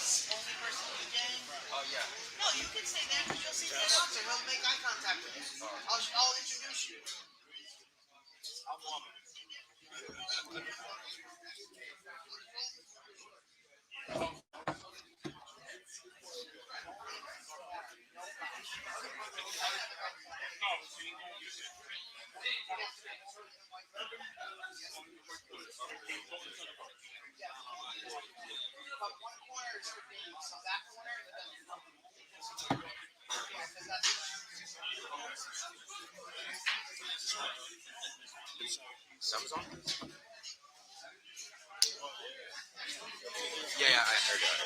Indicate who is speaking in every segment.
Speaker 1: Oh yeah. No, you can stay there because you'll see the announcer. He'll make eye contact with you. I'll introduce you. I'm warming. One corner is for me, so that corner is
Speaker 2: Samsung? Yeah, I heard that.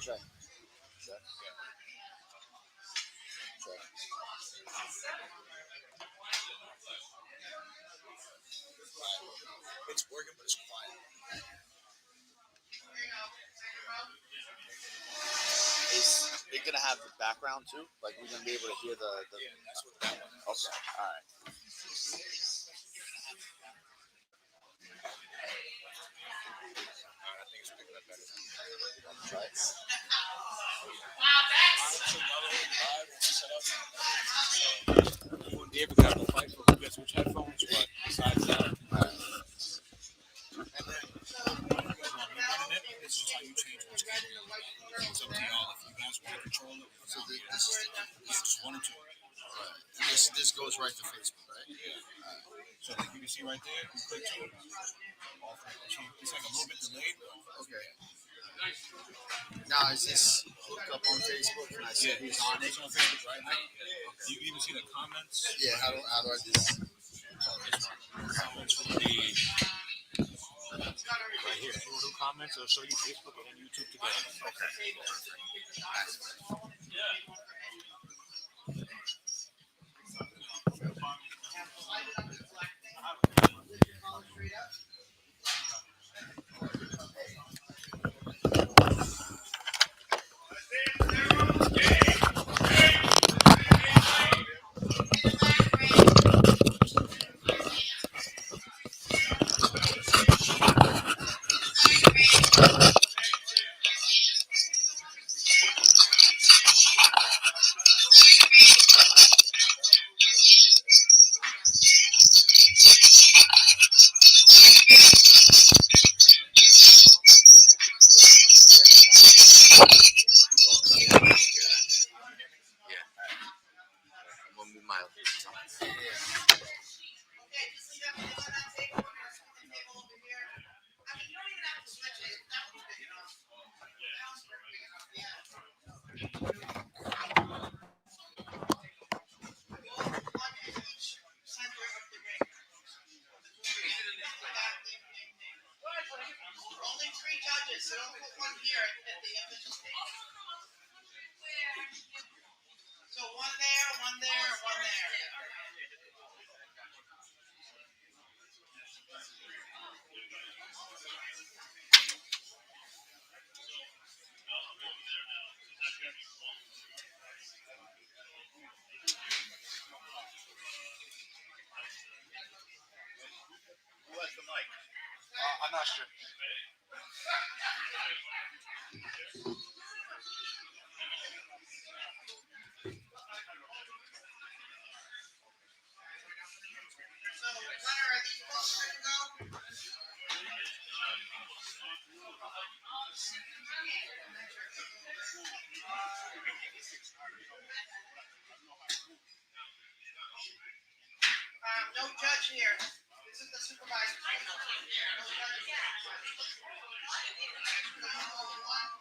Speaker 3: Check. It's working, but it's quiet. Is it gonna have the background too? Like we're gonna be able to hear the. Yeah, that's what that one is. Okay. All right.
Speaker 2: I think it's picking up better.
Speaker 3: Try it.
Speaker 2: You wouldn't be able to have a fight for who gets which headphones, but besides that,
Speaker 3: And then
Speaker 2: it's just how you change which camera you want. It's up to y'all if you guys want to control it.
Speaker 3: so this is
Speaker 2: Just one or two.
Speaker 3: and this goes right to Facebook, right?
Speaker 2: So like you can see right there, you click to it. It's like a little bit delayed.
Speaker 3: Okay. Now is this hooked up on Facebook? Can I see who's on it?
Speaker 2: It's on Facebook right now. You can even see the comments.
Speaker 3: Yeah. How do I do this?
Speaker 2: Comments will be right here. If you want to do comments, it'll show you Facebook and YouTube together.
Speaker 3: Okay.
Speaker 2: I'm gonna move my
Speaker 1: Only 3 judges, so don't put one here at the official stage. So one there, one there, one there.
Speaker 3: Who has the mic?
Speaker 2: I'm not sure.
Speaker 1: So, Leonard, are these folks ready to go? No judge here. This is the supervisor. No judge here. 1,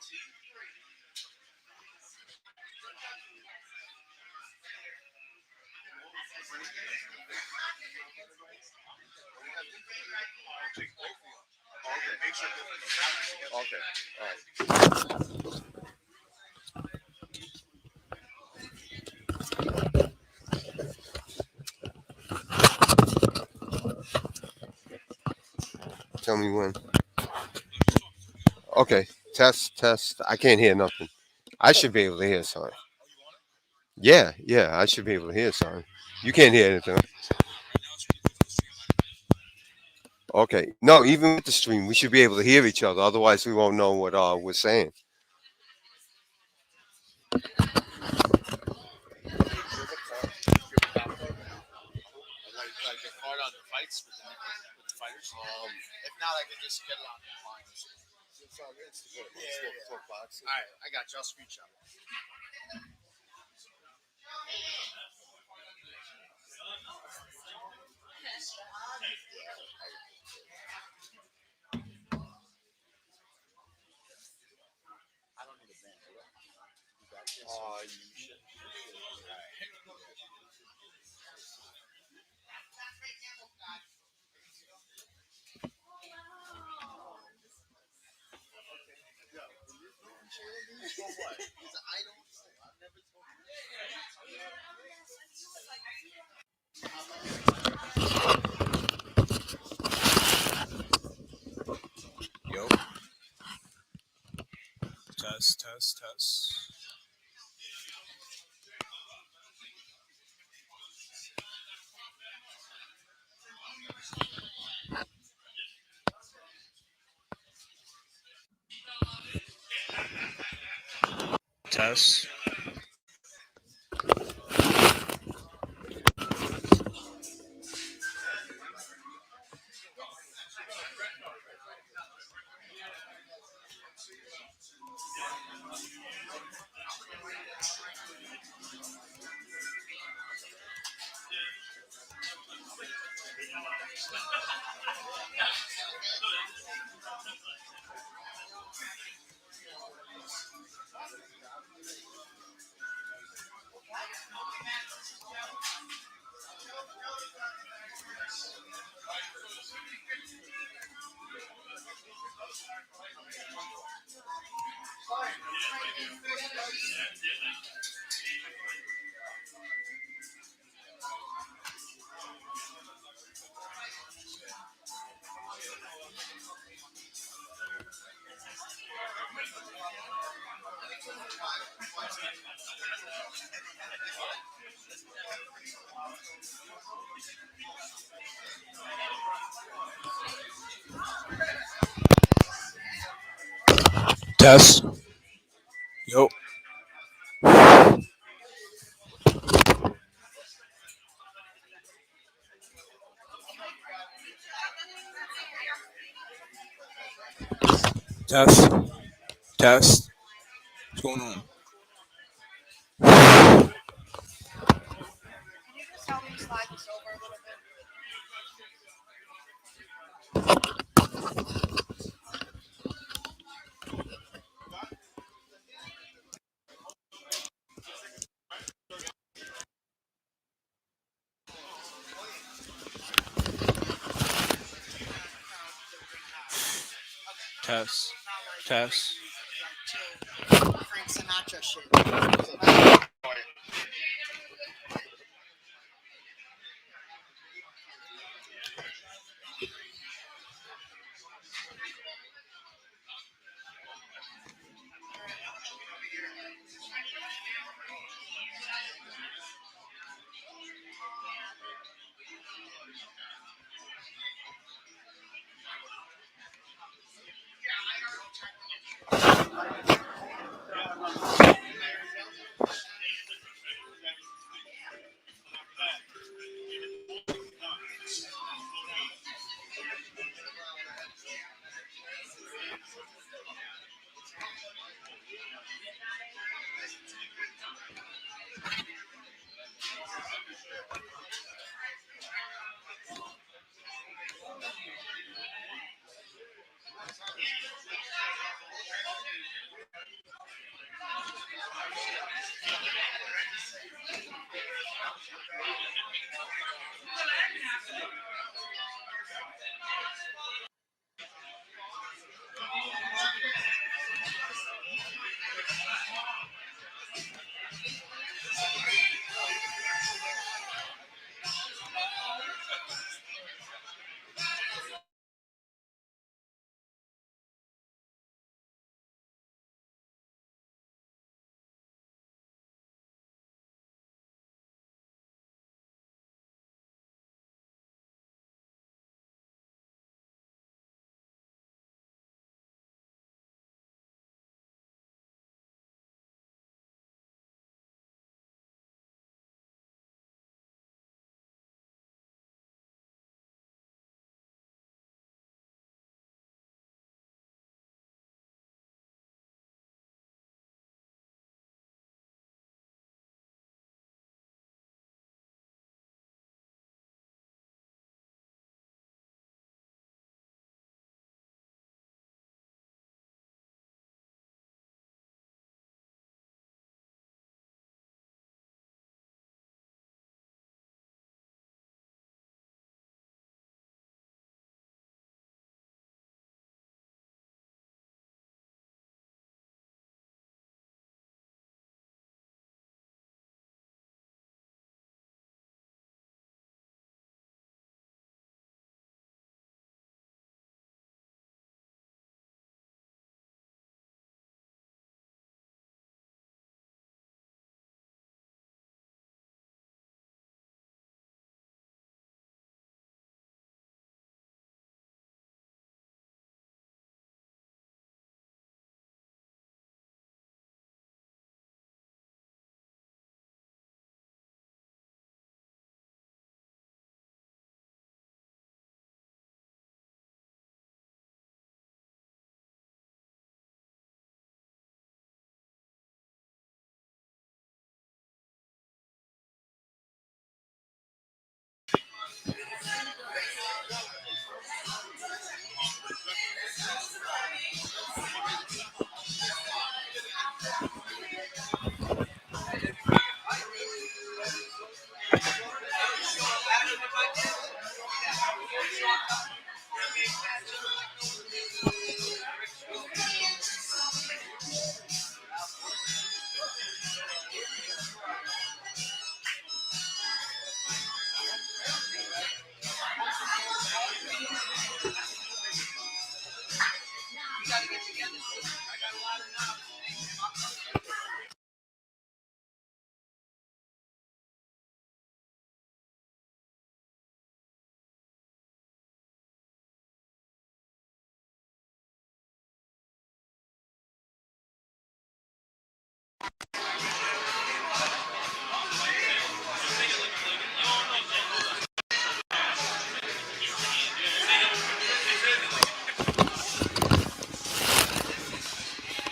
Speaker 1: 2, 3.
Speaker 3: Okay. All right.
Speaker 4: Tell me when. Okay. Test, test. I can't hear nothing. I should be able to hear something. Yeah, yeah. I should be able to hear something. You can't hear anything. Okay. No, even with the stream, we should be able to hear each other. Otherwise, we won't know what we're saying.
Speaker 3: Like the card on the fights with the fighters. If not, I can just get it on online. It's on Instagram. Yeah. All right, I got you. I'll screenshot it. I don't need a band. You got this. You should. For what? I don't know. I've never told
Speaker 2: Yo. Test, test, test. Test. Test. Yo. Test. Test. What's going on?
Speaker 1: Can you just help me slide this over a little bit?
Speaker 2: Test. Test.
Speaker 1: Frank Sinatra shit.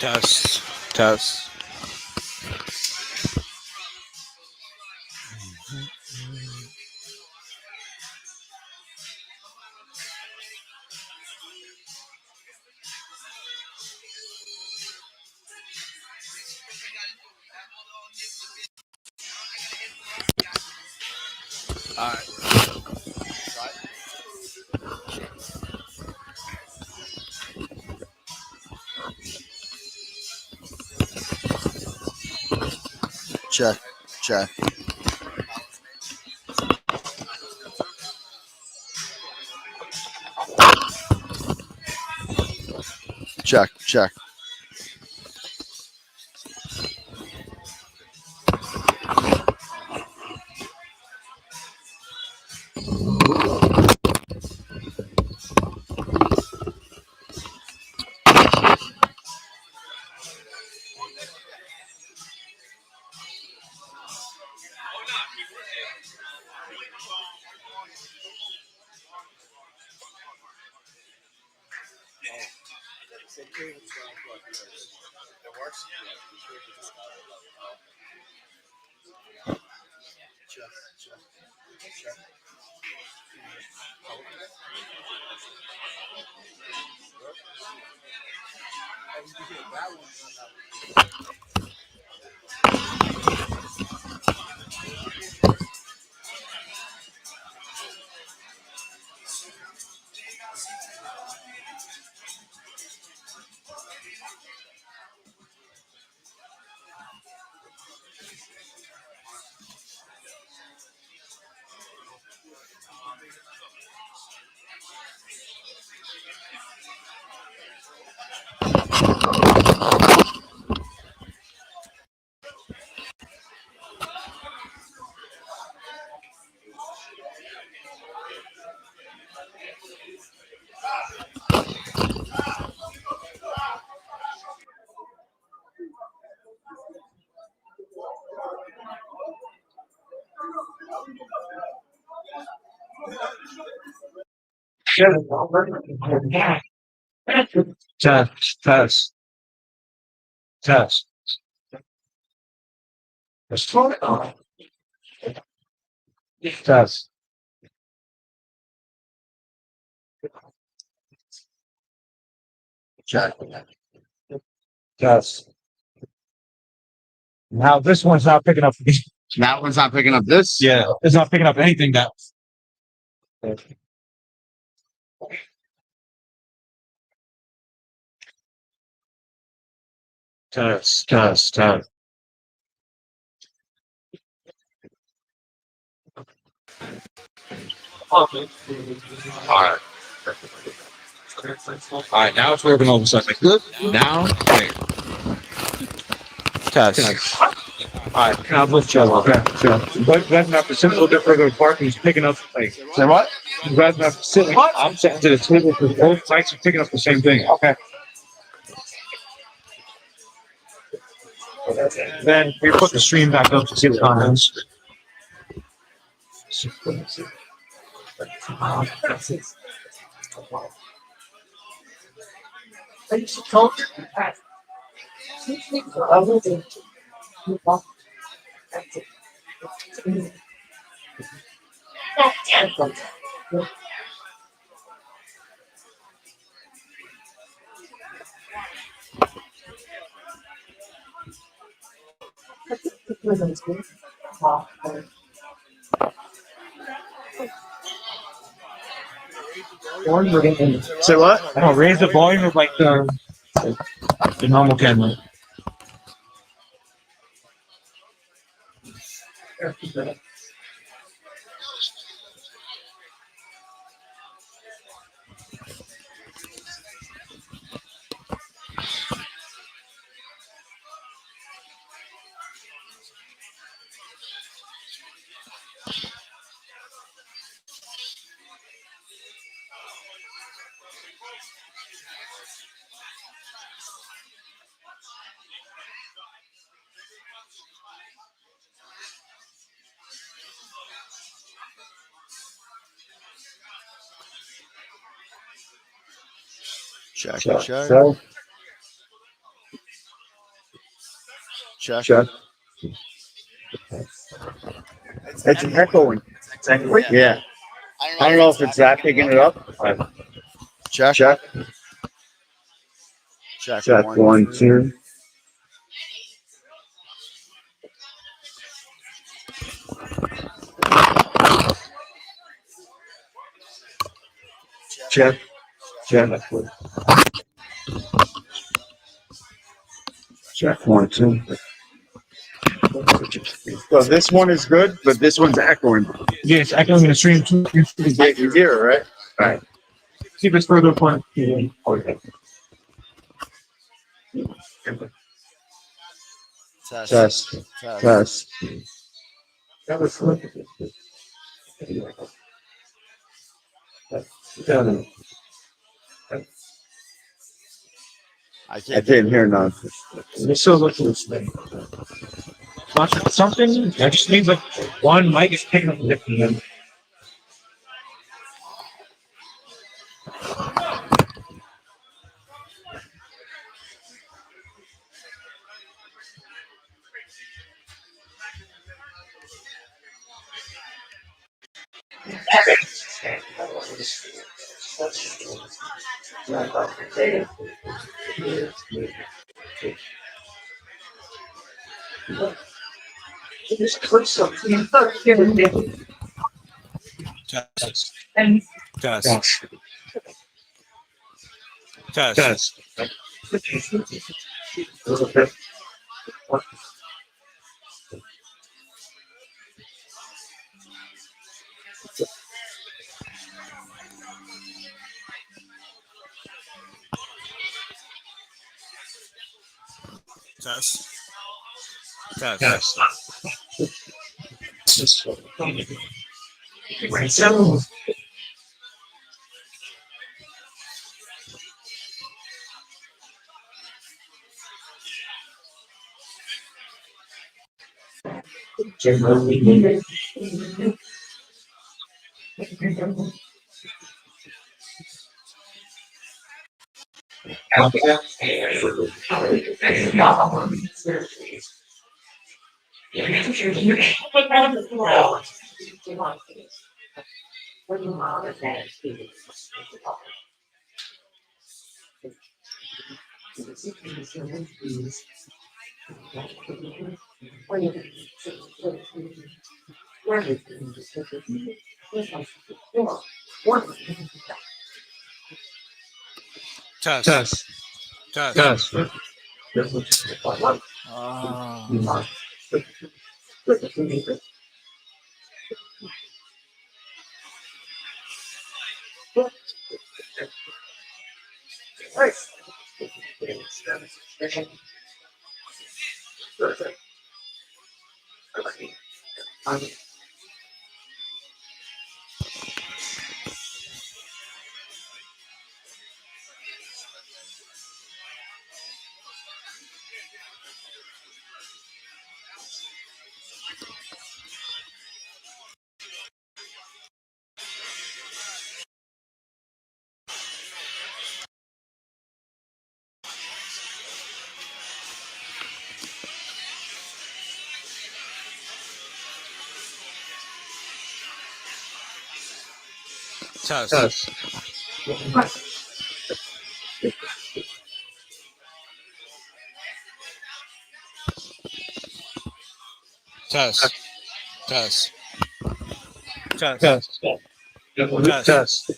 Speaker 2: Test. Test. All right.
Speaker 3: Check. Check. Check. Check.
Speaker 2: Test. Test. Test. Test.
Speaker 3: Check.
Speaker 2: Test. Now this one's not picking up.
Speaker 3: That one's not picking up this.
Speaker 2: Yeah, it's not picking up anything that. Test. Test. Test. All right. All right. Now it's working all of a sudden. Good. Now. Okay. Test. All right. Now let's chill. Okay. But you guys have to sit a little bit further apart and he's picking up like.
Speaker 3: Say what?
Speaker 2: You guys have to sit. Like, I'm sitting to the table because both mics are picking up the same thing. Okay. Then we put the stream back up to see the comments.
Speaker 3: Say what?
Speaker 2: I don't raise the volume of like the normal camera.
Speaker 3: Check. Check.
Speaker 2: So
Speaker 3: Check.
Speaker 2: Check. It's echoing. It's echoing. Yeah. I don't know if it's that picking it up.
Speaker 3: Check.
Speaker 2: Check.
Speaker 3: Check.
Speaker 2: Check. One, two. Check. Check. Check. One, two. So this one is good, but this one's echoing. Yeah, it's echoing in the stream too. You hear it, right? All right. See if it's further apart. Okay.
Speaker 3: Test.
Speaker 2: Test.
Speaker 3: Test.
Speaker 2: Test. That was good.
Speaker 3: I
Speaker 2: I didn't hear none. It's still looking this thing. Something that just means like one mic is picking up the different. Just click something.
Speaker 5: Test.
Speaker 2: And
Speaker 5: Test. Test.
Speaker 2: test.
Speaker 5: Test. Test.
Speaker 2: Test.
Speaker 5: Test.
Speaker 2: Test.
Speaker 5: Test.
Speaker 2: Test.
Speaker 3: Ah.
Speaker 5: Test.
Speaker 2: Test.
Speaker 5: Test. Test. Test.
Speaker 2: Test. Test.
Speaker 5: Test.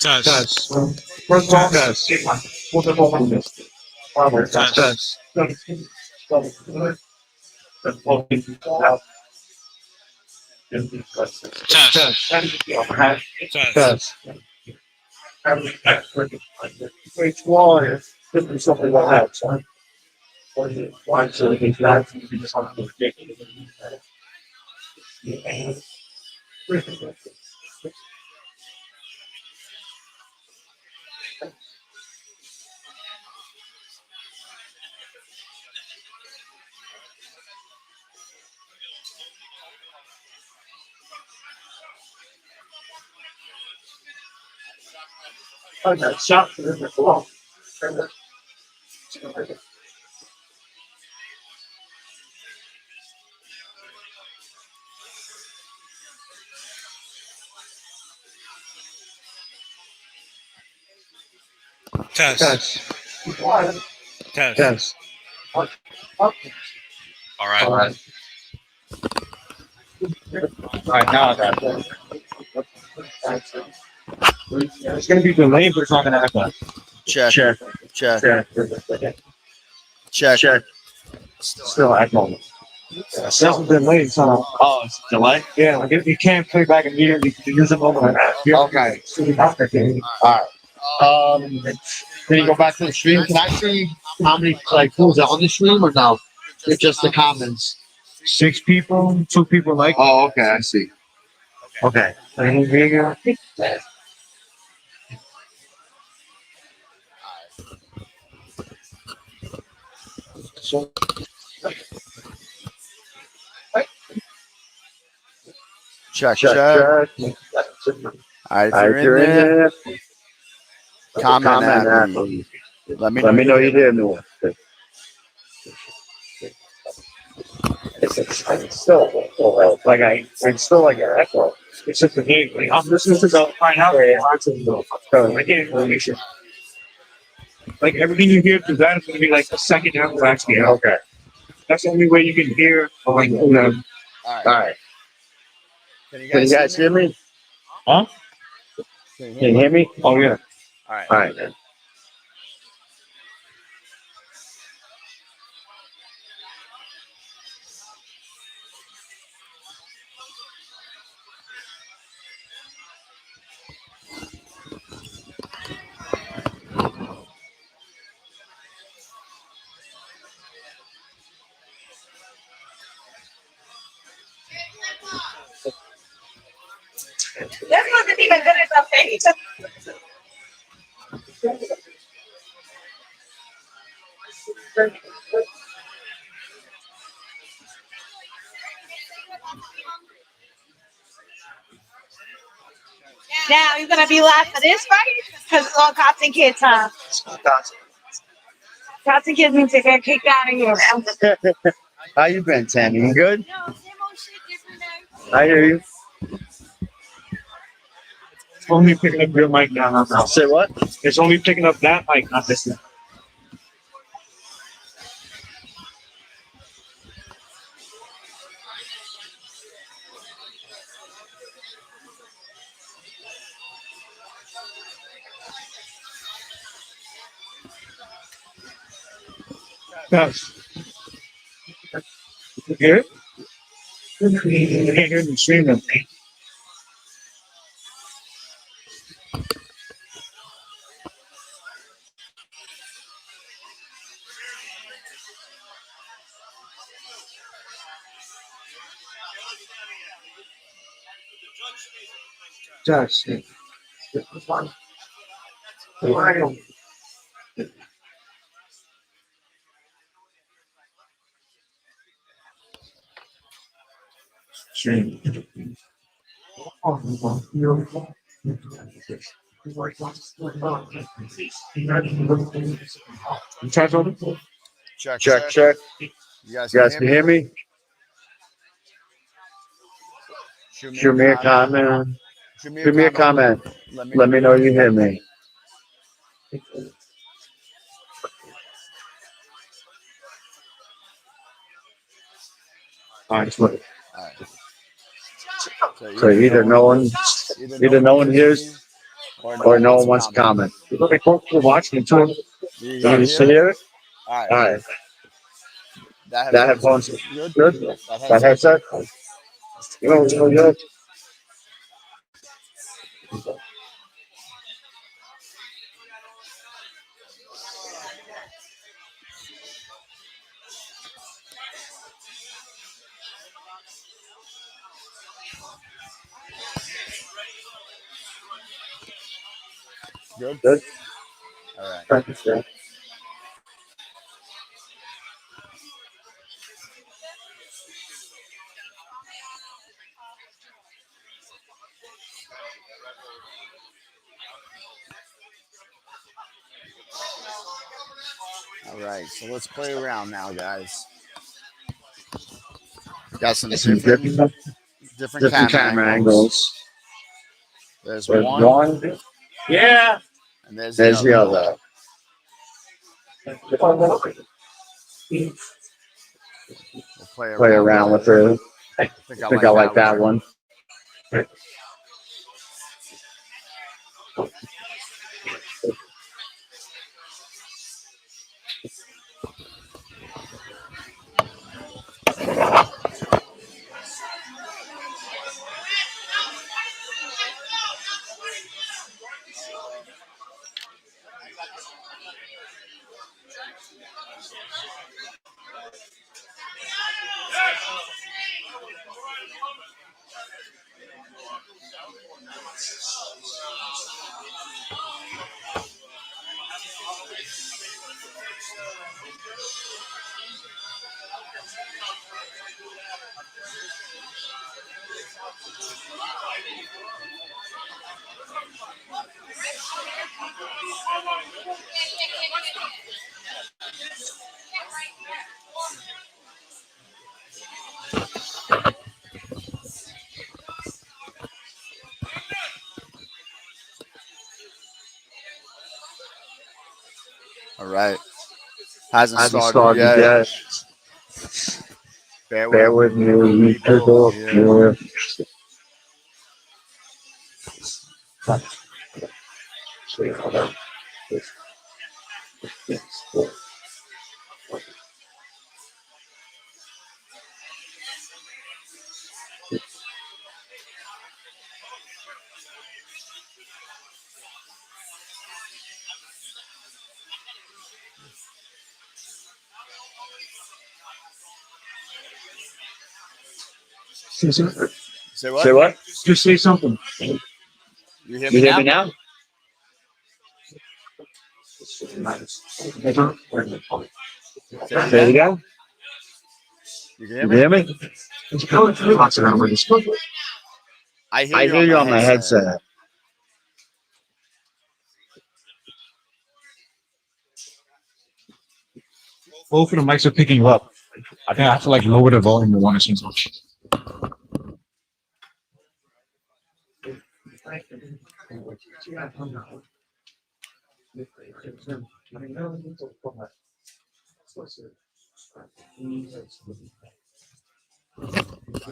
Speaker 2: Test. First one, test. Test. Test.
Speaker 5: Test. Test.
Speaker 2: Test. Which one? This is something like that. Why so
Speaker 5: Test. Test. All right.
Speaker 2: Alright, now I got it. It's gonna be delayed, but it's not gonna happen.
Speaker 3: Check.
Speaker 2: Check.
Speaker 3: Check.
Speaker 2: Check.
Speaker 3: Check.
Speaker 2: Check. Still echoing. It's not delayed. It's not. Oh, it's a delay. Yeah, like if you can't play back immediately, you can use it over. Okay. Alright. Can you go back to the stream? Can I see how many who's on the stream or no? It's just the comments.
Speaker 5: 6 people, 2 people like.
Speaker 2: Oh, okay, I see. Okay.
Speaker 3: Check.
Speaker 2: Check.
Speaker 3: Check.
Speaker 2: Check.
Speaker 3: All right, if
Speaker 2: If
Speaker 3: you're in there, comment
Speaker 2: comment
Speaker 3: at
Speaker 2: at
Speaker 3: me.
Speaker 2: me.
Speaker 3: Let me
Speaker 2: Let me know you
Speaker 3: hear
Speaker 2: hear me. It's still like it's still like an echo. It's just a game. Like, I'm listening to the find out. I get information. Like everything you hear through that is gonna be like a second after actually. Okay. That's the only way you can hear. Like,
Speaker 3: All
Speaker 2: all
Speaker 3: right.
Speaker 2: right.
Speaker 3: Can you
Speaker 2: Can you guys hear me? Huh?
Speaker 3: Can
Speaker 2: Can you hear me? Oh yeah.
Speaker 3: All right.
Speaker 2: All right.
Speaker 6: That wasn't even good enough for me. Now you're gonna be laughing at this, right? Because it's all cops and kids, huh? Cops and kids need to get kicked out of here.
Speaker 2: How you been, Tammy? You good?
Speaker 6: No, same old shit, different day.
Speaker 2: I hear you.
Speaker 5: It's only picking up your mic now, not now.
Speaker 2: Say what?
Speaker 5: It's only picking up that mic, not this one. Yes. You hear it? You can't hear me screaming. Just. Try something?
Speaker 3: Check.
Speaker 2: Check, check.
Speaker 3: You guys
Speaker 2: You
Speaker 3: can
Speaker 2: guys
Speaker 3: hear
Speaker 2: can
Speaker 3: me?
Speaker 2: hear me? Shoot me a comment. Shoot me a comment. Let me know you hear me. All right,
Speaker 3: All right.
Speaker 2: so either no one hears or no one wants to comment.
Speaker 5: Okay, folks, we're watching too.
Speaker 3: You
Speaker 2: You can still hear it?
Speaker 3: All right.
Speaker 2: All right.
Speaker 3: That
Speaker 2: That
Speaker 3: headphone's
Speaker 2: headphone's
Speaker 3: good.
Speaker 2: good.
Speaker 3: That
Speaker 2: That
Speaker 3: headset.
Speaker 2: headset? Good.
Speaker 3: Good.
Speaker 2: Good.
Speaker 3: All right.
Speaker 2: Practice that.
Speaker 3: All right, so let's play around now, guys. Got some
Speaker 2: Some
Speaker 3: different camera angles.
Speaker 2: angles.
Speaker 3: There's
Speaker 2: There's
Speaker 3: one,
Speaker 2: one. Yeah.
Speaker 3: and there's
Speaker 2: There's
Speaker 3: the
Speaker 2: the
Speaker 3: other.
Speaker 2: other.
Speaker 3: We'll play
Speaker 2: Play
Speaker 3: around
Speaker 2: around
Speaker 3: with
Speaker 2: with
Speaker 3: it.
Speaker 2: it.
Speaker 3: I
Speaker 2: I think I like that one.
Speaker 3: All right. Hasn't
Speaker 2: Hasn't
Speaker 3: started
Speaker 2: started
Speaker 3: yet.
Speaker 2: yet.
Speaker 3: Bear
Speaker 2: Bear with me,
Speaker 3: people.
Speaker 2: people.
Speaker 3: Yeah. Say what?
Speaker 2: Say what?
Speaker 5: Just say something.
Speaker 3: You hear
Speaker 2: You
Speaker 3: me
Speaker 2: hear
Speaker 3: now?
Speaker 2: me now?
Speaker 3: Say
Speaker 2: Say
Speaker 3: it
Speaker 2: it
Speaker 3: again.
Speaker 2: again.
Speaker 3: You
Speaker 2: You
Speaker 3: can
Speaker 2: hear
Speaker 3: hear me?
Speaker 2: me?
Speaker 3: I hear
Speaker 2: I
Speaker 3: you
Speaker 2: hear
Speaker 3: on
Speaker 2: you
Speaker 3: my
Speaker 2: on my
Speaker 3: headset.
Speaker 2: headset.
Speaker 5: Both of the mics are picking you up. I think I have to like lower the volume to want to sing much.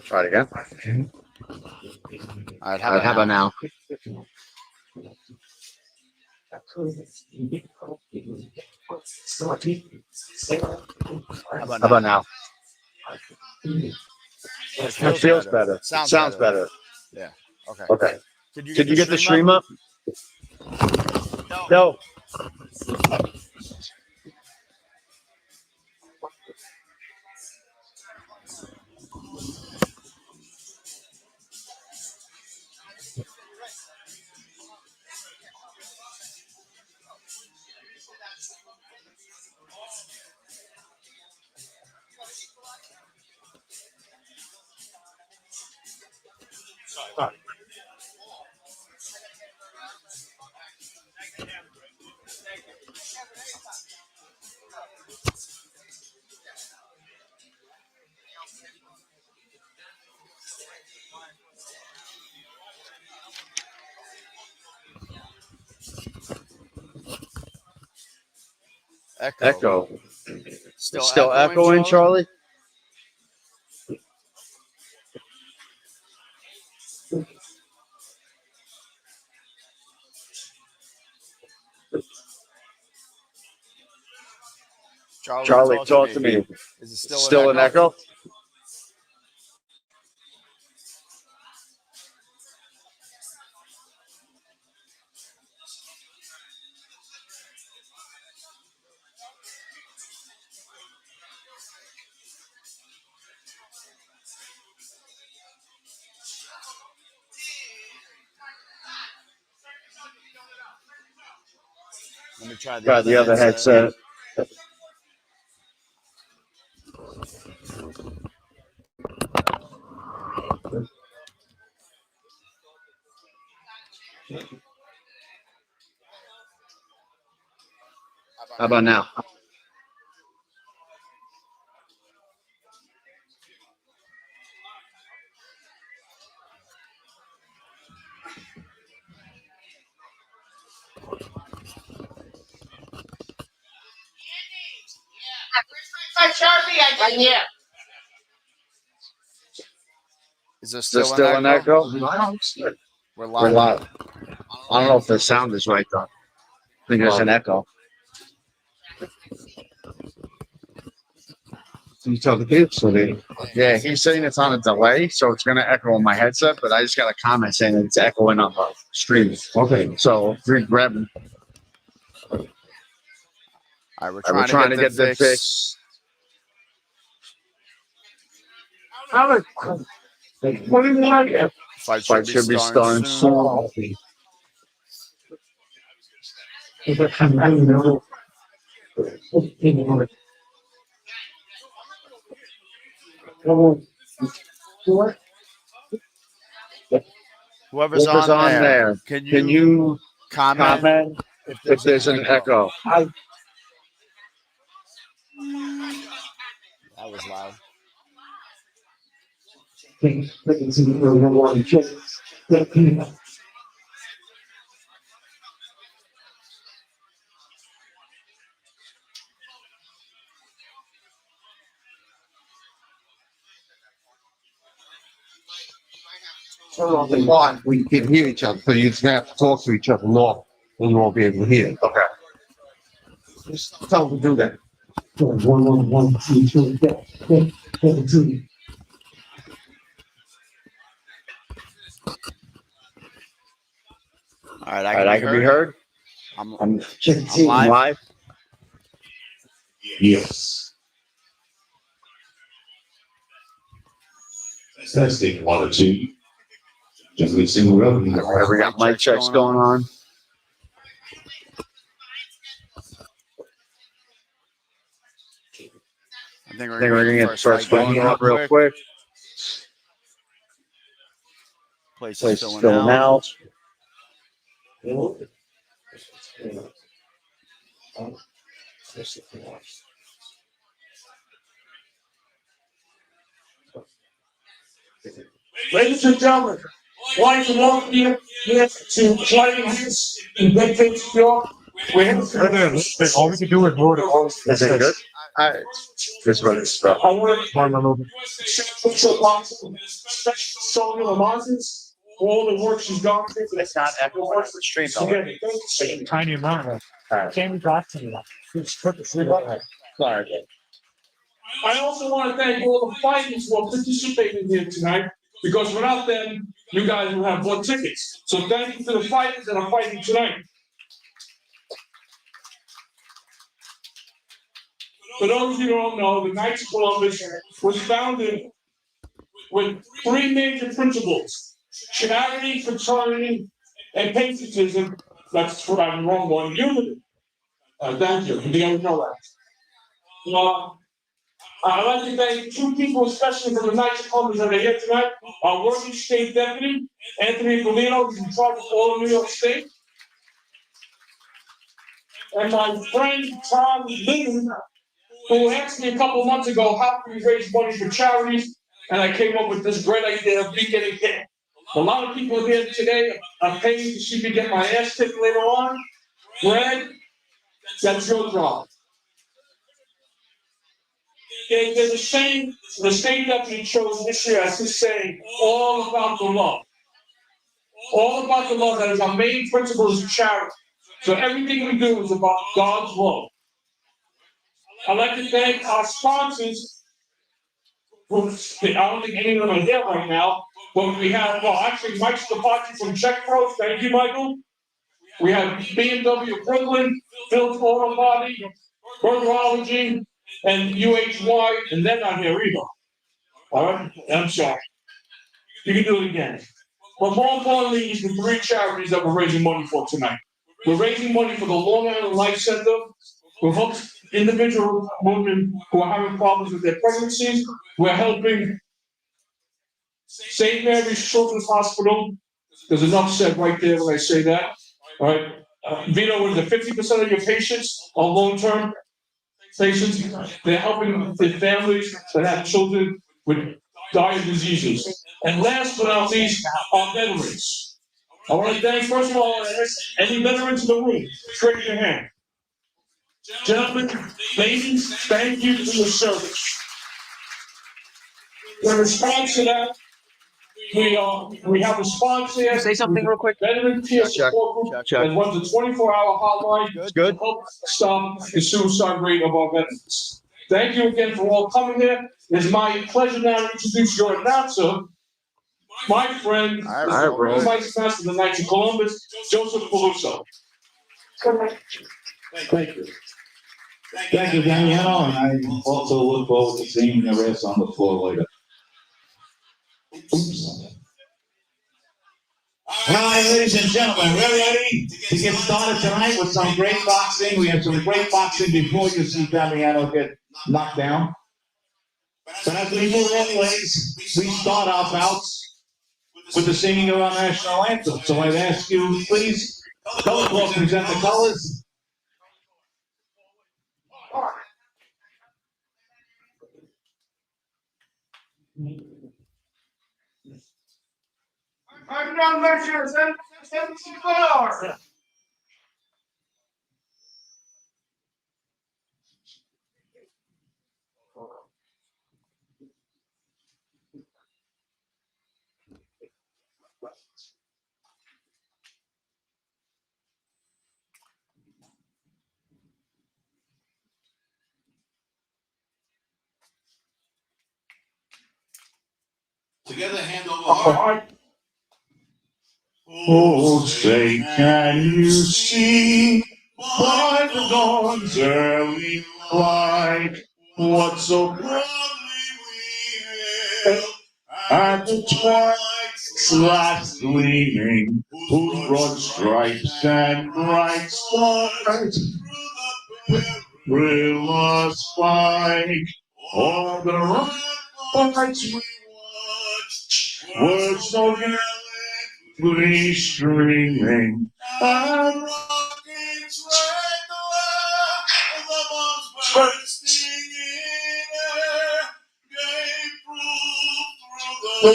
Speaker 2: Try it again.
Speaker 3: All right, how
Speaker 2: All right,
Speaker 3: about
Speaker 2: how about
Speaker 3: now?
Speaker 2: now?
Speaker 3: How about
Speaker 2: How about
Speaker 3: now?
Speaker 2: now?
Speaker 3: It
Speaker 2: It
Speaker 3: feels
Speaker 2: feels
Speaker 3: better.
Speaker 2: better.
Speaker 3: Sounds
Speaker 2: Sounds
Speaker 3: better.
Speaker 2: better.
Speaker 3: Yeah. Okay.
Speaker 2: Okay.
Speaker 3: Did you get
Speaker 2: Could
Speaker 3: the
Speaker 2: you get the
Speaker 3: stream up?
Speaker 2: stream up? No.
Speaker 3: Echo.
Speaker 2: Echo.
Speaker 3: Still
Speaker 2: Still
Speaker 3: echoing,
Speaker 2: echoing,
Speaker 3: Charlie?
Speaker 2: Charlie?
Speaker 3: Charlie,
Speaker 2: Charlie,
Speaker 3: talk to
Speaker 2: talk to
Speaker 3: me.
Speaker 2: me.
Speaker 3: Is it still an
Speaker 2: Still an
Speaker 3: echo?
Speaker 2: echo?
Speaker 3: Let me try the
Speaker 2: Try
Speaker 3: other
Speaker 2: the other
Speaker 3: headset.
Speaker 2: headset.
Speaker 3: How about
Speaker 2: How about
Speaker 3: now?
Speaker 2: now?
Speaker 1: Right here.
Speaker 3: Is there
Speaker 2: Is there
Speaker 3: still,
Speaker 2: still
Speaker 3: an
Speaker 2: an
Speaker 3: echo?
Speaker 2: echo?
Speaker 3: We're
Speaker 2: We're
Speaker 3: live.
Speaker 2: live. I don't know if the sound is right though. I think there's an echo. You tell the kids so they. Yeah, he's saying it's on a delay, so it's gonna echo on my headset. But I just got a comment saying that it's echoing on the stream. Okay, so if you're grabbing.
Speaker 3: All right, we're
Speaker 2: All right,
Speaker 3: trying,
Speaker 2: to get that fixed. What do you want?
Speaker 3: Fight
Speaker 2: Fight should be starting soon.
Speaker 3: Whoever's
Speaker 2: Whoever's on there,
Speaker 3: can
Speaker 2: can
Speaker 3: you
Speaker 2: you
Speaker 3: comment
Speaker 2: comment if there's an echo?
Speaker 3: That was loud.
Speaker 2: We can hear each other, so you just have to talk to each other more, and you won't be able to hear. Okay. Just tell them to do that. 1, 2, 3, 4, 2.
Speaker 3: All right,
Speaker 2: All right, I can be heard. I'm checking live. Yes.
Speaker 5: Testing 1 or 2. Just listening well.
Speaker 2: We got mic checks going on.
Speaker 3: I think we're
Speaker 2: gonna get the first fight up real quick.
Speaker 3: Place
Speaker 2: Place
Speaker 3: is
Speaker 2: filling out.
Speaker 7: Ladies and gentlemen, like to welcome you here to Flying House in Bedford, New York. We're here to
Speaker 5: All we can do is roll the balls.
Speaker 2: Is it good? This one is stuff.
Speaker 7: I want to special Sonia Lamazes for all the work she's gone through.
Speaker 2: It's not echoing on the stream though.
Speaker 5: Tiny amount of Can't talk to me. It's purposely.
Speaker 2: Sorry.
Speaker 7: I also want to thank all the fighters who are participating here tonight, because without them, you guys will have more tickets. So thank you to the fighters that are fighting tonight. For those of you who don't know, the Knights of Columbus was founded with 3 major principles: charity, fraternity, and patriotism. That's what I'm wrong one. Unity. Thank you. You didn't know that. I'd like to thank 2 people, especially from the Knights of Columbus that are here tonight. Our working state deputy, Anthony Polino, who's in charge of all of New York State. And my friend, Tom Linden, who asked me a couple months ago, how can we raise money for charities? And I came up with this great idea of me getting hit. A lot of people here today are paying to see me get my ass kicked later on. Greg, that's your job. There's a saying the state deputy chose this year as his saying, all about the love. All about the love. That is our main principle is charity. So everything we do is about God's love. I'd like to thank our sponsors. I don't think any of them are here right now, but we have, well, actually, Mike Scapacci from Czech Pros. Thank you, Michael. We have BMW Brooklyn, Phil's Auto Body, Burgerology, and UHY, and they're not here either. All right, I'm sorry. You can do it again. But more importantly is the 3 charities that we're raising money for tonight. We're raising money for the Long Island Life Center. We're helping individual women who are having problems with their pregnancies. We're helping St. Mary's Children's Hospital. There's enough said right there when I say that. All right. Vito, with the 50% of your patients are long-term patients. They're helping the families that have children with dire diseases. And last but not least, our veterans. I want to thank, first of all, any veterans in the room, straighten your hand. Gentlemen, ladies, thank you for your service. In response to that, we have a sponsor here.
Speaker 2: Say something real quick.
Speaker 7: Veteran Peer
Speaker 2: Check,
Speaker 7: Support Group
Speaker 2: check.
Speaker 7: that runs a 24-hour hotline
Speaker 2: It's good.
Speaker 7: to help stop the suicide rate of our veterans. Thank you again for all coming here. It's my pleasure now to introduce your announcer, my friend,
Speaker 4: All right, bro.
Speaker 7: Vice Master of the Knights of Columbus, Joseph Peluso.
Speaker 8: Thank you. Thank you, Danielle, and I also look forward to seeing the rest on the floor later. Oops. All right, ladies and gentlemen, we're ready to get started tonight with some great boxing. We have some great boxing before you see Damiano get knocked down. But as we do anyways, we start our bouts with the singing of our national anthem. So I'd ask you, please, color corps present the colors.
Speaker 3: Together, hand over
Speaker 8: heart. Oh, say, can you see by the dawn's early light what so proudly we hailed at the twilight's last gleaming, whose broad stripes and bright stars thrill us spike on the ramparts were so gallantly streaming, and rockets right the bombs bursting in air gave proof through the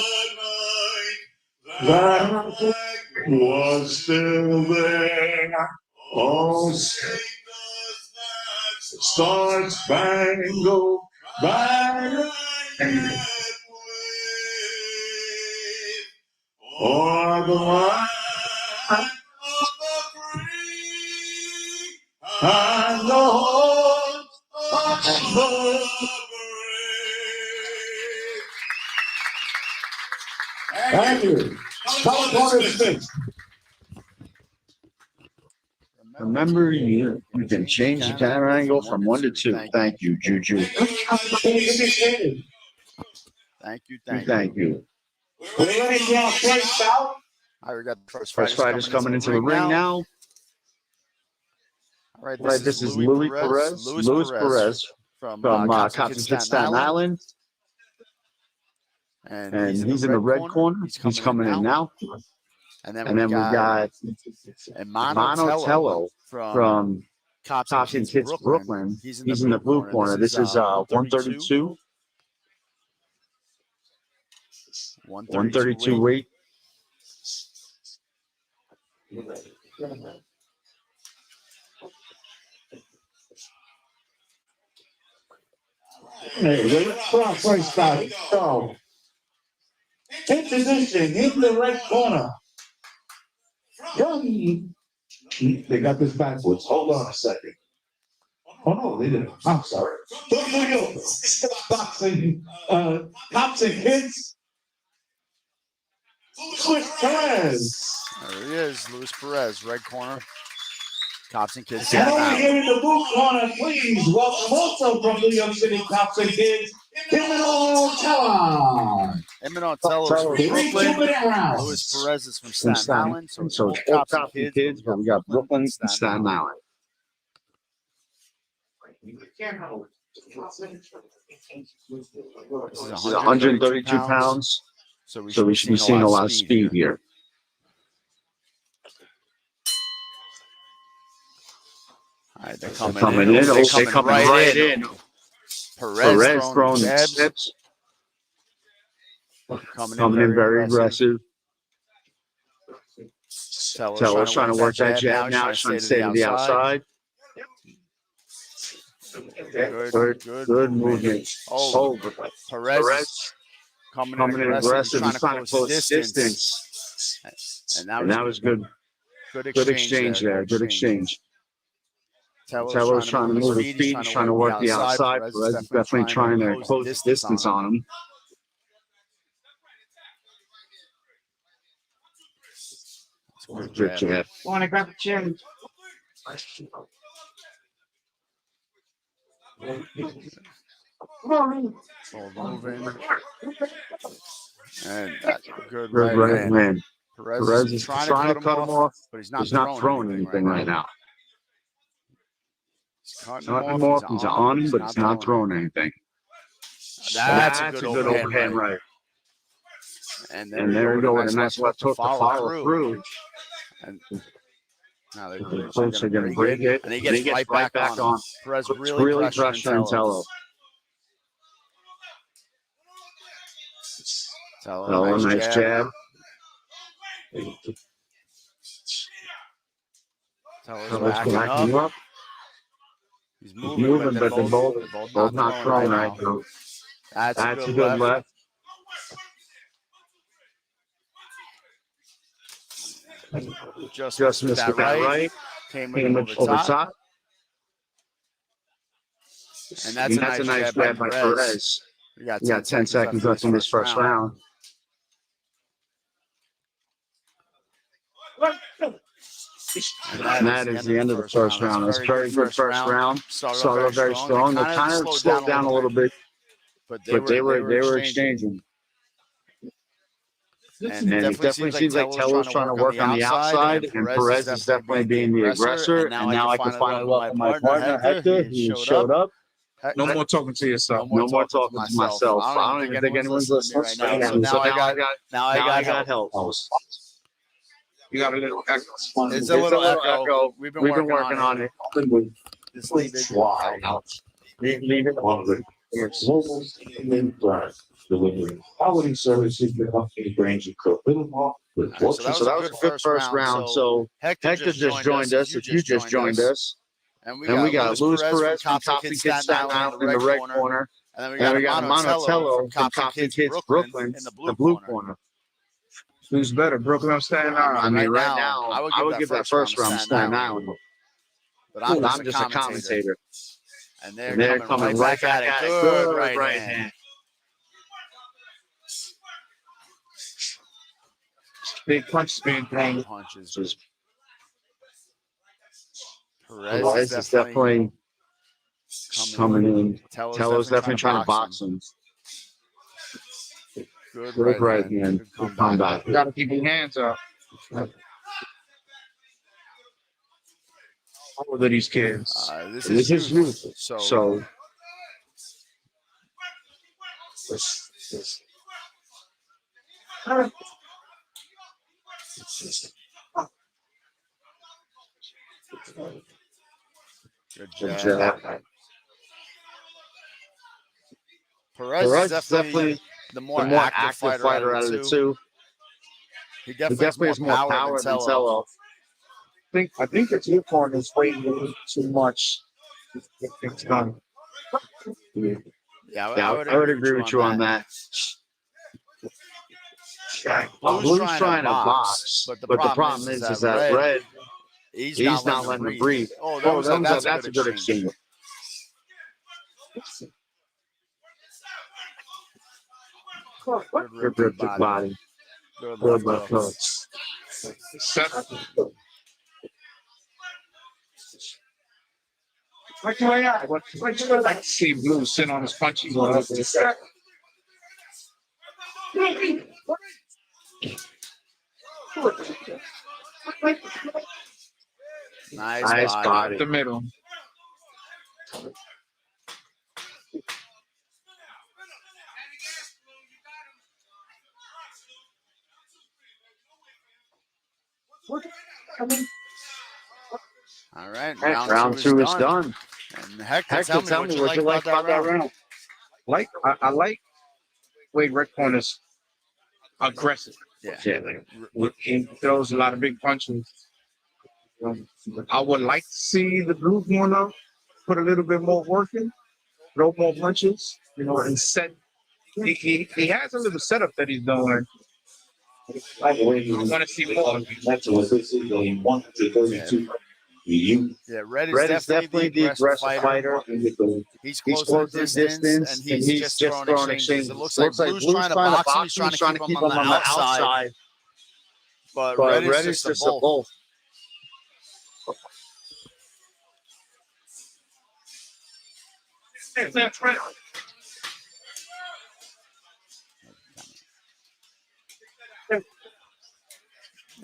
Speaker 8: night that flag was still there. Oh, say does that star-spangled banner yet or the land of the free and the home of the brave. Thank you. Color Smith.
Speaker 2: Remember, you can change the camera angle from 1 to 2. Thank you, Juju.
Speaker 3: Thank you.
Speaker 2: Thank you.
Speaker 8: We're ready for our first bout.
Speaker 3: All right, we got the first
Speaker 2: First fighters coming into the ring now.
Speaker 3: All right,
Speaker 2: This is Louis Perez from Compton, Staten Island. And he's in the red corner. He's coming in now.
Speaker 3: And
Speaker 2: then we got Montello from Compton Kids, Brooklyn. He's in the blue corner. This is 132. 132 weight.
Speaker 8: Hey, let's try first bout. So, introducing in the red corner. They got this backwards. Hold on a second. Oh no, they didn't. I'm sorry. Boxing, Cops and Kids. Louis Perez.
Speaker 3: There he is, Louis Perez, red corner. Cops and Kids.
Speaker 8: And over here in the blue corner, please welcome also from New York City, Cops and Kids, Emmanuel Teller.
Speaker 3: Emmanuel Teller is from Brooklyn. Louis Perez is from Staten Island. So it's all Cops and Kids,
Speaker 2: but we got Brooklyn and Staten Island. This is 132 pounds. So we should be seeing a lot of speed here.
Speaker 3: All right,
Speaker 2: They're coming in. They're coming right in.
Speaker 3: Perez
Speaker 2: throwing steps. Coming in very aggressive.
Speaker 3: Teller's
Speaker 2: trying to work that jab now. He's trying to stay to the outside. Good movement.
Speaker 3: Oh, Perez coming in aggressive. He's trying to close the distance. And that was
Speaker 2: good.
Speaker 3: good
Speaker 2: Good exchange there. Good exchange.
Speaker 3: Telo's
Speaker 2: trying to move his feet. He's trying to work the outside. Perez is definitely trying to close the distance on him. Good jab.
Speaker 6: Want to grab a chair?
Speaker 3: Moving. And good
Speaker 2: Good right hand.
Speaker 3: Perez is trying to cut him off, but he's not throwing anything right now. He's cutting him off.
Speaker 2: He's on him, but he's not throwing anything.
Speaker 3: That's a good overhand right. And there we go with a nice left hook to follow through. And now they're going to break it. And he gets right back on. Perez really pressuring Telo.
Speaker 2: Telo, nice jab.
Speaker 3: Telo's backing up. He's moving, but they're both not throwing right now. That's a good left. Just missed that right. Came over top. And that's a nice jab by Perez. We got 10 seconds left in this first round. And that is the end of the first round. It's a very good first round. Started off very strong. They kind of slowed down a little bit, but they were exchanging. And it definitely seems like Telo's trying to work on the outside, and Perez is definitely being the aggressor. And now I can finally welcome my partner, Hector. He showed up.
Speaker 5: No more talking to yourself.
Speaker 2: No more talking to myself. I don't even think anyone's listening right now. So now I got help.
Speaker 5: You got a little echo.
Speaker 2: It's a little echo. We've been working on it.
Speaker 8: This leads wide out. Leave it on the delivery. Quality services that help you range and cook.
Speaker 2: So that was a good first round. So Hector just joined us. If you just joined us. And we got Luis Perez from k.o.c Staten Island in the red corner. And then we got Monticello from k.o.c Brooklyn in the blue corner.
Speaker 5: Who's better, Brooklyn or Staten Island?
Speaker 2: I mean, right now, I would give that first round to Staten Island. But I'm just a commentator. And they're coming right back at it. Good right hand.
Speaker 5: Big punches being thrown.
Speaker 3: Punches.
Speaker 2: Perez is definitely coming in. Telo's definitely trying to box him.
Speaker 3: Good
Speaker 2: right hand. Good comeback.
Speaker 5: You got to keep your hands up. How old are these kids?
Speaker 3: This is youth.
Speaker 2: So
Speaker 3: good job. Perez is definitely the more active fighter out of the two. He definitely has more power than Telo.
Speaker 5: I think the two corners weighing too much. It's done.
Speaker 3: Yeah,
Speaker 2: I would agree with you on that. Blue's trying to box, but the problem is that Red, he's not letting him breathe.
Speaker 3: Oh, that's a good exchange.
Speaker 2: Good body. Good left hook.
Speaker 5: What do I like to see Blue sit on his punching one up in the
Speaker 3: Nice body.
Speaker 5: The middle.
Speaker 3: All right,
Speaker 2: round two is done.
Speaker 3: And Hector,
Speaker 2: Tell me what you like about that round.
Speaker 5: I like Wade Red Corner's aggressive.
Speaker 3: Yeah.
Speaker 5: He throws a lot of big punches. I would like to see the blue corner put a little bit more work in, throw more punches, and set. He has a little setup that he's doing. I want to see more.
Speaker 3: Yeah, Red
Speaker 2: Red
Speaker 3: is
Speaker 2: is
Speaker 3: definitely the aggressive fighter. He's close to the distance, and he's just throwing exchanges. It looks like Blue's trying to box him. He's trying to keep him on the outside. But Red is just a bolt.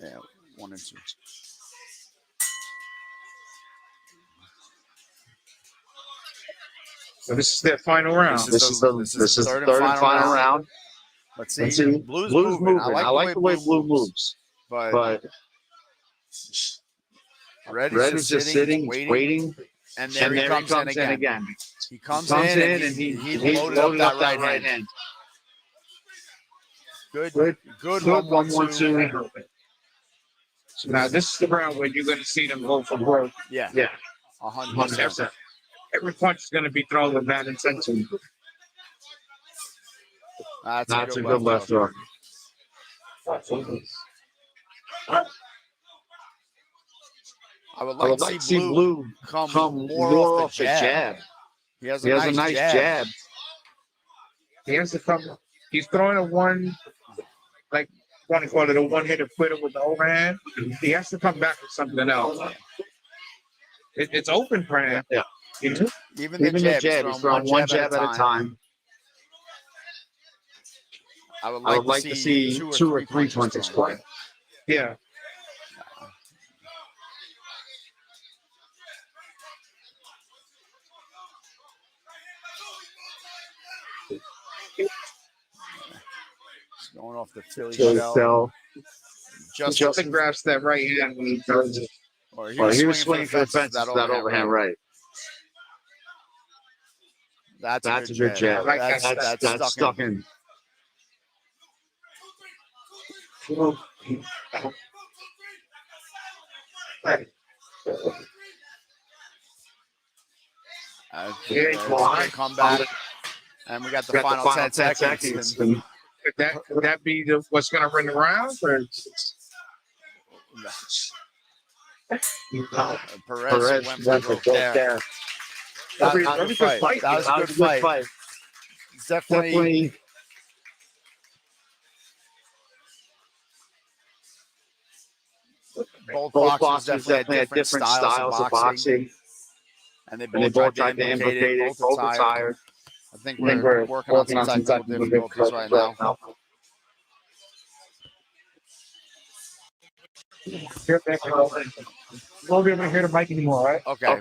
Speaker 3: Yeah, 1 and 2.
Speaker 5: So this is their final round.
Speaker 3: This is the third and final round. Let's see. Blue's moving. I like the way Blue moves. But Red is just sitting, waiting. And there he comes in again. He comes in and he loaded up that right hand. Good 1-1-2.
Speaker 5: So now this is the round where you're going to see them go for broke.
Speaker 3: Yeah.
Speaker 5: 100%. Every punch is going to be thrown with that intention.
Speaker 3: That's a good left hook. I would like to see Blue come more off the jab. He has a nice jab.
Speaker 5: He has to come. He's throwing a one, like want to call it a one-hitter quitter with the overhand. He has to come back with something else. It's open for him.
Speaker 2: Yeah.
Speaker 3: Even the jab, he's throwing one jab at a time. I would like to see 2 or 3 punches play.
Speaker 5: Yeah.
Speaker 3: Going off the Philly shell.
Speaker 5: Just grabs that right hand when he throws it.
Speaker 3: Or he was swinging for the fences,
Speaker 2: that overhand right.
Speaker 3: That's a good jab. That's stuck in. Come back. And we got the final 10 seconds.
Speaker 5: Would that be what's going to run the round? Or?
Speaker 3: Perez went for there. That was a good fight. That was a good fight. Definitely. Both boxers definitely had different styles of boxing. And they both tried to implicate it. Both are tired. I think we're working on some technical difficulties right now.
Speaker 5: Won't be able to hear the mic anymore, right?
Speaker 3: Okay.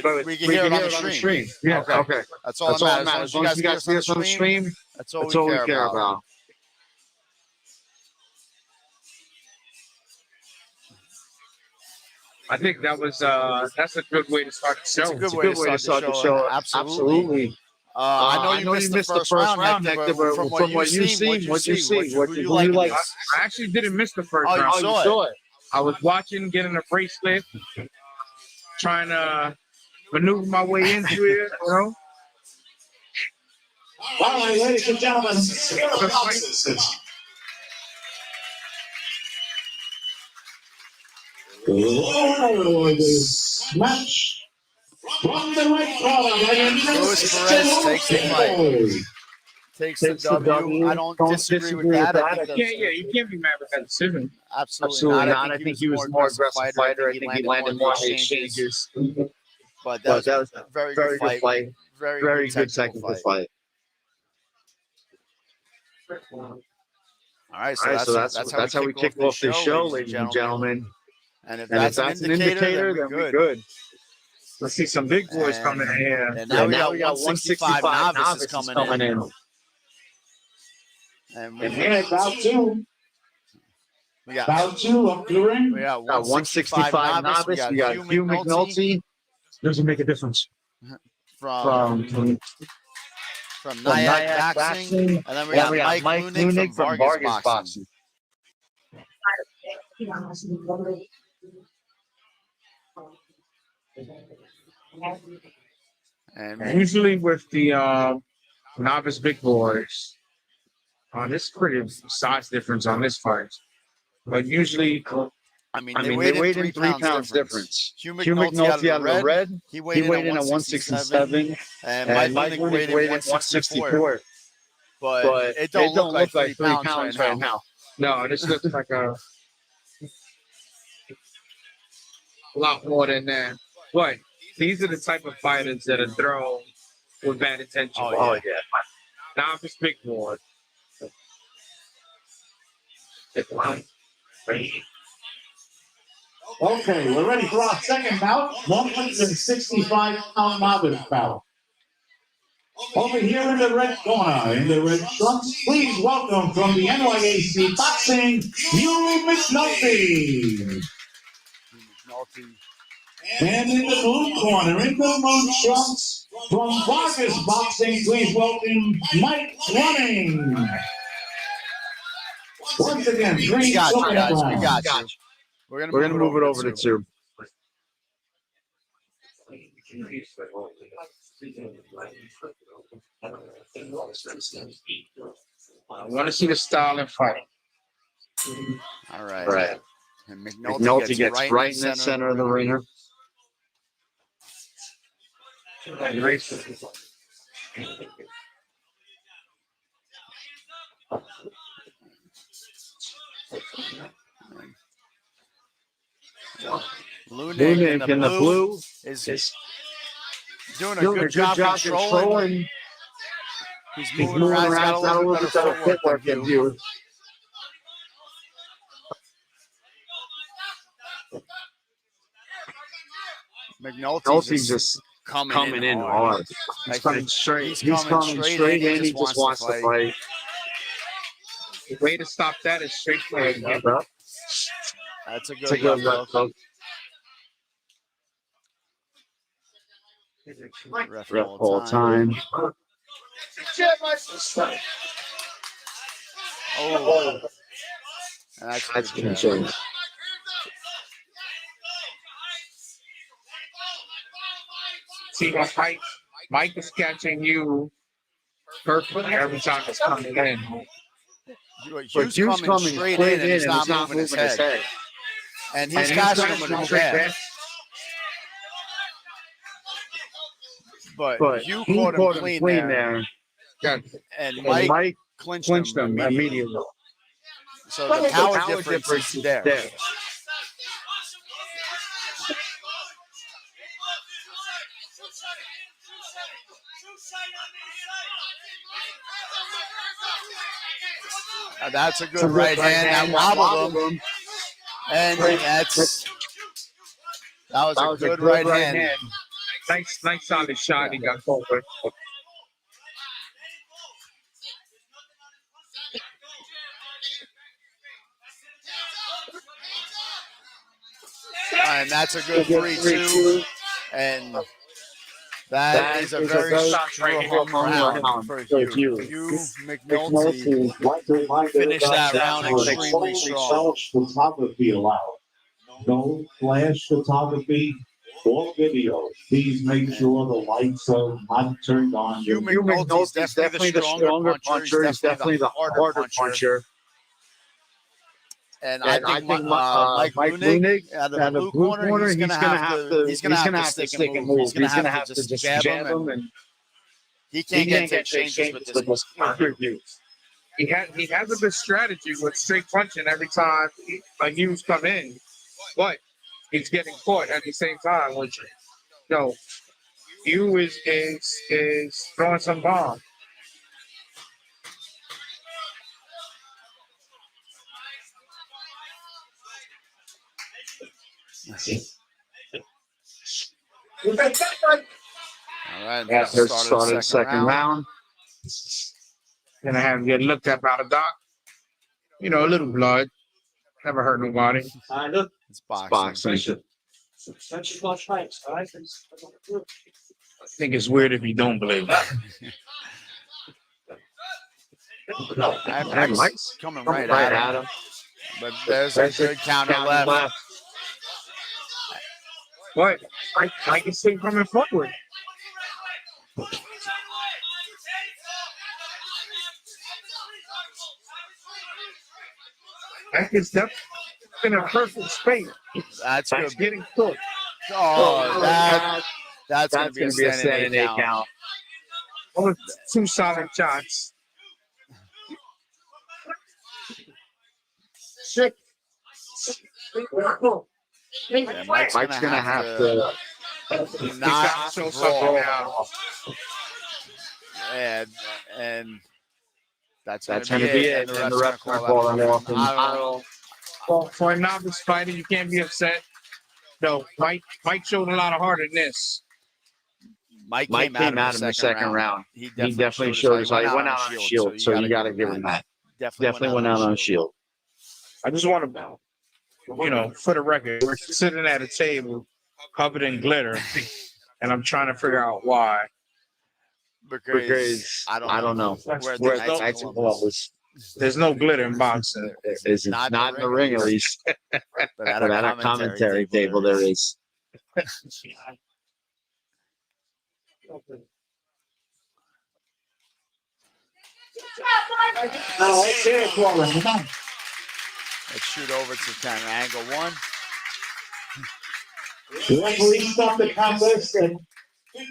Speaker 3: But we can hear it on the stream.
Speaker 5: Yeah.
Speaker 3: Okay. That's all that matters. As long as you guys see us on the stream, that's all we care about.
Speaker 5: I think that's a good way to start the show.
Speaker 3: It's a good way to start the show. Absolutely. I know you missed the first round, Hector, but from what you've seen, what you like?
Speaker 5: I actually didn't miss the first round.
Speaker 3: You saw it.
Speaker 5: I was watching, getting a bracelet, trying to maneuver my way into it,
Speaker 8: All right, ladies and gentlemen, this match from the right corner,
Speaker 3: Luis Perez takes the fight. Takes the W. I don't disagree with that.
Speaker 5: You can't be mad with that decision.
Speaker 3: Absolutely not. I think he was more aggressive fighter. I think he landed more exchanges. But that was a very good fight. Very good technical fight. All right, so that's how we kick off the show, ladies and gentlemen. And if that's an indicator, then we're good.
Speaker 5: Let's see some big boys coming in here.
Speaker 3: And now we got 165 novices coming in. And
Speaker 8: here, bout 2.
Speaker 3: We got
Speaker 8: bout 2 up the ring.
Speaker 3: We got 165 novice. We got Hugh McNulty.
Speaker 5: Doesn't make a difference.
Speaker 3: From Nyack Boxing. And then we got Mike Lunig from Vargas Boxing. And
Speaker 5: Usually with the novice big boys, this is pretty size difference on this fight. But usually,
Speaker 3: I mean,
Speaker 2: they weighed in 3 pounds difference.
Speaker 3: Hugh
Speaker 2: Hugh
Speaker 3: McNulty out
Speaker 2: McNulty
Speaker 3: of the red, he
Speaker 2: he
Speaker 3: weighed
Speaker 2: weighed
Speaker 3: in
Speaker 2: in
Speaker 3: at
Speaker 2: at
Speaker 3: 167,
Speaker 2: 167,
Speaker 3: and
Speaker 2: and
Speaker 3: Mike
Speaker 2: Mike
Speaker 3: Lunig
Speaker 2: Lunig
Speaker 3: weighed in
Speaker 2: weighed in
Speaker 3: 164.
Speaker 2: 164.
Speaker 3: But it don't look like 3 pounds right now.
Speaker 5: no, this looks like a lot more than that. But these are the type of fighters that are thrown with bad intentions.
Speaker 3: Oh, yeah.
Speaker 5: Novice big boy.
Speaker 8: Okay, we're ready for our second bout. 165-pound novice bout. Over here in the red corner, in the red trunks, please welcome from the NYAC Boxing, Hugh McNulty. And in the blue corner, in the blue trunks, from Vargas Boxing, please welcome Mike Fleming. Once again,
Speaker 3: We
Speaker 8: three
Speaker 3: got you,
Speaker 8: second
Speaker 3: guys. We
Speaker 8: rounds.
Speaker 3: got you. We're
Speaker 2: We're gonna move it over to 2.
Speaker 5: I want to see the style and fight.
Speaker 3: All right.
Speaker 2: Right.
Speaker 3: And
Speaker 2: McNulty gets right in the center of the ringer.
Speaker 3: Lunig in the blue is doing a good job controlling. He's moving around. He's got a little bit better footwork than you.
Speaker 2: McNulty's just coming in hard. He's coming straight. He's coming straight in. He just wants to fight.
Speaker 5: The way to stop that is straight play.
Speaker 3: That's a
Speaker 2: It's a
Speaker 3: good
Speaker 2: good
Speaker 3: left hook.
Speaker 2: look.
Speaker 3: Ref
Speaker 2: Ref all time.
Speaker 3: Oh,
Speaker 2: That's control.
Speaker 5: See, Mike is catching you perfectly every time it's coming in.
Speaker 3: But Hugh's coming straight in and he's not moving his head. And he's catching him with a jab. But Hugh caught him clean there. And Mike clinched him immediately. So the power difference is there. That's a good right hand. That wobbled him. And that was a good right hand.
Speaker 5: Nice solid shot he got forward.
Speaker 3: And that's a good 3-2. And that is a very strong round for Hugh. Hugh McNulty finished that round extremely strong.
Speaker 8: Photography allowed. No flash photography or video. Please make sure the lights are not turned on.
Speaker 3: Hugh McNulty's definitely the stronger puncher. He's definitely the harder puncher. And I think Mike Lunig out of the blue corner, he's gonna have to stick and move. He's gonna have to just jab him, and he can't get to exchanges with this.
Speaker 5: He has a good strategy with straight punching every time a Hughes come in, but he's getting caught at the same time. Which, Hugh is throwing some bombs.
Speaker 3: All right,
Speaker 2: That's started the second round.
Speaker 5: Gonna have to get looked at by the doc. A little blood. Never hurt nobody.
Speaker 3: It's boxing.
Speaker 5: I think it's weird if you don't believe that.
Speaker 3: Mike's coming right at him. But there's a good counter left.
Speaker 5: But I can see him coming forward. That is definitely in a perfect space.
Speaker 3: That's
Speaker 5: That's
Speaker 3: good.
Speaker 5: getting cooked.
Speaker 3: Oh, that's going to be a standing eight count.
Speaker 5: Those 2 solid shots. Six.
Speaker 3: Yeah, Mike's gonna have to not
Speaker 5: show something now.
Speaker 3: And that's
Speaker 2: That's
Speaker 3: going
Speaker 2: going
Speaker 3: to
Speaker 2: to
Speaker 3: be
Speaker 2: be
Speaker 3: it.
Speaker 2: it.
Speaker 3: And the ref's going to call that off. And I don't.
Speaker 5: Well, for a novice fighter, you can't be upset. No, Mike showed a lot of heart in this.
Speaker 3: Mike came out in the second round. He definitely
Speaker 2: showed us how he went out on a shield. So you got to give him that. Definitely went out on a shield.
Speaker 5: I just want to, for the record, we're sitting at a table covered in glitter, and I'm trying to figure out why.
Speaker 3: Because I don't know.
Speaker 5: We're at Knights of Columbus. There's no glitter in boxing.
Speaker 2: It's not in the ring, at least. But at a commentary table, there is.
Speaker 3: Let's shoot over to kind of angle one.
Speaker 8: The referee stopped the contest at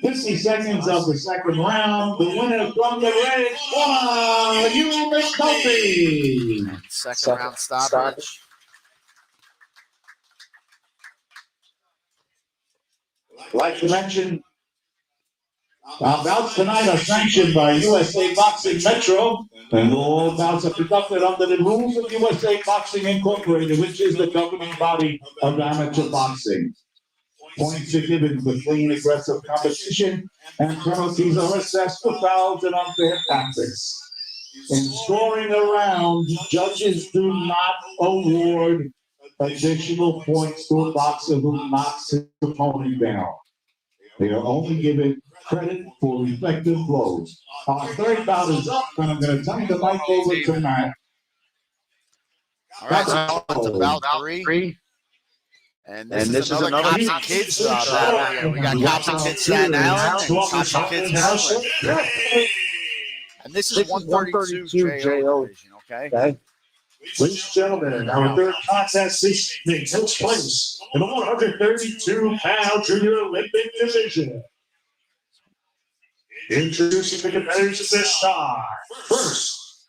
Speaker 8: 50 seconds of the second round. The winner from the red corner, k.o.c.
Speaker 3: Second round stoppage.
Speaker 8: Like to mention, our bouts tonight are sanctioned by USA Boxing Metro, and all bouts are conducted under the rules of USA Boxing Incorporated, which is the governing body of amateur boxing. Points are given for clean, aggressive competition, and penalties are assessed for fouls and unfair tactics. In scoring a round, judges do not award additional points to a boxer who knocks his opponent down. They are only given credit for effective blows. Our third bout is up, and I'm going to turn the mic over to Matt.
Speaker 3: All right, so on to bout three. And this is another Cops and Kids battle. We got Cops and Kids Staten Island and Cops and Kids Maryland. And this is 132 JO division, okay?
Speaker 8: Ladies and gentlemen, our third contest this evening takes place in the 132-pound junior Olympic division. Introducing the competitors at this time. First,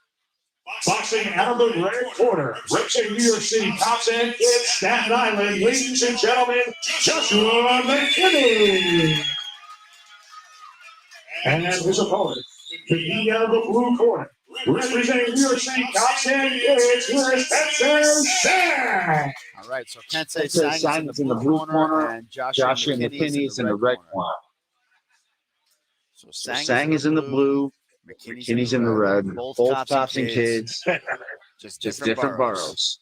Speaker 8: boxing out of the red corner, representing New York City Cops and Kids Staten Island, ladies and gentlemen, Joshua McKinney. And his opponent, competing out of the blue corner, representing New York City Cops and Kids, here is Kensei Sang.
Speaker 3: All right, so Kensei Sang is in the blue corner, and Joshua McKinney is in the red corner. So
Speaker 2: Sang is in the blue, McKinney's in the red. Both Cops and Kids, just different boroughs.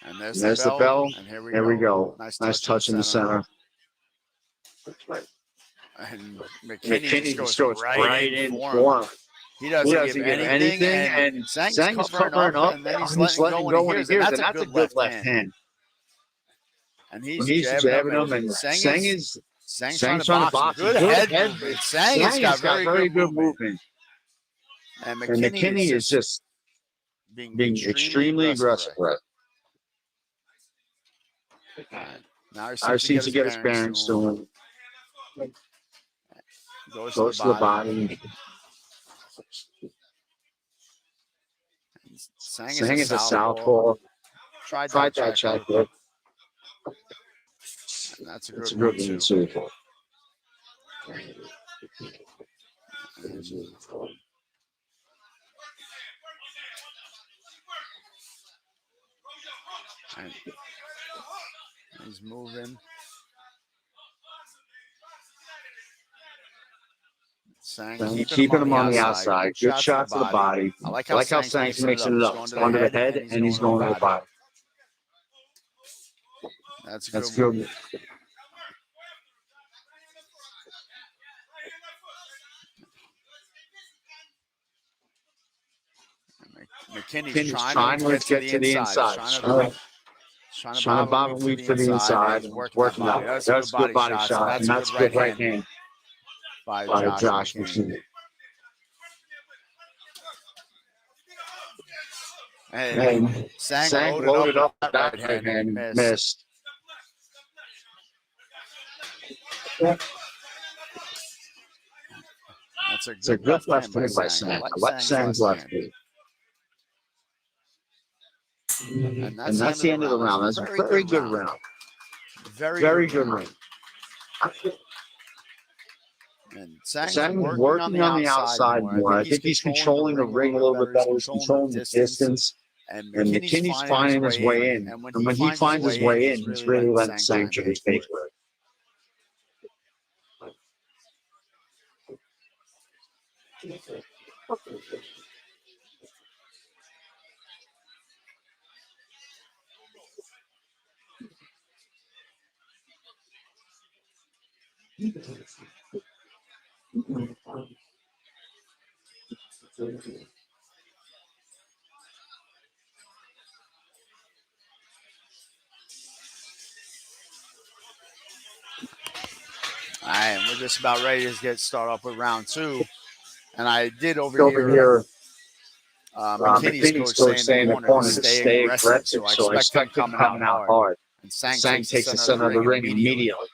Speaker 3: And there's the bell. And
Speaker 2: here we go. Nice touch in the center.
Speaker 3: And McKinney just goes right in
Speaker 2: for him.
Speaker 3: He doesn't give anything, and Sang's covering up, and then he's letting go when he hears, and that's a good left hand. And he's jabbing him, and Sang's trying to box. Good head movement. Sang has got very good movement. And McKinney is just being extremely aggressive. Right. Now he seems to get his bearings to him. Goes to the body. Sang is a southpaw. Tried that check whip. That's a good one too. He's moving. Sang keeping him on the outside. Good shot to the body. I like how Sang mixing it up. He's going to the head and he's going to the body. That's good. McKinney's trying to get to the inside.
Speaker 2: Trying to bob and weave to the inside. Working out. That's a good body shot. And that's a good right hand
Speaker 3: by
Speaker 2: Josh
Speaker 3: McKinney.
Speaker 2: McKinney.
Speaker 3: And Sang loaded up with that right hand and missed. That's a good left hand by Sang. I like Sang's left hand.
Speaker 2: And that's the end of the round. That's a very good round. Very good round.
Speaker 3: And
Speaker 2: Sang working on the outside more. I think he's controlling the ring a little bit better. He's controlling the distance. And McKinney's finding his way in. And when he finds his way in, he's really letting Sang to his face.
Speaker 3: All right, we're just about ready to get started off with round 2. And I did overhear McKinney's coach saying the corner to stay aggressive. So I expect him coming out hard. And Sang takes the center of the ring immediately.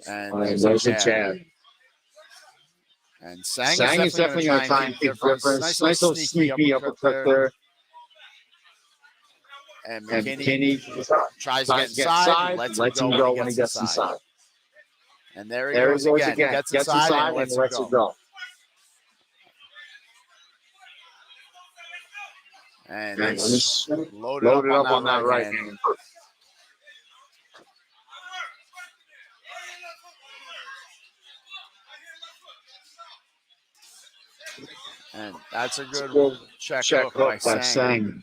Speaker 3: And
Speaker 2: there's a jab.
Speaker 3: And
Speaker 2: Sang is definitely going to try and keep difference. Nice little sneaky uppercut there.
Speaker 3: And McKinney tries to get inside, lets him go when he gets inside. And there he goes again. Gets inside and lets it go. And it's loaded up on that right hand. And that's a good check hook by Sang.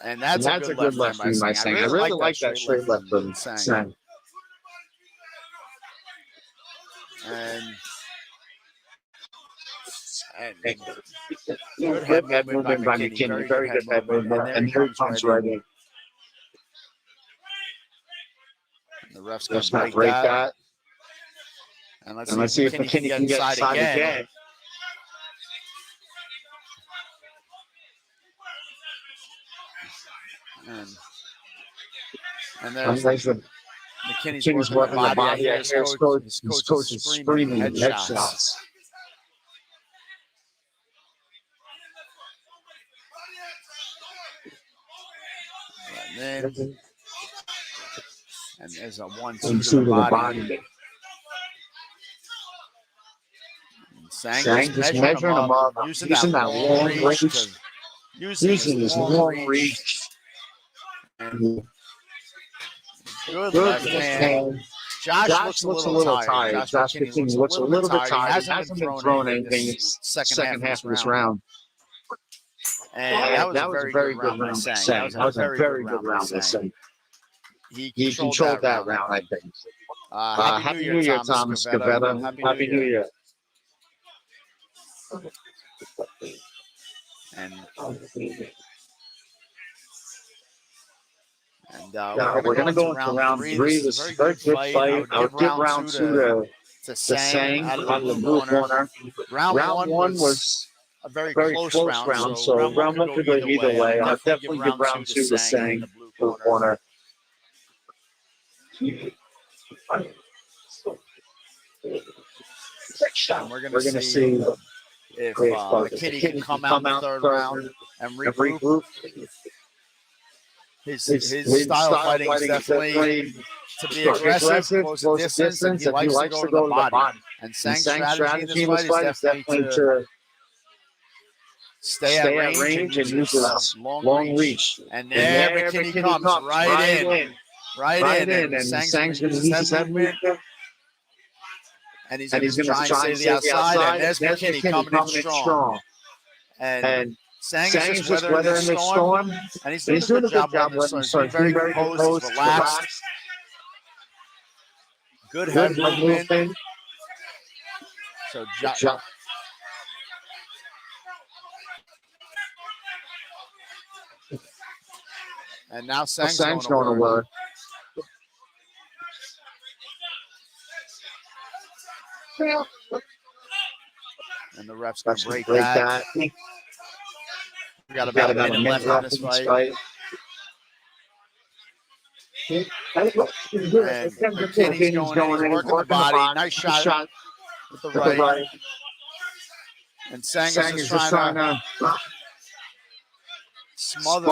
Speaker 3: And that's a good left hand by Sang.
Speaker 2: I really like that straight left from Sang.
Speaker 3: And
Speaker 2: good head movement by McKinney. Very good head movement. And here he comes right in.
Speaker 3: The ref's going to break that. And let's see if McKinney can get inside again. And there's McKinney's working the body. His coach is screaming headshots. And there's a 1-2 to the body. Sang just measuring him up, using that long reach. Using his long reach. And good left hand. Josh looks a little tired. Josh McKinney looks a little bit tired. He hasn't been throwing anything in the second half of this round. And that was a very good round by Sang. That was a very good round by Sang. He controlled that round, I think. Happy New Year, Thomas Gavetta. Happy New Year. And we're going to go into round 3. This is a very good fight. I would give round 2 to Sang out of the blue corner. Round 1 was a very close round, so round 1 could go either way. I'll definitely give round 2 to Sang in the blue corner. And we're going to see if McKinney can come out in the third round and regroup. His style of fighting is definitely to be aggressive, close the distance, and he likes to go to the body. And Sang's strategy in this fight is definitely to stay at range and use a long reach. And there McKinney comes right in, and Sang's going to use his head movement. And he's going to try and stay to the outside, and there's McKinney coming in strong. And Sang is just weathering the storm, and he's doing a good job letting him start. Very composed, relaxed. Good head movement. So And now Sang's
Speaker 2: going
Speaker 3: going
Speaker 2: to
Speaker 3: to work.
Speaker 2: work.
Speaker 3: And the ref's going to break
Speaker 2: Break
Speaker 3: that.
Speaker 2: that.
Speaker 3: We got about a minute left in this fight. And McKinney's going in. He's working the body. Nice shot with the right. And Sang is just trying to smother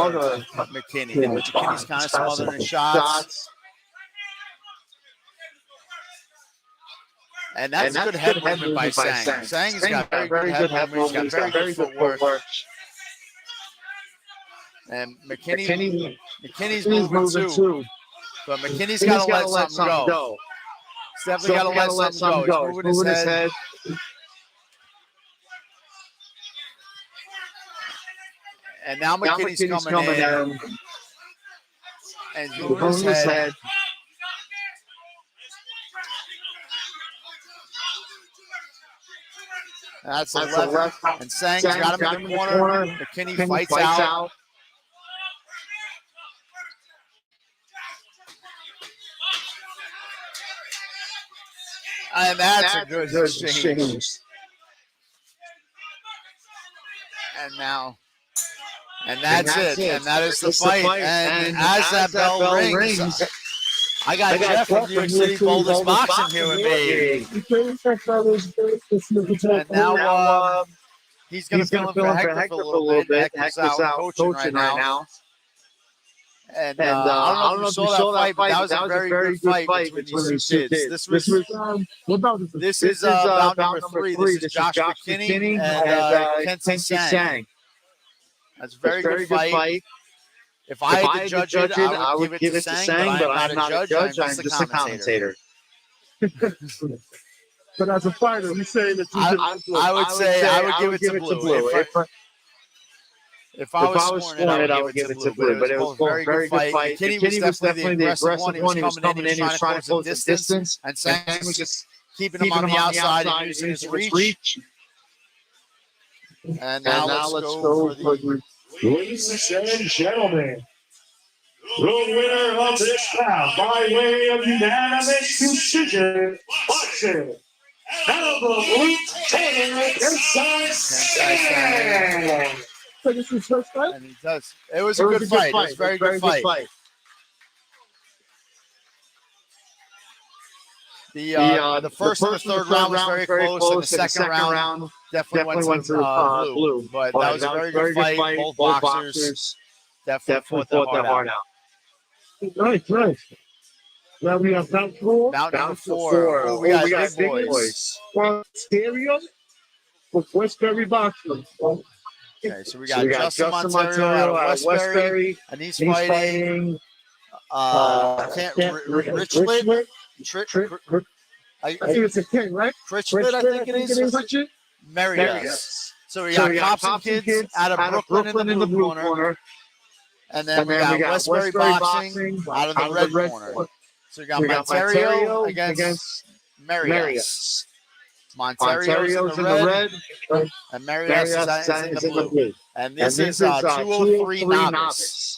Speaker 3: McKinney. McKinney's kind of smothering his shots. And that's good head movement by Sang. Sang has got very good head movement. He's got very good footwork. And McKinney's moving too. But McKinney's got to let something go. He's definitely got to let something go. He's moving his head. And now McKinney's coming in. And he's moving his head. That's the left. And Sang's got him in the corner. McKinney fights out. And that's a good exchange. And that's it. And that is the fight. And as that bell rings, I got Jeff from New York City Boldest Boxing here with me. And now he's going to fill in for Hector for a little bit. Hector's out coaching right now. And I don't know if you saw that fight, but that was a very good fight between these two kids. This is bout number 3. This is Josh McKinney and K.o.c. Sang. That's a very good fight. If I had to judge it, I would give it to Sang, but I'm not a judge. I'm just a commentator.
Speaker 2: But as a fighter, he's saying that
Speaker 3: I would say I would give it to Blue. If I was sworn it, I would give it to Blue. But it was a very good fight. McKinney was definitely the aggressive one. He was coming in, he was trying to close the distance. And Sang was just keeping him on the outside and using his reach. And now let's go for the...
Speaker 8: Ladies and gentlemen, the winner of this round by way of unanimous decision, boxing out of the blue corner, K.o.c. Sang.
Speaker 2: So this is first fight?
Speaker 3: And he does. It was a good fight. It was a very good fight. The first and the third round was very close, and the second round definitely went to Blue. But that was a very good fight. Both boxers definitely fought their heart out.
Speaker 2: Nice. Now we have bout 4.
Speaker 3: Bout number 4. Oh, we got big boys.
Speaker 2: Stereo for Westbury Boxing.
Speaker 3: Okay, so we got Justin Montero out of Westbury, and he's fighting Richlet.
Speaker 2: I think it's a king, right?
Speaker 3: Richlet, I think it is. Marius. So we got Thompson kids out of Brooklyn in the blue corner. And then we got Westbury Boxing out of the red corner. So we got Monterio against Marius. Monterio's in the red, and Marius is in the blue. And this is 203 novice.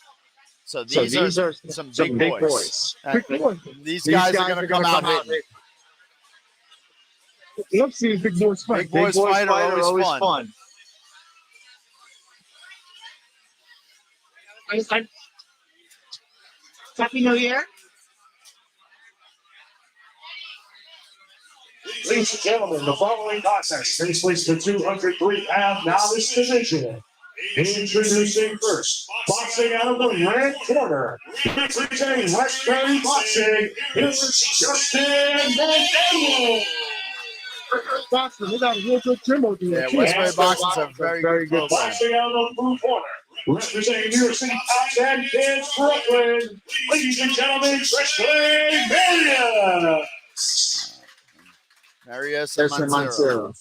Speaker 3: So these are some big boys. These guys are going to come out hitting.
Speaker 2: Love seeing big boys fight.
Speaker 3: Big boys fight are always fun.
Speaker 6: Happy New Year.
Speaker 8: Ladies and gentlemen, the following contest takes place in the 203-pound novice division. Introducing first, boxing out of the red corner, representing Westbury Boxing, here's Justin Montero.
Speaker 3: Westbury Boxing's a very good
Speaker 8: boxing out of the blue corner, representing New York City Cops and Kids Brooklyn. Ladies and gentlemen, Wrestling Mania.
Speaker 3: Marius and Montero.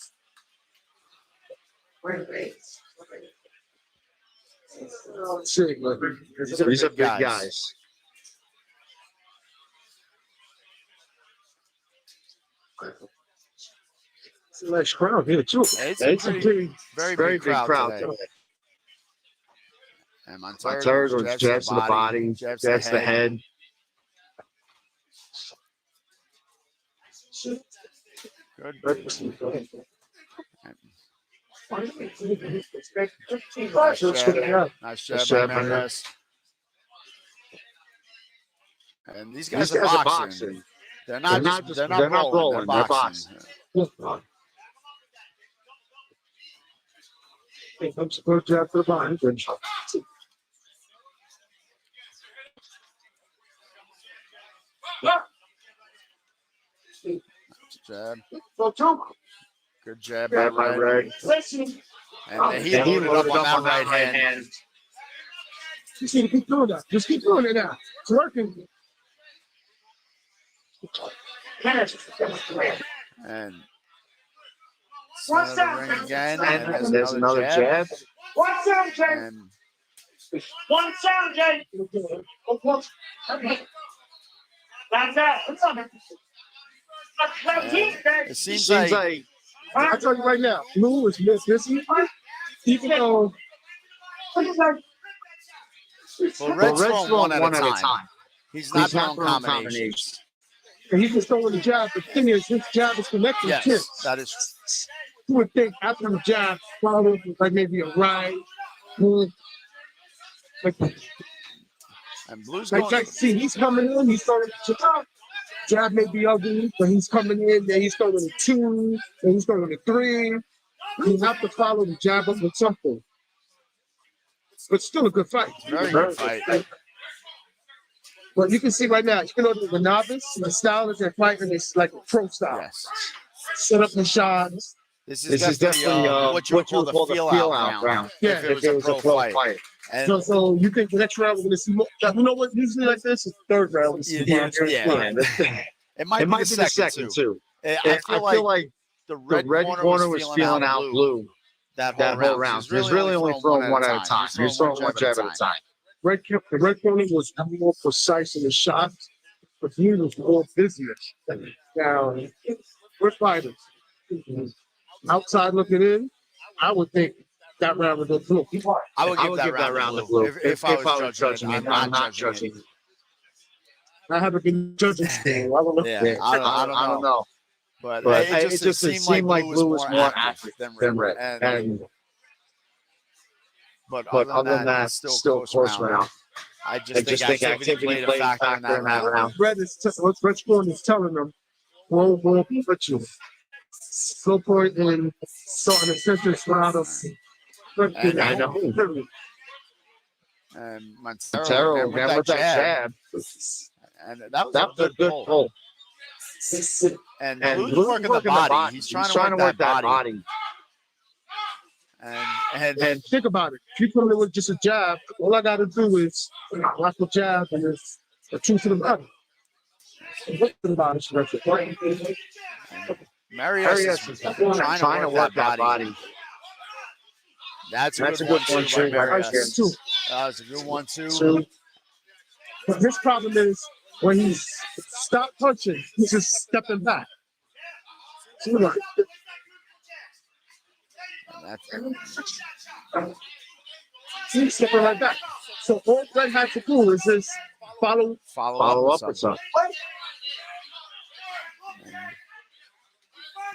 Speaker 2: These are big guys. It's a nice crowd here too.
Speaker 3: It's a very big crowd today. And
Speaker 2: Montero goes jabs to the body, jabs to the head.
Speaker 3: Good. Nice jab by Marquez. And these guys are boxing. They're not brawling. They're boxing.
Speaker 2: Good jab to the body. Good shot.
Speaker 3: Jab. Good jab
Speaker 2: by
Speaker 3: by Red.
Speaker 2: Red.
Speaker 3: And he loaded up on that right hand.
Speaker 2: Just keep doing that. Just keep doing it now. It's working.
Speaker 3: And center the ring again. And there's another jab.
Speaker 2: One sound, Jay.
Speaker 3: And
Speaker 2: One sound, Jay. That's that.
Speaker 3: it seems like
Speaker 2: I tell you right now, Lou is missing. Even though
Speaker 3: Red's throwing one at a time. He's not throwing combinations.
Speaker 2: And he's just throwing the jab. The thing is, his jab is connecting
Speaker 3: Yes,
Speaker 2: kicks.
Speaker 3: that is.
Speaker 2: You would think after the jab, followed with like maybe a right.
Speaker 3: And Blue's
Speaker 2: Like,
Speaker 3: going.
Speaker 2: see, he's coming in. He's throwing the jab may be ugly, but he's coming in. Then he's throwing a 2. Then he's throwing a 3. You have to follow the jab up with something. But still a good fight.
Speaker 3: Very good fight.
Speaker 2: But you can see right now, even though the novice, the style that they're fighting is like a pro style.
Speaker 3: Yes.
Speaker 2: Set up the shots.
Speaker 3: This is definitely what you would call the feel out round.
Speaker 2: Yeah,
Speaker 3: if it was a pro fight. And
Speaker 2: so you think the next round we're going to see more? You know what? Usually like this is the third round.
Speaker 3: yeah. It might be the second too. I feel like the red corner was feeling out Blue that whole round. He's really only throwing one at a time. He's throwing one jab at a time.
Speaker 2: The red corner was more precise in the shots, but he was more business. Now, we're fighters. Outside looking in, I would think that round would go through.
Speaker 3: I would give that round to Blue. If I was judging it, I'm not judging it.
Speaker 2: I haven't been judging. I don't know.
Speaker 3: Yeah, I don't know. But it just seemed like Blue was more active than Red. But other than that, still close round. I just think activity played a factor in that round.
Speaker 2: Red's corner is telling them, won't put you. Slow point and starting the center round of.
Speaker 3: I know. And Montero with that jab. And that was a good pull. And Blue's working the body. He's trying to work that body.
Speaker 2: And think about it. If you put it with just a jab, all I got to do is block the jab and it's a 2 to the body.
Speaker 3: Marius is trying to work that body. That's a good one too. That was a good one too.
Speaker 2: But his problem is when he's stopped punching, he's just stepping back. He's stepping right back. So all Red has to do is just follow
Speaker 3: up with something.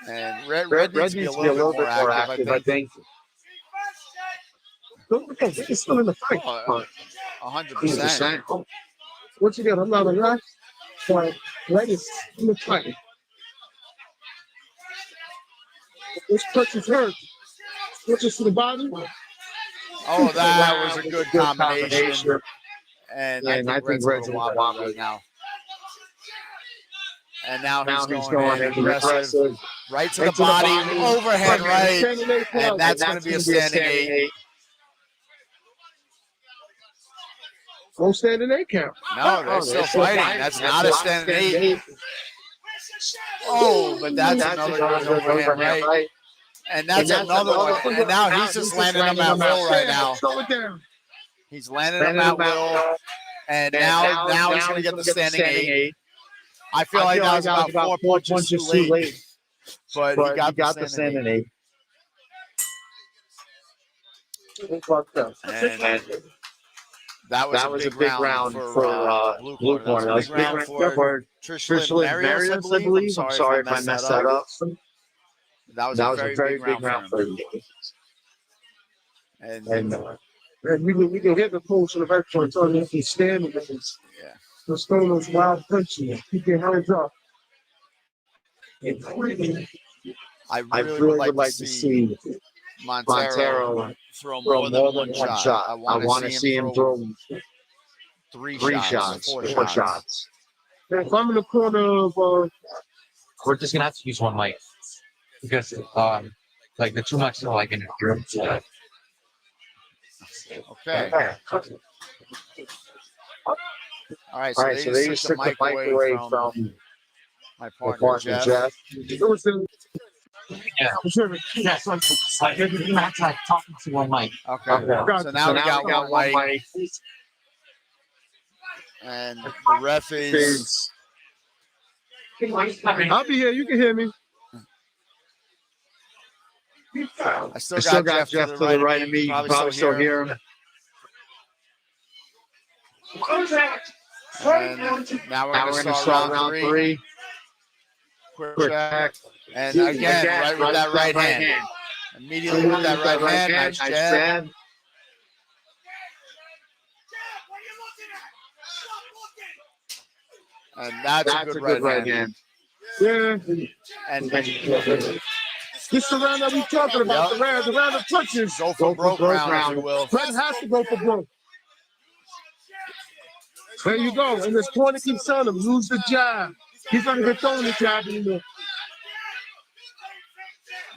Speaker 3: And Red needs to be a little bit more active, I think.
Speaker 2: He's still in the fight.
Speaker 3: 100%.
Speaker 2: Once again, I'm not a lot, but Red is in the fight. This punch is hurt. Punches to the body.
Speaker 3: Oh, that was a good combination. And I think Red's a lot wobbly now. And now he's going aggressive. Right to the body, overhead right. And that's going to be a standing 8.
Speaker 2: No standing 8 count.
Speaker 3: No, they're still fighting. That's not a standing 8. Oh, but that's another good overhand right. And that's another one. And now he's just landing them at will right now. He's landing them at will. And now he's going to get the standing 8. I feel like that was about 4 punches too late. But he got the standing 8. That was a big round for blue corner. That was a big round for Trish Marius, I believe. I'm sorry if I messed that up. That was a very big round for him.
Speaker 5: And we can hit the post on the back point, so you can stand with us.
Speaker 3: Yeah.
Speaker 5: Let's throw those wild punches. Keep your hands up.
Speaker 3: I really would like to see Montero throw more than one shot. I want to see him throw three shots, four shots.
Speaker 5: If I'm in the corner of
Speaker 2: We're just gonna have to use one mic because like the two mics are like in a group.
Speaker 3: Okay. All right. So they just took the mic away from my partner Jeff.
Speaker 5: it was the
Speaker 2: Yeah. Yeah. So like you're gonna have to like talking to one mic.
Speaker 3: Okay.
Speaker 5: Okay.
Speaker 3: So now we got one mic. And the ref is.
Speaker 5: I'll be here. You can hear me.
Speaker 3: I still got Jeff to the right of me. You can probably still hear him. And now we're going to start round three. Quick check. And again, right with that right hand. Immediately with that right hand. Nice jab. And that's a good right hand.
Speaker 5: Yeah.
Speaker 3: And
Speaker 5: This is the round that we're talking about. The round of punches.
Speaker 3: Go for broke round, if you will.
Speaker 5: Fred has to go for broke. There you go. And this corner keeps telling him, use the jab. He's not even throwing the jab anymore.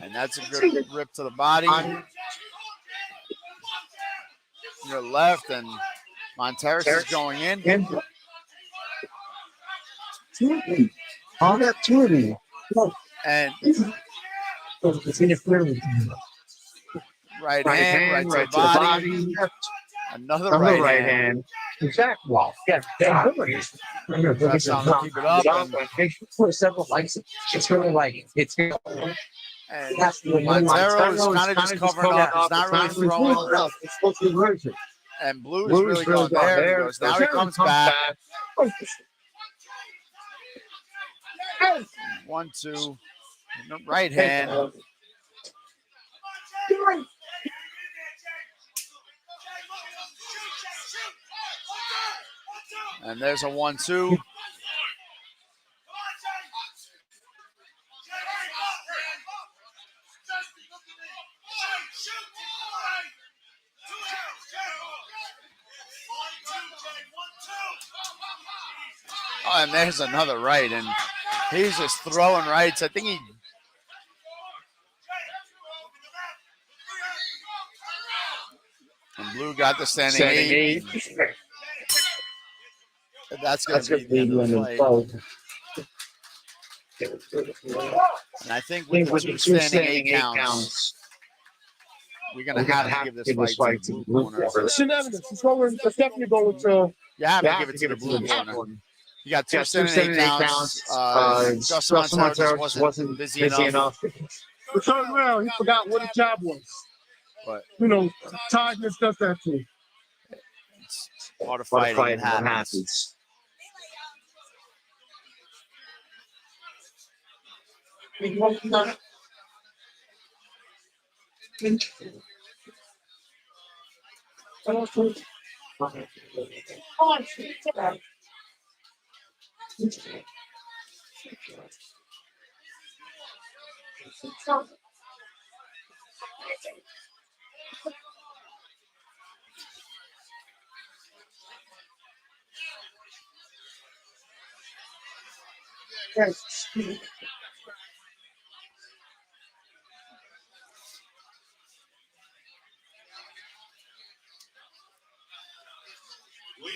Speaker 3: And that's a good rip to the body. Your left, and Monteros is going in.
Speaker 5: All that tuning.
Speaker 3: And right hand, right to the body. Another right hand.
Speaker 2: Exactly. Wow. Yeah.
Speaker 3: Press on to keep it up.
Speaker 2: And for several likes, it's really like it's.
Speaker 3: And Montero is kind of just covering up. He's not really throwing.
Speaker 5: It's supposed to be version.
Speaker 3: And Blue is really going there. He goes. Now he comes back. 1, 2. Right hand. And there's a 1, 2. Oh, and there's another right, and he's just throwing rights. I think he. And Blue got the standing eight. That's going to be the end of the fight. And I think with the two standing eight counts, we're going to have to give this fight to the blue corner.
Speaker 5: Shenanigans. It's definitely going to.
Speaker 3: Yeah, I'm going to give it to the blue corner. You got two standing eight counts. Justin Montero just wasn't busy enough.
Speaker 5: The third round, he forgot what the job was.
Speaker 3: But
Speaker 5: tiredness does that too.
Speaker 3: It's part of fighting. It happens.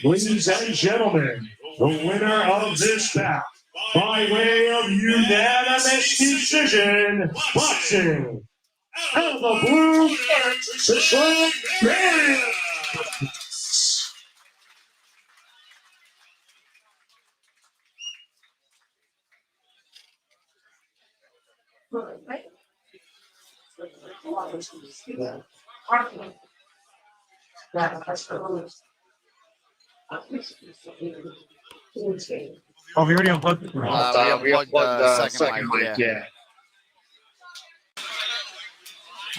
Speaker 8: Ladies and gentlemen, the winner of this bout, by way of unanimous decision, boxing, out of the blue, the Bam!
Speaker 2: Oh, we already unplugged.
Speaker 3: We unplugged the second mic.
Speaker 2: Yeah.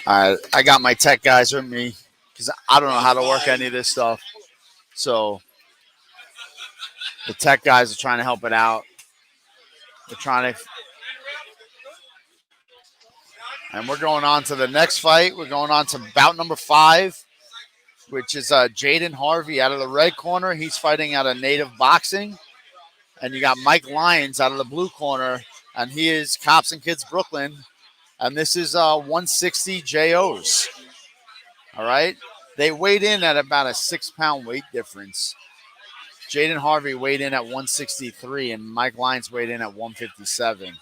Speaker 3: All right, I got my tech guys with me because I don't know how to work any of this stuff. So the tech guys are trying to help it out. They're trying to, and we're going on to the next fight. We're going on to bout number 5, which is Jaden Harvey out of the red corner. He's fighting out of Native Boxing. And you got Mike Lyons out of the blue corner, and he is Cops and Kids Brooklyn. And this is 160 JOs. All right. They weighed in at about a 6-pound weight difference. Jaden Harvey weighed in at 163, and Mike Lyons weighed in at 157.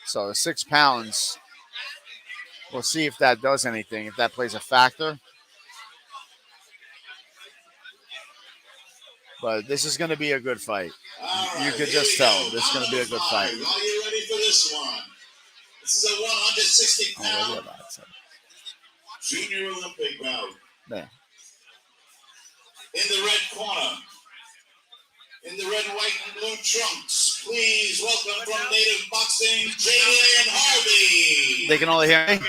Speaker 3: So 6 pounds. We'll see if that does anything, if that plays a factor. But this is going to be a good fight. You could just tell this is going to be a good fight.
Speaker 9: Are you ready for this one? This is a 160-pound junior Olympic bout.
Speaker 3: Yeah.
Speaker 9: In the red corner, in the red, white, and blue trunks, please welcome from Native Boxing, Jaden Harvey.
Speaker 3: They can only hear me?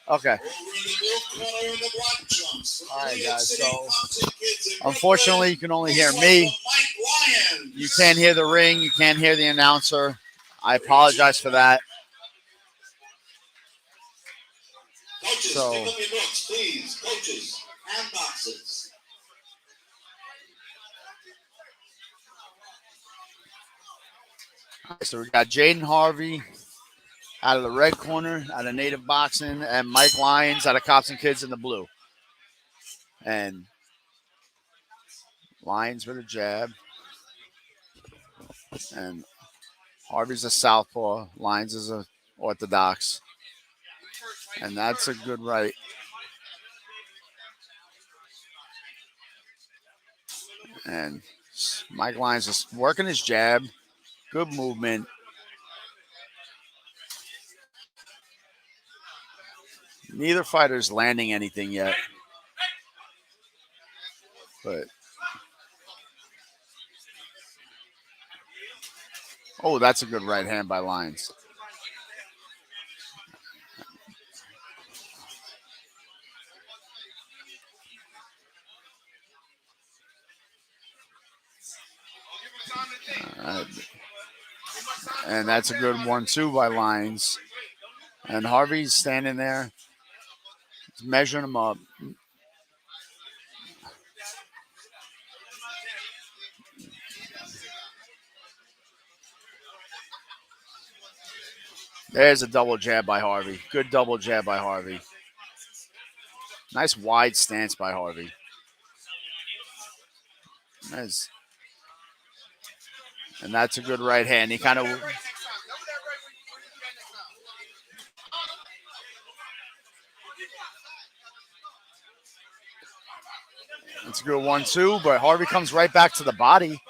Speaker 3: Okay.
Speaker 9: Over in the blue corner, in the black trunks.
Speaker 3: All right, guys. So, unfortunately, you can only hear me. You can't hear the ring. You can't hear the announcer. I apologize for that.
Speaker 9: Coaches,
Speaker 3: So,
Speaker 9: pick up your books, please. Coaches, and boxes.
Speaker 3: So we got Jaden Harvey out of the red corner, out of Native Boxing, and Mike Lyons out of Cops and Kids in the blue. And Lyons with a jab. And Harvey's a southpaw. Lyons is a orthodox. And that's a good right. And Mike Lyons is working his jab. Good movement. Neither fighter's landing anything yet. But oh, that's a good right hand by Lyons. And that's a good 1-2 by Lyons. And Harvey's standing there. He's measuring him up. There's a double jab by Harvey. Good double jab by Harvey. Nice wide stance by Harvey. Nice. And that's a good right hand. He kind of... It's a good 1-2, but Harvey comes right back to the body.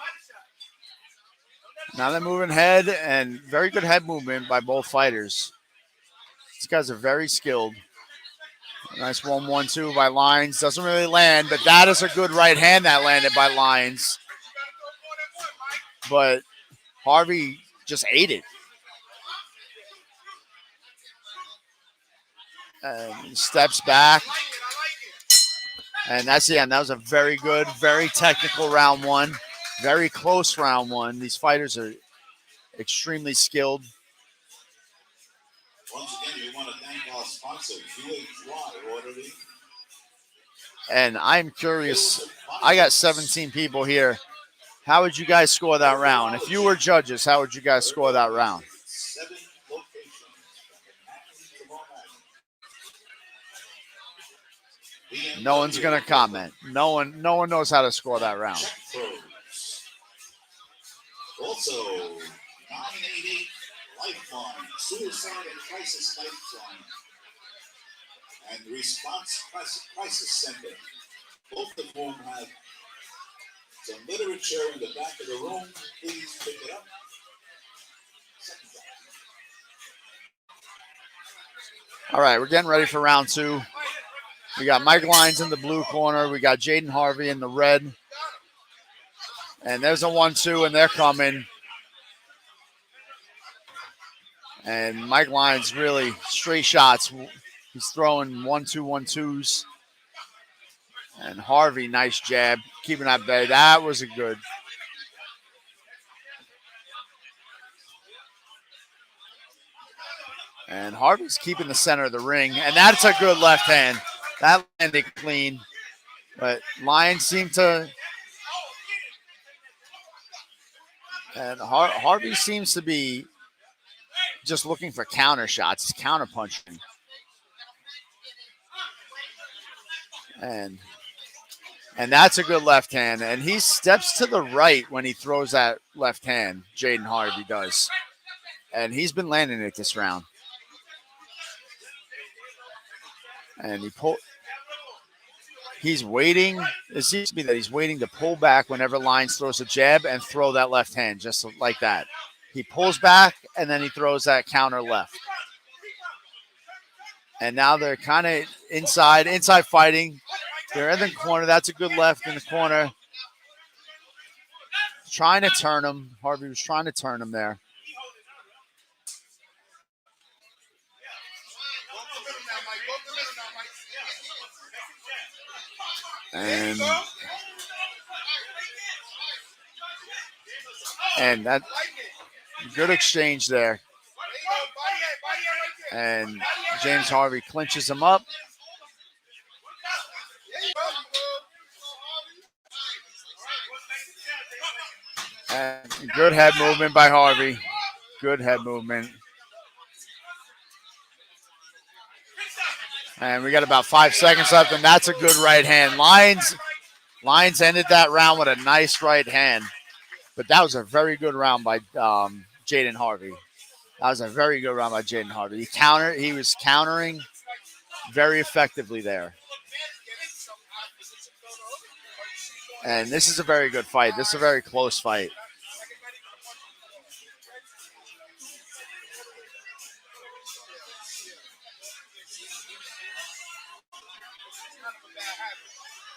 Speaker 3: Now they're moving head, and very good head movement by both fighters. These guys are very skilled. Nice 1-1-2 by Lyons. Doesn't really land, but that is a good right hand that landed by Lyons. But Harvey just ate it. And he steps back. And that's the end. That was a very good, very technical round one. Very close round one. These fighters are extremely skilled.
Speaker 9: Once again, we want to thank our sponsor, QHY Orderly.
Speaker 3: And I'm curious. I got 17 people here. How would you guys score that round? If you were judges, how would you guys score that round?
Speaker 9: 7 locations.
Speaker 3: No one's going to comment. No one knows how to score that round.
Speaker 9: Also, 988 Lifeline, Suicide and Crisis Lifeline, and Response Crisis Center. Both of whom have some literature in the back of the room. Please pick it up.
Speaker 3: All right, we're getting ready for round two. We got Mike Lyons in the blue corner. We got Jaden Harvey in the red. And there's a 1-2, and they're coming. And Mike Lyons really straight shots. He's throwing 1-2, 1-2s. And Harvey, nice jab, keeping that bay. That was a good. And Harvey's keeping the center of the ring. And that's a good left hand. That landed clean. But Lyons seemed to. And Harvey seems to be just looking for counter shots. He's counter punching. And that's a good left hand. And he steps to the right when he throws that left hand. Jaden Harvey does. And he's been landing it this round. And he's waiting. It seems to be that he's waiting to pull back whenever Lyons throws a jab and throw that left hand, just like that. He pulls back, and then he throws that counter left. And now they're kind of inside fighting. They're in the corner. That's a good left in the corner. Trying to turn him. Harvey was trying to turn him there. And that good exchange there. And James Harvey clinches him up. And good head movement by Harvey. Good head movement. And we got about 5 seconds left, and that's a good right hand. Lyons ended that round with a nice right hand. But that was a very good round by Jaden Harvey. That was a very good round by Jaden Harvey. He was countering very effectively there. And this is a very good fight. This is a very close fight.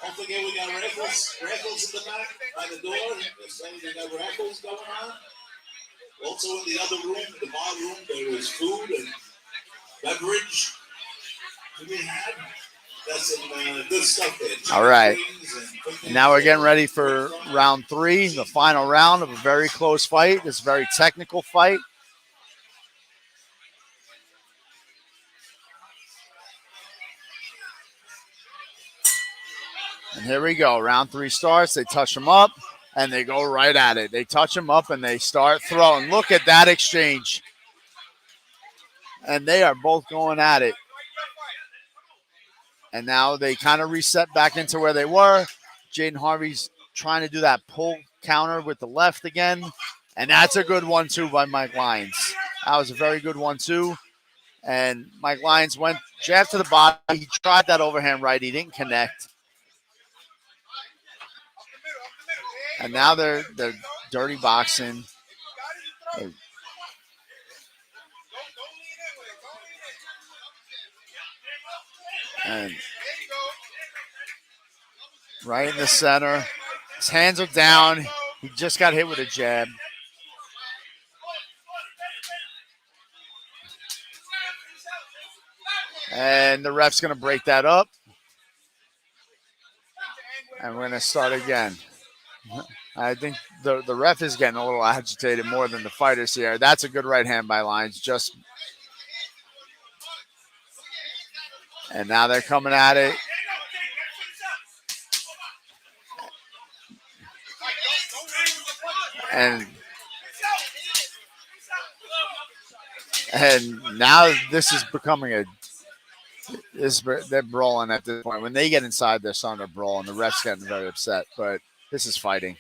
Speaker 9: Don't forget we got raffles in the back by the door. They got raffles going on. Also in the other room, the bar room, there is food and beverage to be had. That's some good stuff there.
Speaker 3: All right. And now we're getting ready for round 3, the final round of a very close fight. This very technical fight. And here we go. Round 3 starts. They touch them up, and they go right at it. They touch them up, and they start throwing. Look at that exchange. And they are both going at it. And now they kind of reset back into where they were. Jaden Harvey's trying to do that pull counter with the left again. And that's a good 1-2 by Mike Lyons. That was a very good 1-2. And Mike Lyons went jab to the body. He tried that overhand right. He didn't connect. And now they're dirty boxing. And right in the center. His hands are down. He just got hit with a jab. And the ref's going to break that up. And we're going to start again. I think the ref is getting a little agitated more than the fighters here. That's a good right hand by Lyons. And now they're coming at it. And now this is becoming they're brawling at this point. When they get inside, they're starting to brawl, and the ref's getting very upset. But this is fighting.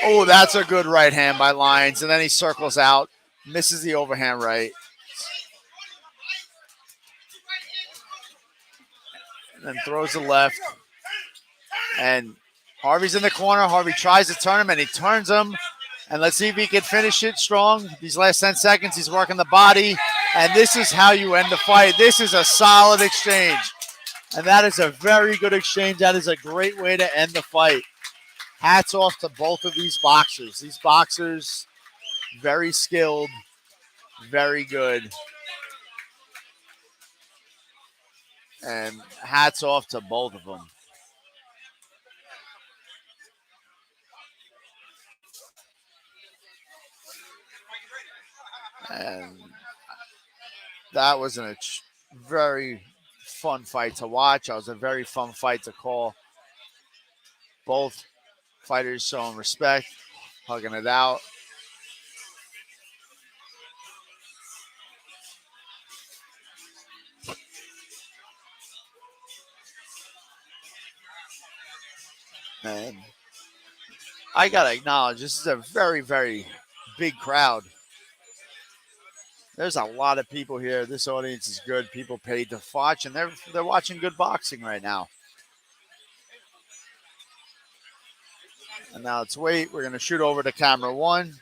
Speaker 3: Oh, that's a good right hand by Lyons. And then he circles out, misses the overhand right. And then throws the left. And Harvey's in the corner. Harvey tries to turn him, and he turns him. And let's see if he can finish it strong. These last 10 seconds, he's working the body. And this is how you end the fight. This is a solid exchange. And that is a very good exchange. That is a great way to end the fight. Hats off to both of these boxers. These boxers, very skilled, very good. And hats off to both of them. And that was a very fun fight to watch. That was a very fun fight to call. Both fighters showing respect, hugging it out. And I got to acknowledge, this is a very, very big crowd. There's a lot of people here. This audience is good. People paid to watch, and they're watching good boxing right now. And now let's wait. We're going to shoot over to camera one.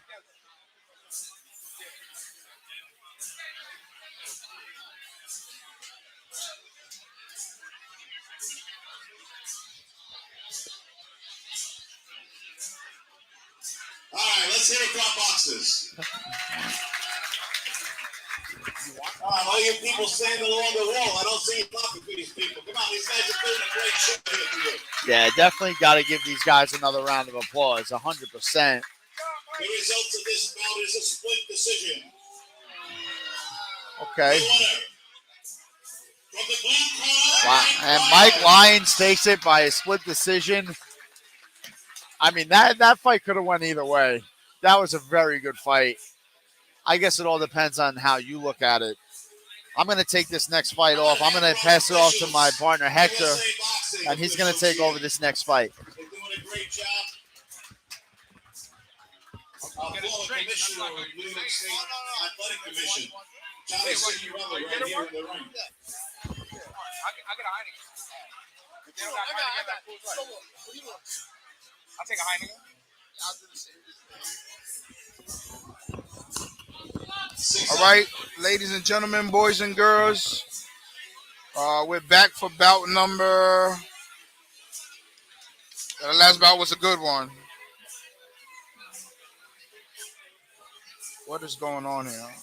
Speaker 9: All right, let's hear it from boxes. All you people standing along the wall, I don't see you clapping for these people. Come on, these guys are doing a great show here for you.
Speaker 3: Yeah, definitely got to give these guys another round of applause, 100%.
Speaker 9: The results of this bout is a split decision.
Speaker 3: Okay.
Speaker 9: The winner from the blue corner.
Speaker 3: Wow. And Mike Lyons takes it by a split decision. I mean, that fight could have went either way. That was a very good fight. I guess it all depends on how you look at it. I'm going to take this next fight off. I'm going to pass it off to my partner, Hector, and he's going to take over this next fight.
Speaker 9: They're doing a great job. Former commissioner of New York State Athletic Commission, Johnny Cinderella, right here in the ring.
Speaker 1: I get a Heineken. If they don't got Heineken, I'll take a Heineken. I'll do the same.
Speaker 10: All right, ladies and gentlemen, boys and girls, we're back for bout number. The last bout was a good one. What is going on here?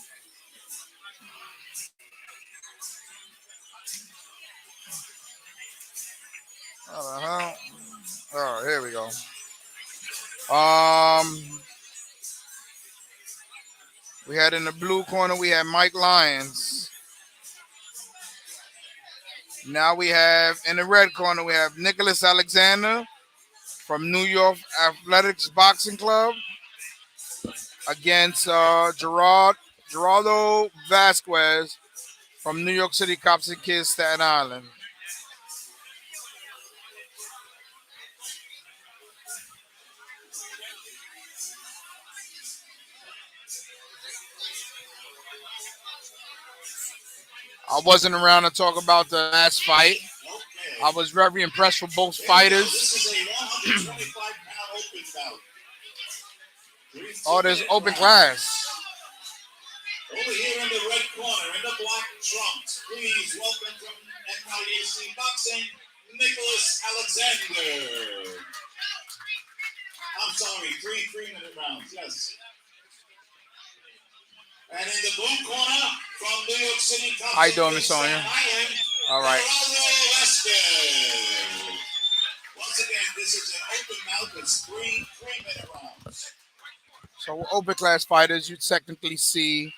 Speaker 10: What the hell? Oh, here we go. We had in the blue corner, we had Mike Lyons. Now we have in the red corner, we have Nicholas Alexander from New York Athletics Boxing Club against Gerardo Vasquez from New York City Cops and Kids, Staten Island. I wasn't around to talk about the last fight. I was very impressed with both fighters.
Speaker 9: This is a 125-pound open bout.
Speaker 10: Oh, there's open class.
Speaker 9: Over here in the red corner, in the black trunks, please welcome from k.o.c Boxing, Nicholas Alexander. I'm sorry, 3 3-minute rounds, yes. And in the blue corner, from New York City,
Speaker 10: how you doing, Miss Sonia? All right.
Speaker 9: Once again, this is an open bout with 3 3-minute rounds.
Speaker 10: So open class fighters, you technically see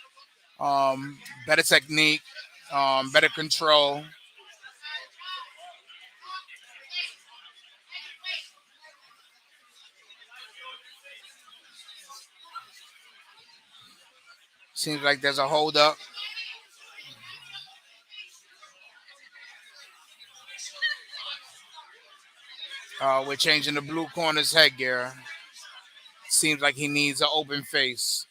Speaker 10: better technique, better control. Seems like there's a hold up. We're changing the blue corner's headgear. Seems like he needs an open face.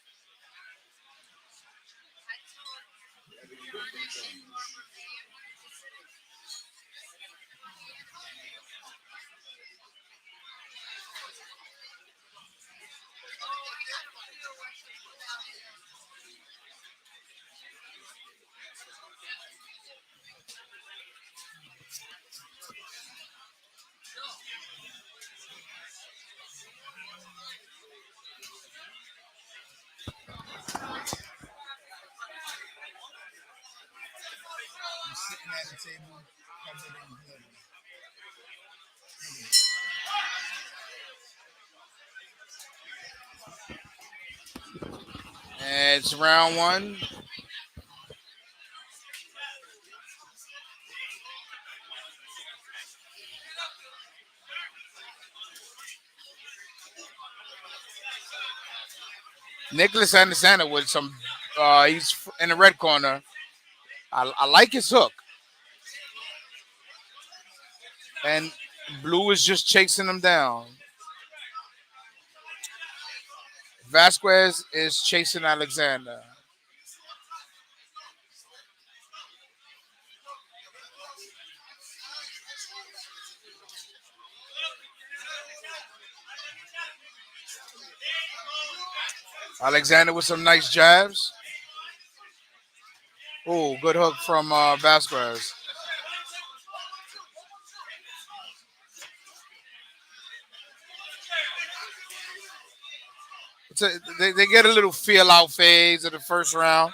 Speaker 10: table covered in glitter. And it's round one. Nicholas Anderson with some. He's in the red corner. I like his hook. And Blue is just chasing him down. Vasquez is chasing Alexander. Alexander with some nice jabs. Oh, good hook from Vasquez. They get a little feel out phase of the first round.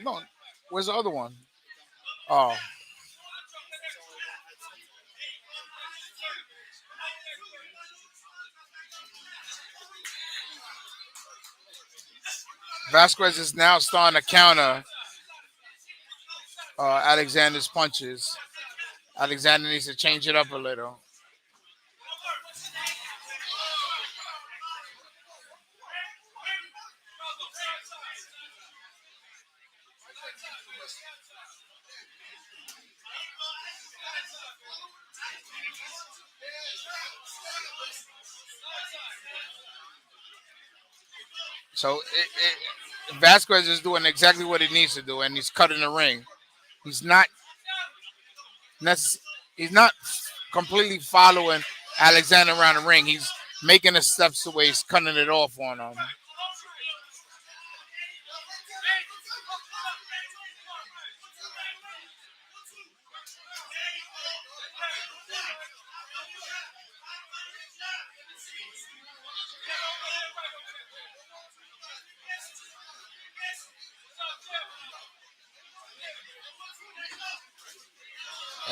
Speaker 10: No, where's the other one? Oh. Vasquez is now starting to counter Alexander's punches. Alexander needs to change it up a little. So Vasquez is doing exactly what he needs to do, and he's cutting the ring. He's not he's not completely following Alexander around the ring. He's making the steps away. He's cutting it off on him.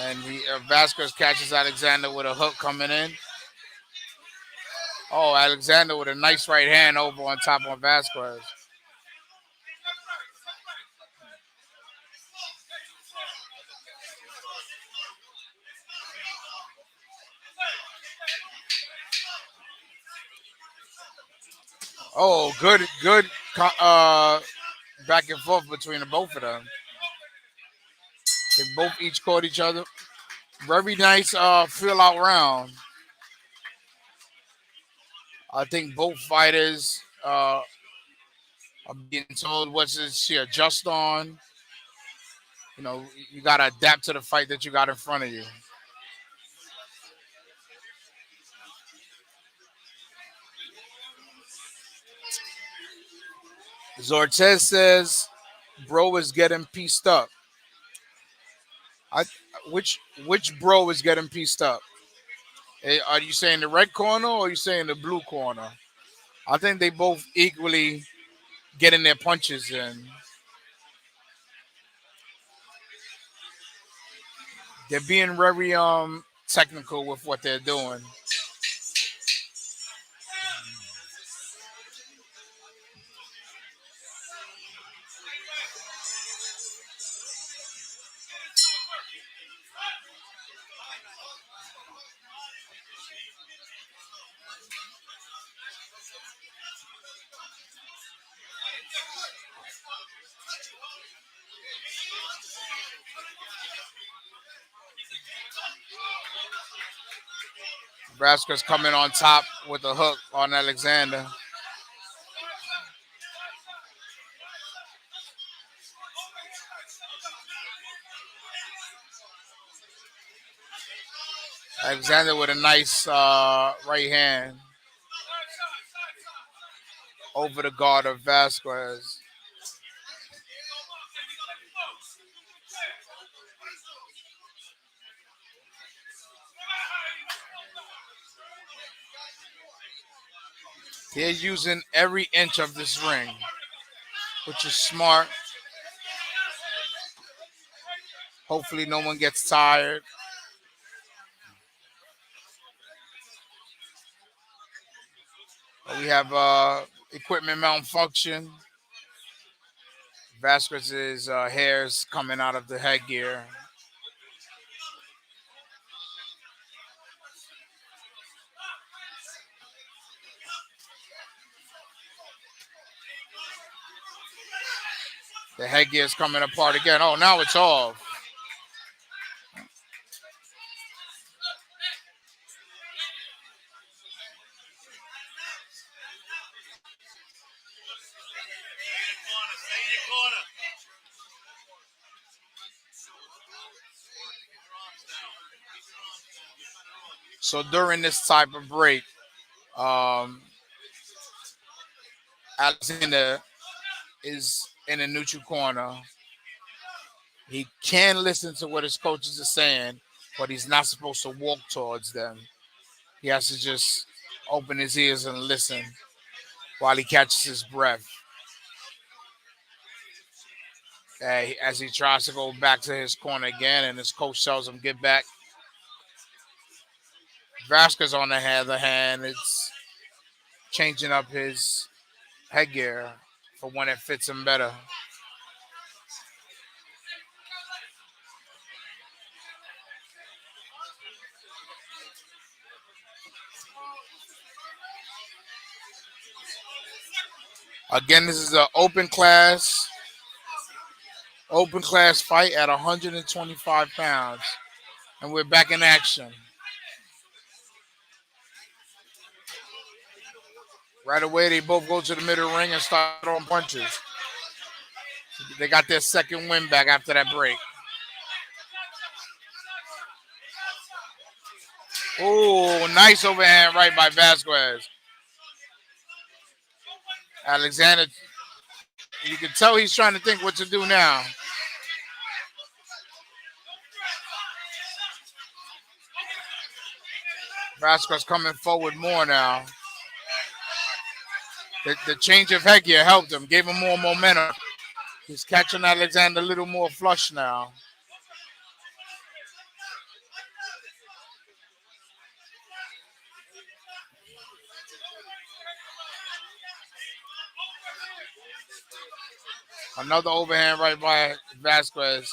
Speaker 10: And Vasquez catches Alexander with a hook coming in. Oh, Alexander with a nice right hand over on top of Vasquez. Oh, good back and forth between the both of them. They both each caught each other. Very nice feel out round. I think both fighters are being told what to adjust on. You know, you got to adapt to the fight that you got in front of you. Zortez says, bro is getting pieced up. Which bro is getting pieced up? Are you saying the red corner or are you saying the blue corner? I think they both equally getting their punches in. They're being very technical with what they're doing. Nebraska's coming on top with a hook on Alexander. Alexander with a nice right hand over the guard of Vasquez. They're using every inch of this ring, which is smart. Hopefully no one gets tired. We have equipment malfunction. Vasquez's hairs coming out of the headgear. The headgear is coming apart again. Oh, now it's off. So during this type of break, Alexander is in a neutral corner. He can listen to what his coaches are saying, but he's not supposed to walk towards them. He has to just open his ears and listen while he catches his breath. As he tries to go back to his corner again, and his coach tells him, get back. Vasquez, on the other hand, is changing up his headgear for when it fits him better. Again, this is an open class fight at 125 pounds. And we're back in action. Right away, they both go to the middle ring and start throwing punches. They got their second win back after that break. Oh, nice overhand right by Vasquez. Alexander, you can tell he's trying to think what to do now. Vasquez coming forward more now. The change of headgear helped him, gave him more momentum. He's catching Alexander a little more flush now. Another overhand right by Vasquez.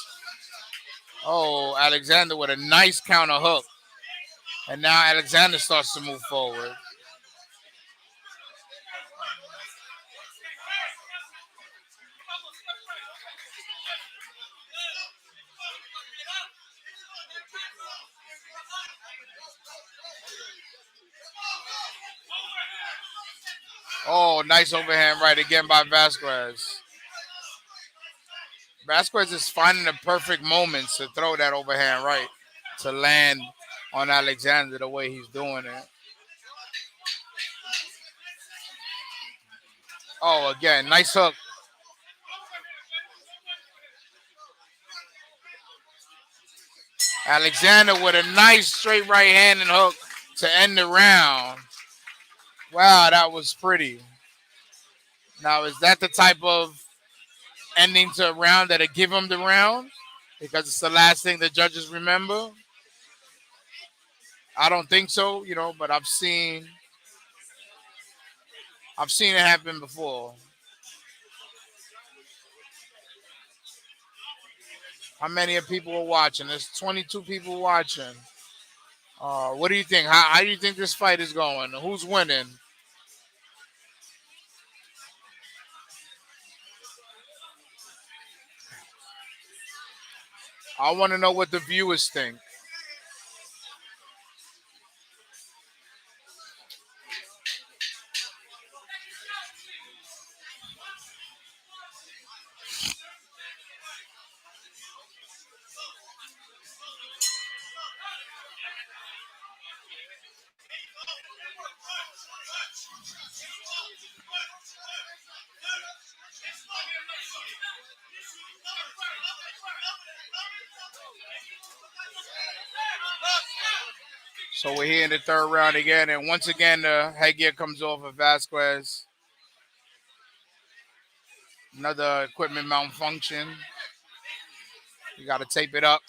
Speaker 10: Oh, Alexander with a nice counter hook. And now Alexander starts to move forward. Oh, nice overhand right again by Vasquez. Vasquez is finding the perfect moments to throw that overhand right to land on Alexander the way he's doing it. Oh, again, nice hook. Alexander with a nice straight right hand and hook to end the round. Wow, that was pretty. Now, is that the type of ending to a round that'll give him the round? Because it's the last thing the judges remember? I don't think so, but I've seen it happen before. How many people are watching? There's 22 people watching. What do you think? How do you think this fight is going? Who's winning? I want to know what the viewers think. So we're here in the third round again, and once again the headgear comes off of Vasquez. Another equipment malfunction. You got to tape it up.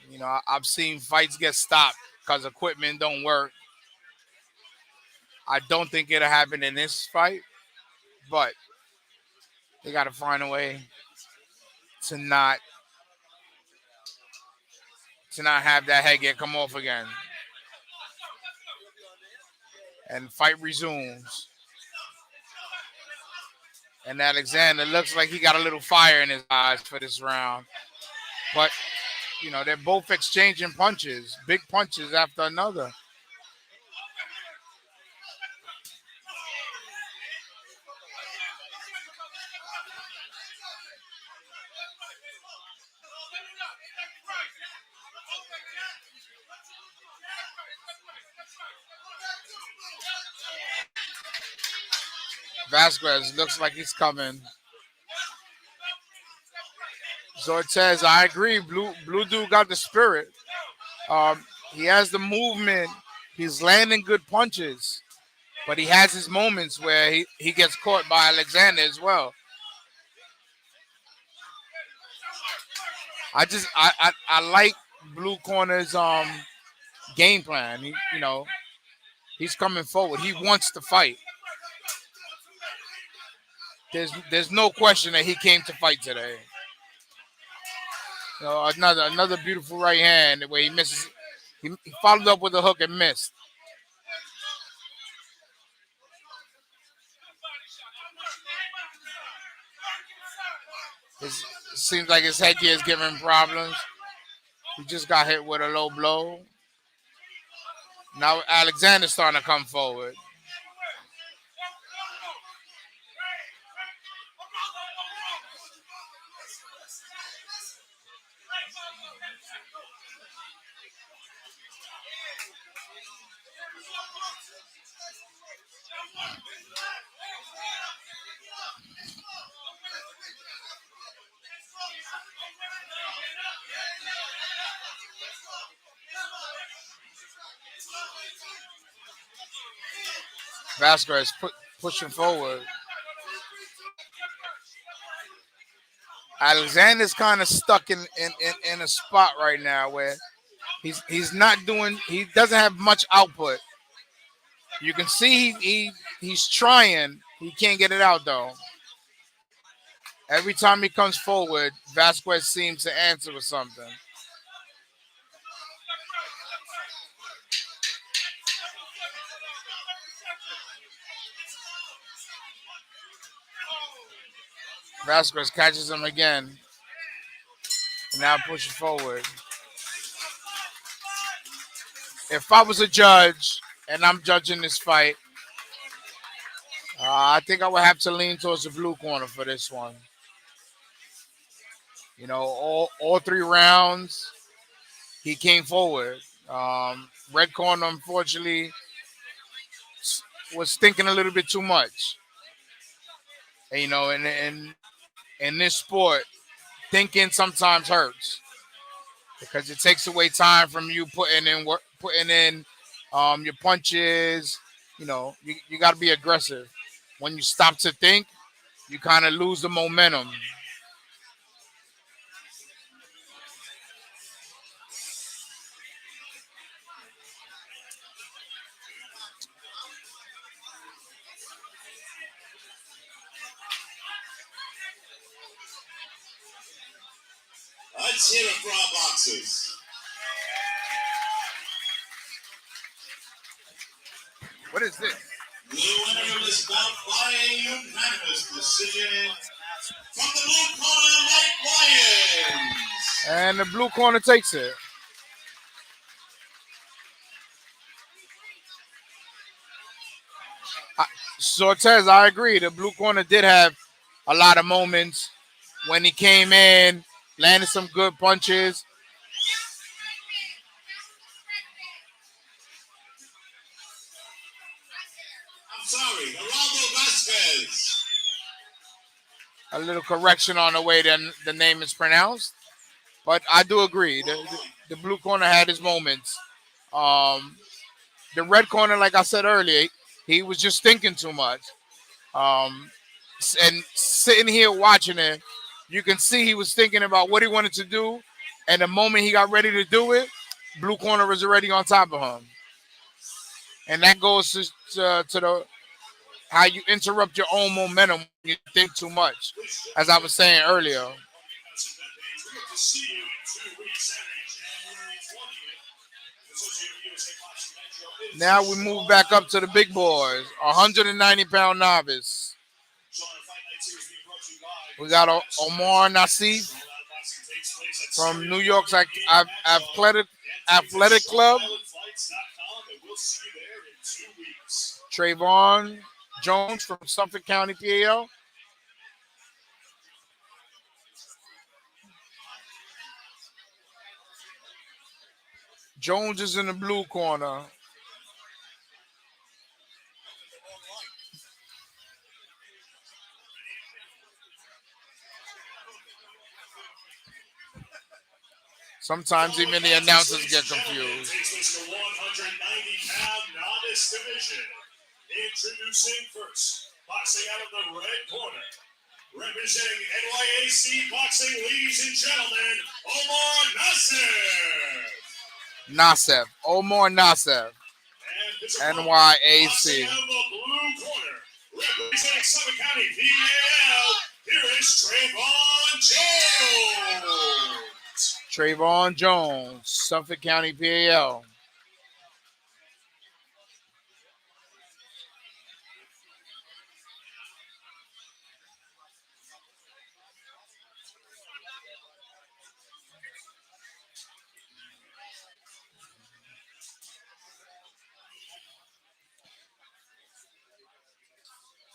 Speaker 10: You know, I've seen fights get stopped because equipment don't work. I don't think it'll happen in this fight, but they got to find a way to not have that headgear come off again. And fight resumes. And Alexander looks like he got a little fire in his eyes for this round. But, you know, they're both exchanging punches, big punches after another. Vasquez looks like he's coming. Zortez, I agree. Blue dude got the spirit. He has the movement. He's landing good punches. But he has his moments where he gets caught by Alexander as well. I like Blue Corner's game plan. He's coming forward. He wants to fight. There's no question that he came to fight today. You know, another beautiful right hand where he misses. He followed up with a hook and missed. It seems like his headgear is giving him problems. He just got hit with a low blow. Now Alexander's starting to come forward. Vasquez pushing forward. Alexander's kind of stuck in a spot right now where he's not doing. He doesn't have much output. You can see he's trying. He can't get it out though. Every time he comes forward, Vasquez seems to answer with something. Vasquez catches him again. And now pushing forward. If I was a judge and I'm judging this fight, I think I would have to lean towards the blue corner for this one. You know, all 3 rounds, he came forward. Red corner, unfortunately, was thinking a little bit too much. And, you know, in this sport, thinking sometimes hurts because it takes away time from you putting in your punches. You know, you got to be aggressive. When you stop to think, you kind of lose the momentum.
Speaker 9: Let's hear it for our boxers.
Speaker 10: What is this?
Speaker 9: The winner of this bout by a unanimous decision from the blue corner, Mike Lyons.
Speaker 10: And the blue corner takes it. Sortez, I agree. The blue corner did have a lot of moments when he came in, landed some good punches.
Speaker 9: I'm sorry, Geraldo Vasquez.
Speaker 10: A little correction on the way the name is pronounced. But I do agree. The blue corner had his moments. The red corner, like I said earlier, he was just thinking too much. And sitting here watching it, you can see he was thinking about what he wanted to do, and the moment he got ready to do it, blue corner was already on top of him. And that goes to the how you interrupt your own momentum when you think too much, as I was saying earlier. Now we move back up to the big boys, 190-pound novice. We got Omar Nassif from New York's Athletic Club. Trayvon Jones from Suffolk County, PAL. Jones is in the blue corner. Sometimes even the announcers get confused.
Speaker 9: Introducing first, boxing out of the red corner, representing NYAC Boxing, ladies and gentlemen, Omar Nassif.
Speaker 10: Omar Nassif. NYAC.
Speaker 9: Boxing out of the blue corner, representing Suffolk County, PAL, here is Trayvon Jones.
Speaker 10: Trayvon Jones, Suffolk County, PAL.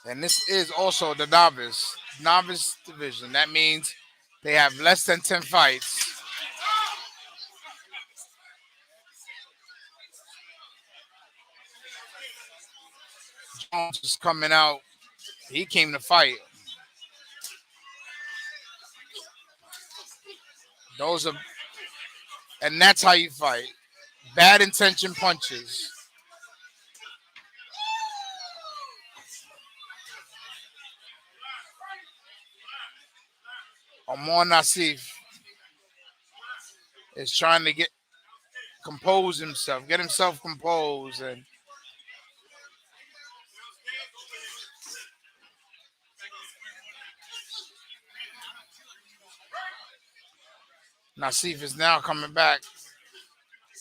Speaker 10: And this is also the novice division. That means they have less than 10 fights. Jones is coming out. He came to fight. And that's how you fight. Bad intention punches. Omar Nassif is trying to get himself composed, and Nassif is now coming back,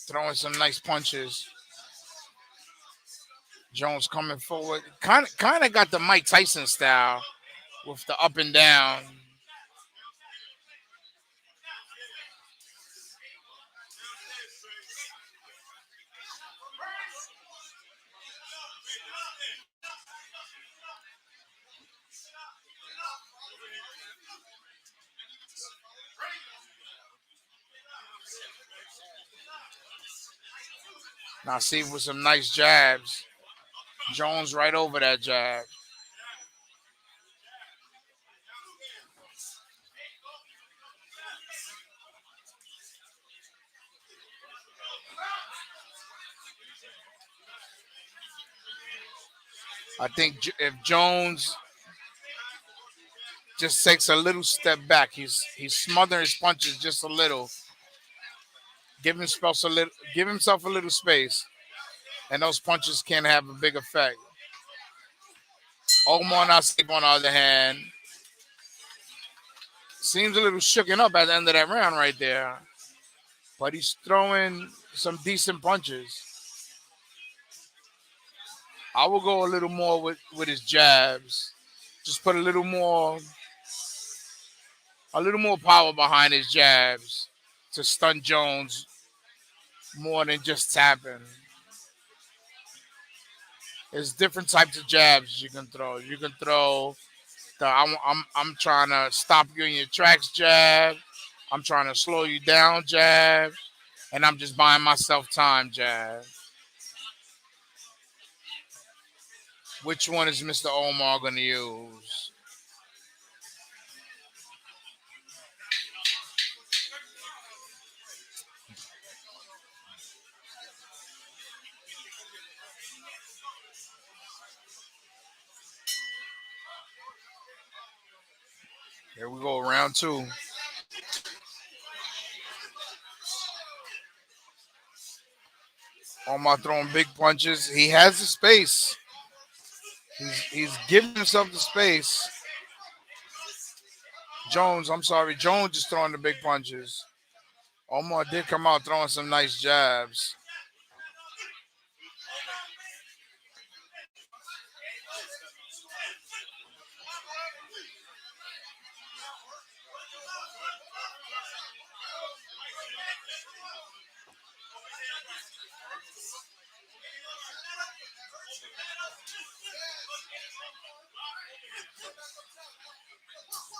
Speaker 10: throwing some nice punches. Jones coming forward, kind of got the Mike Tyson style with the up and down. Nassif with some nice jabs. Jones right over that jab. I think if Jones just takes a little step back, he's smothering his punches just a little. Give himself a little space, and those punches can have a big effect. Omar Nassif, on the other hand, seems a little shooken up at the end of that round right there, but he's throwing some decent punches. I will go a little more with his jabs. Just put a little more power behind his jabs to stun Jones more than just tapping. There's different types of jabs you can throw. You can throw the I'm trying to stop you in your tracks jab. I'm trying to slow you down jab. And I'm just buying myself time jab. Which one is Mr. Omar going to use? Here we go, round two. Omar throwing big punches. He has the space. He's giving himself the space. Jones is throwing the big punches. Omar did come out throwing some nice jabs.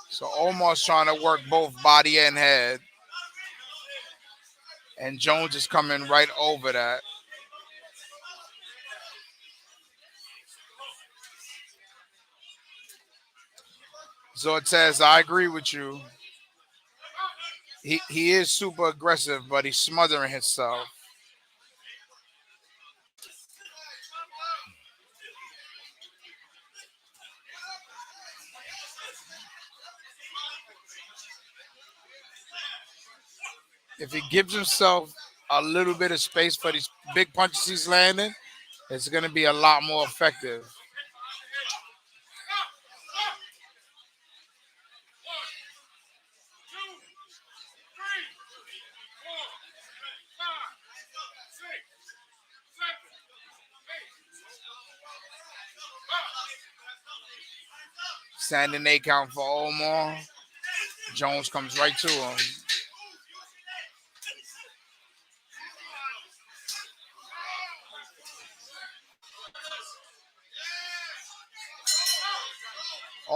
Speaker 10: So Omar's trying to work both body and head. And Jones is coming right over that. So it says, I agree with you. He is super aggressive, but he's smothering himself. If he gives himself a little bit of space for these big punches he's landing, it's going to be a lot more effective. Standing 8 count for Omar. Jones comes right to him.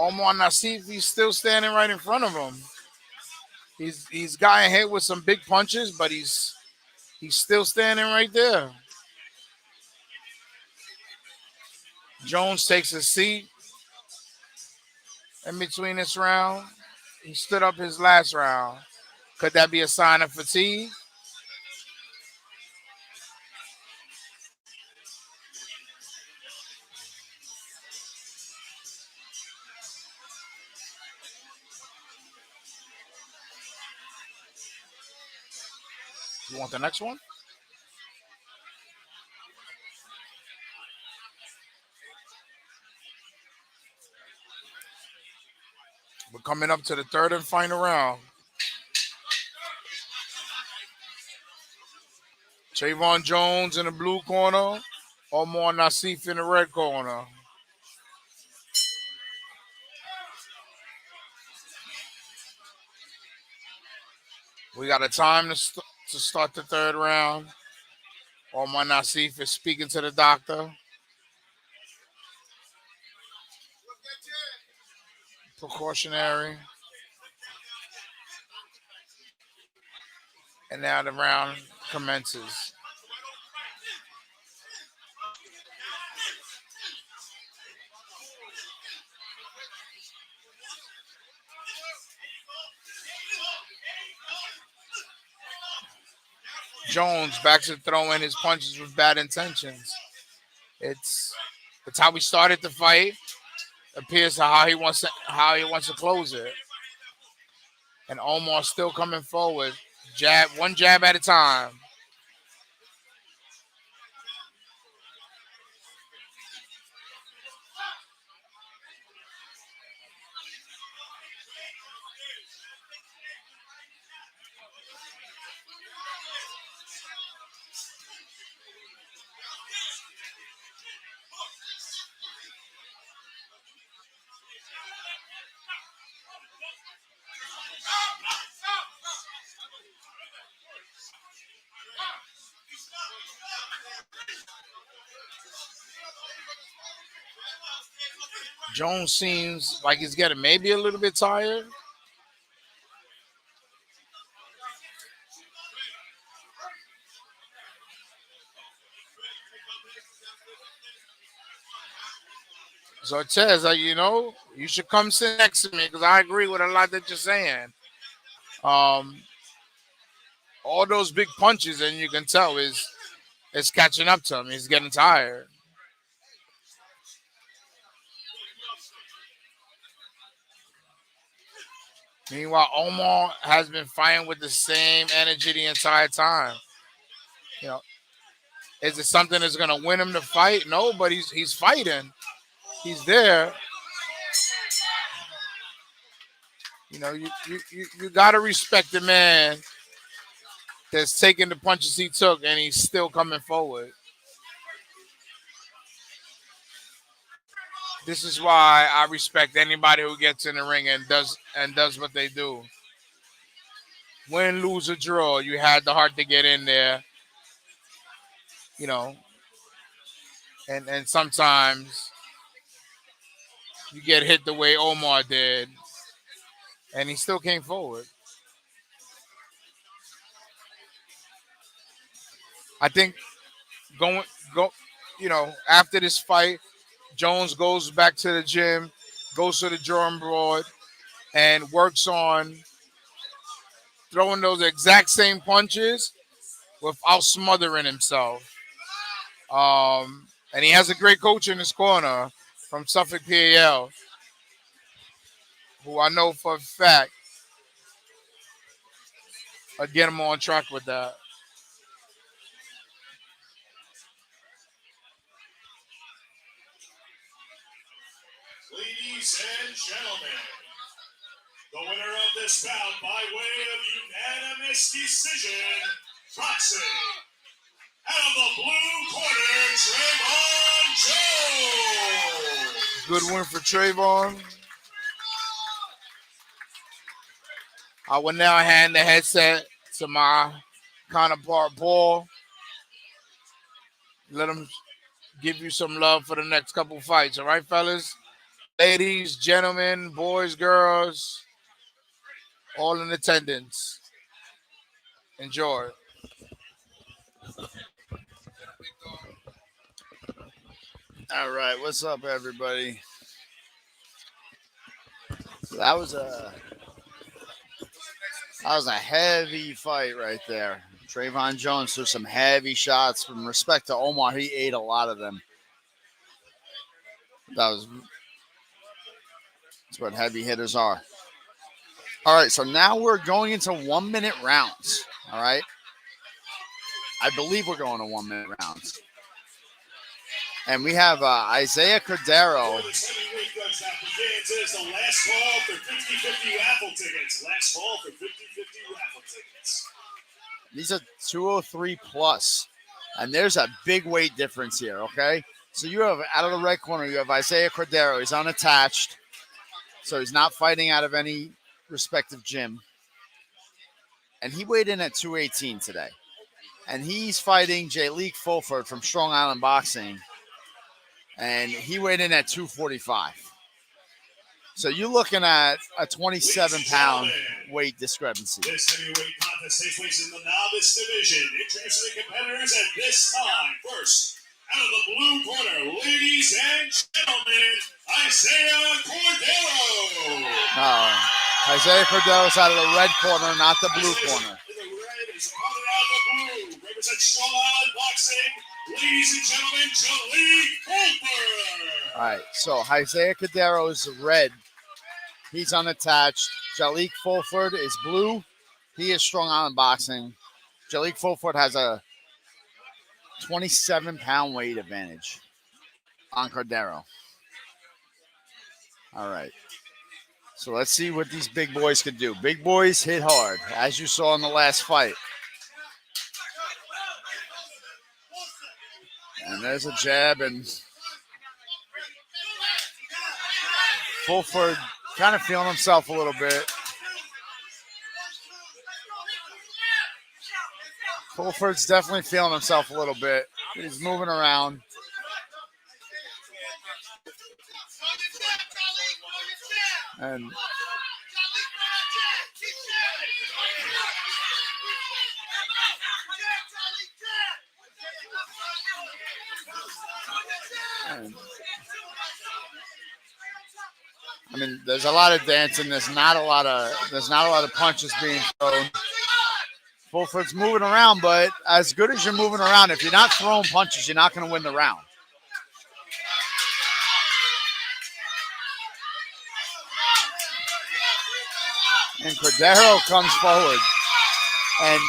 Speaker 10: Omar Nassif, he's still standing right in front of him. He's gotten hit with some big punches, but he's still standing right there. Jones takes a seat in between this round. He stood up his last round. Could that be a sign of fatigue? You want the next one? We're coming up to the third and final round. Trayvon Jones in the blue corner. Omar Nassif in the red corner. We got a time to start the third round. Omar Nassif is speaking to the doctor. Precautionary. And now the round commences. Jones back to throwing his punches with bad intentions. It's how he started the fight. Appears to how he wants to close it. And Omar still coming forward. One jab at a time. Jones seems like he's getting maybe a little bit tired. So it says, you should come sit next to me because I agree with a lot that you're saying. All those big punches, and you can tell it's catching up to him. He's getting tired. Meanwhile, Omar has been fighting with the same energy the entire time. You know, is it something that's gonna win him the fight? No, but he's fighting. He's there. You know, you gotta respect the man that's taking the punches he took and he's still coming forward. This is why I respect anybody who gets in the ring and does what they do. Win, lose, or draw, you had the heart to get in there. You know, and sometimes you get hit the way Omar did, and he still came forward. I think go, you know, after this fight, Jones goes back to the gym, goes to the drawing board, and works on throwing those exact same punches without smothering himself. And he has a great coach in his corner from Suffolk PAL, who I know for a fact will get him on track with that.
Speaker 9: Ladies and gentlemen, the winner of this bout by way of unanimous decision, boxing. Out of the blue corner, Trayvon Jones.
Speaker 10: Good win for Trayvon. I will now hand the headset to my counterpart, Paul. Let him give you some love for the next couple fights. All right, fellas? Ladies, gentlemen, boys, girls, all in attendance. Enjoy.
Speaker 11: All right, what's up, everybody? That was a heavy fight right there. Trayvon Jones threw some heavy shots. From respect to Omar, he ate a lot of them. That's what heavy hitters are. All right, so now we're going into 1 minute rounds. All right, I believe we're going to 1 minute rounds. And we have Isaiah Cordero.
Speaker 9: This heavyweight judge that begins is the last call for 50-50 raffle tickets. Last call for 50-50 raffle tickets.
Speaker 11: These are 203 plus. And there's a big weight difference here, okay? So you have, out of the red corner, you have Isaiah Cordero. He's unattached. So he's not fighting out of any respective gym. And he weighed in at 218 today. And he's fighting Jalik Fulford from Strong Island Boxing. And he weighed in at 245. So you're looking at a 27-pound weight discrepancy.
Speaker 9: This heavyweight contest takes place in the novice division. Introducing the competitors at this time. First, out of the blue corner, ladies and gentlemen, Isaiah Cordero.
Speaker 11: Isaiah Cordero's out of the red corner, not the blue corner.
Speaker 9: The red is coming out of the blue. Represents Strong Island Boxing. Ladies and gentlemen, Jalik Fulford.
Speaker 11: All right, so Isaiah Cordero is red. He's unattached. Jalik Fulford is blue. He is Strong Island Boxing. Jalik Fulford has a 27-pound weight advantage on Cordero. All right. So let's see what these big boys can do. Big boys hit hard, as you saw in the last fight. And there's a jab, and Fulford kind of feeling himself a little bit. Fulford's definitely feeling himself a little bit. He's moving around. And I mean, there's a lot of dancing. There's not a lot of punches being thrown. Fulford's moving around, but as good as you're moving around, if you're not throwing punches, you're not going to win the round. And Cordero comes forward. And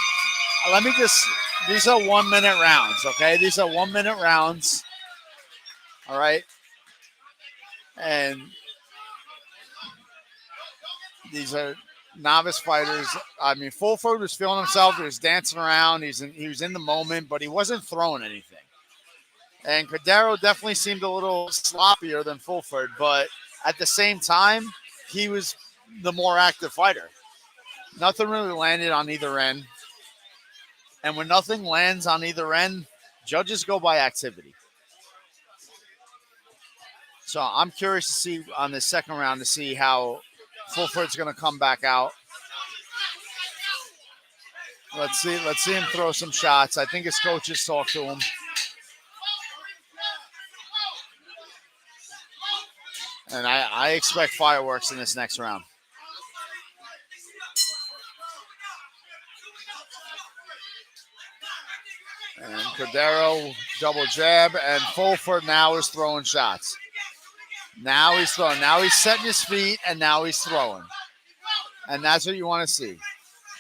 Speaker 11: let me just, these are 1 minute rounds, okay? These are 1 minute rounds. All right. And these are novice fighters. I mean, Fulford was feeling himself. He was dancing around. He was in the moment, but he wasn't throwing anything. And Cordero definitely seemed a little sloppier than Fulford, but at the same time, he was the more active fighter. Nothing really landed on either end. And when nothing lands on either end, judges go by activity. So I'm curious to see on the second round to see how Fulford's going to come back out. Let's see him throw some shots. I think his coaches talked to him. And I expect fireworks in this next round. And Cordero double jab, and Fulford now is throwing shots. Now he's throwing. Now he's setting his feet, and now he's throwing. And that's what you want to see.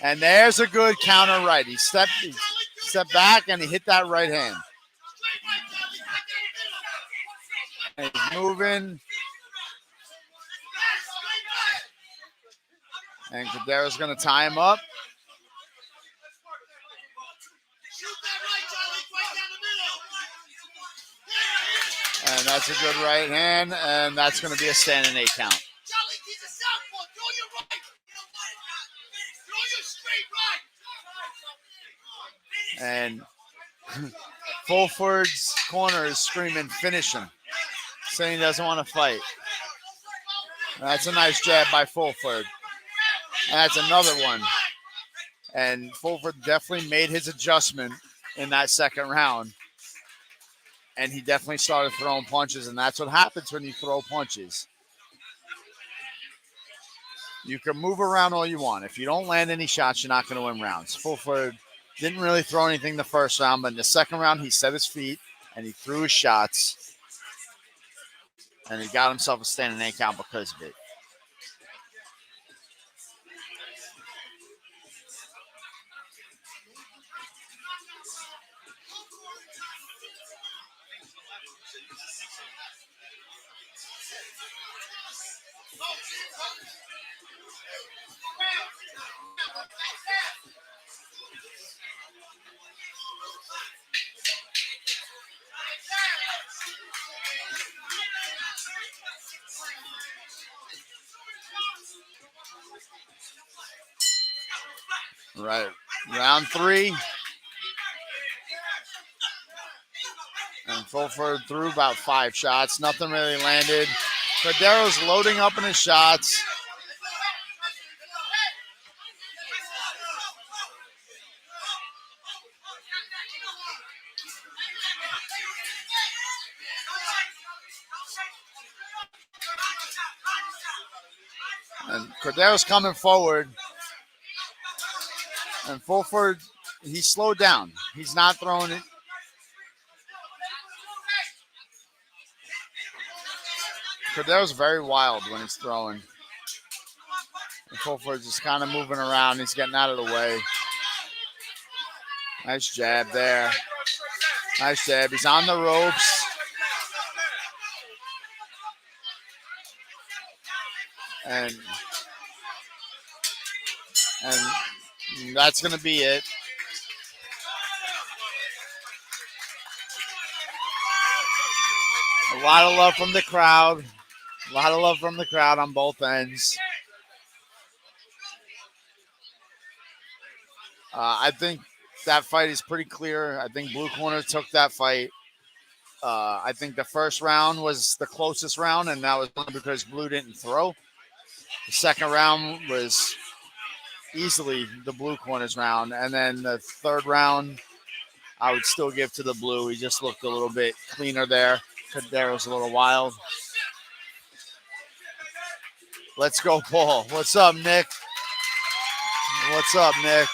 Speaker 11: And there's a good counter right. He stepped back, and he hit that right hand. And he's moving. And Cordero's going to tie him up. And that's a good right hand, and that's going to be a standing 8 count. And Fulford's corner is screaming, finish him, saying he doesn't want to fight. That's a nice jab by Fulford. And that's another one. And Fulford definitely made his adjustment in that second round. And he definitely started throwing punches, and that's what happens when you throw punches. You can move around all you want. If you don't land any shots, you're not going to win rounds. Fulford didn't really throw anything the first round, but in the second round, he set his feet, and he threw his shots. And he got himself a standing 8 count because of it. Right. Round 3. And Fulford threw about 5 shots. Nothing really landed. Cordero's loading up in his shots. And Cordero's coming forward. And Fulford, he slowed down. He's not throwing it. Cordero's very wild when he's throwing. And Fulford's just kind of moving around. He's getting out of the way. Nice jab there. Nice jab. He's on the ropes. And that's going to be it. A lot of love from the crowd. A lot of love from the crowd on both ends. I think that fight is pretty clear. I think Blue Corner took that fight. I think the first round was the closest round, and that was because Blue didn't throw. The second round was easily the Blue Corner's round. And then the third round, I would still give to the Blue. He just looked a little bit cleaner there. Cordero's a little wild. Let's go, Paul. What's up, Nick? What's up, Nick?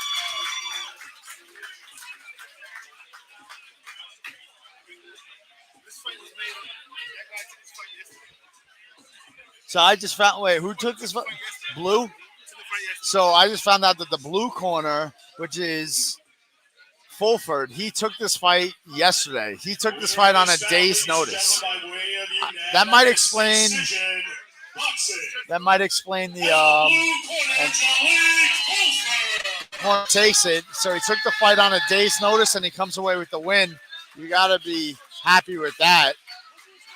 Speaker 11: So I just found, wait, who took this fight? Blue? So I just found out that the blue corner, which is Fulford, he took this fight yesterday. He took this fight on a day's notice. That might explain. That might explain the. Corner takes it, so he took the fight on a day's notice, and he comes away with the win. You got to be happy with that.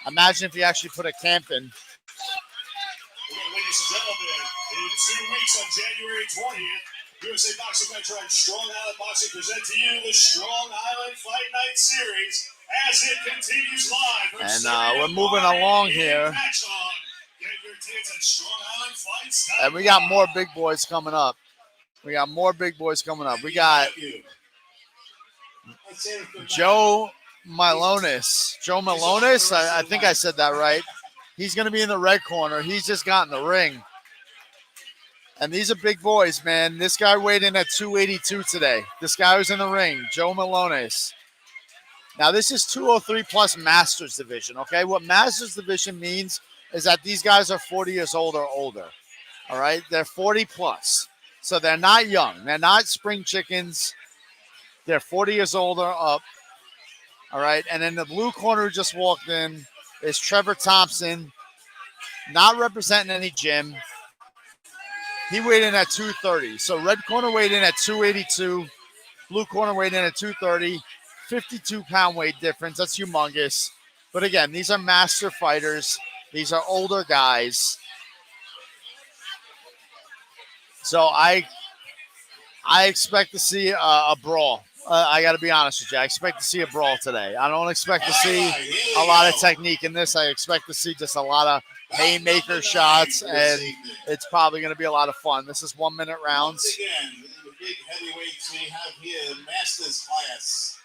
Speaker 11: Imagine if he actually put a camp in.
Speaker 9: Ladies and gentlemen, in 2 weeks on January 20th, USA Boxing Metro and Strong Island Boxing present to you the Strong Island Fight Night Series as it continues live.
Speaker 11: And we're moving along here. And we got more big boys coming up. We got Joe Milonis. I think I said that right. He's going to be in the red corner. He's just got in the ring. And these are big boys, man. This guy weighed in at 282 today. This guy was in the ring, Joe Milonis. Now, this is 203 plus Masters Division, okay? What Masters Division means is that these guys are 40 years old or older, all right? They're 40 plus. So they're not young. They're not spring chickens. They're 40 years old or up, all right? And in the blue corner who just walked in is Trevor Thompson, not representing any gym. He weighed in at 230. So red corner weighed in at 282. Blue corner weighed in at 230. 52-pound weight difference. That's humongous. But again, these are master fighters. These are older guys. So I expect to see a brawl. I got to be honest with you. I expect to see a brawl today. I don't expect to see a lot of technique in this. I expect to see just a lot of haymaker shots, and it's probably going to be a lot of fun. This is 1 minute rounds.
Speaker 9: Once again, the big heavyweights we have here, Masters class.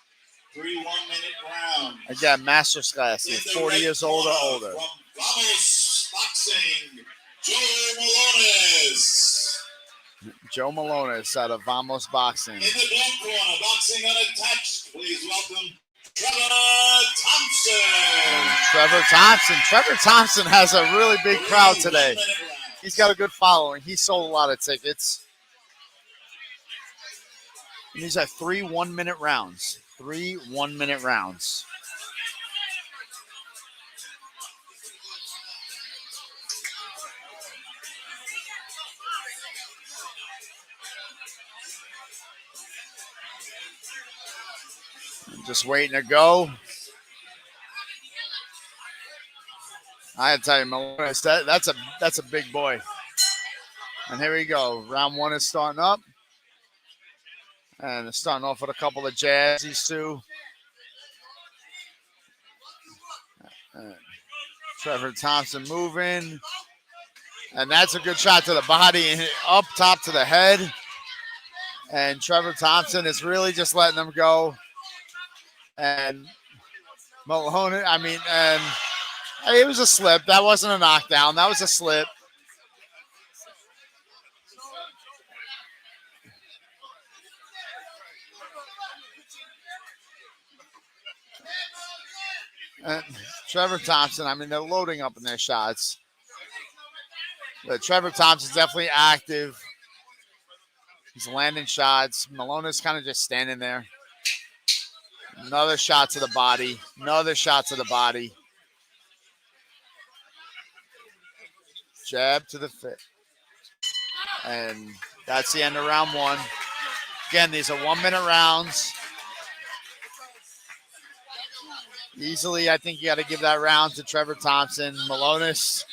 Speaker 9: 3 1-minute rounds.
Speaker 11: Again, Masters class, 40 years old or older.
Speaker 9: From Vamos Boxing, Joe Milonis.
Speaker 11: Joe Milonis out of Vamos Boxing.
Speaker 9: In the black corner, boxing unattached. Please welcome Trevor Thompson.
Speaker 11: Trevor Thompson has a really big crowd today. He's got a good following. He sold a lot of tickets. And these are 3 1-minute rounds. 3 1-minute rounds. Just waiting to go. I gotta tell you, Milonis, that's a big boy. And here we go. Round 1 is starting up. And it's starting off with a couple of jabs, these two. Trevor Thompson moving. And that's a good shot to the body and up top to the head. And Trevor Thompson is really just letting them go. And Malone, and it was a slip. That wasn't a knockdown. That was a slip. And Trevor Thompson, they're loading up in their shots. But Trevor Thompson's definitely active. He's landing shots. Malone is kind of just standing there. Another shot to the body. Another shot to the body. Jab to the fit. And that's the end of round 1. Again, these are 1-minute rounds. Easily, I think you got to give that round to Trevor Thompson. Milonis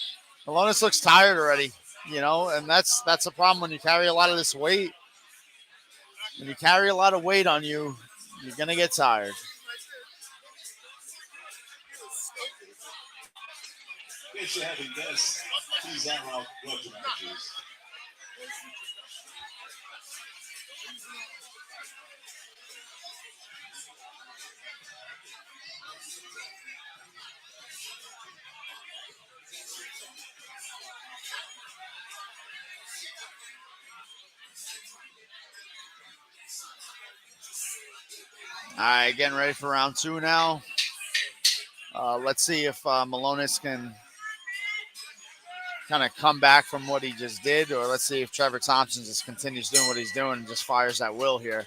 Speaker 11: looks tired already, and that's a problem when you carry a lot of this weight. When you carry a lot of weight on you, you're going to get tired.
Speaker 9: Guess you haven't guessed. These are all grudge matches.
Speaker 11: All right, getting ready for round 2 now. Let's see if Milonis can kind of come back from what he just did, or let's see if Trevor Thompson just continues doing what he's doing and just fires at will here.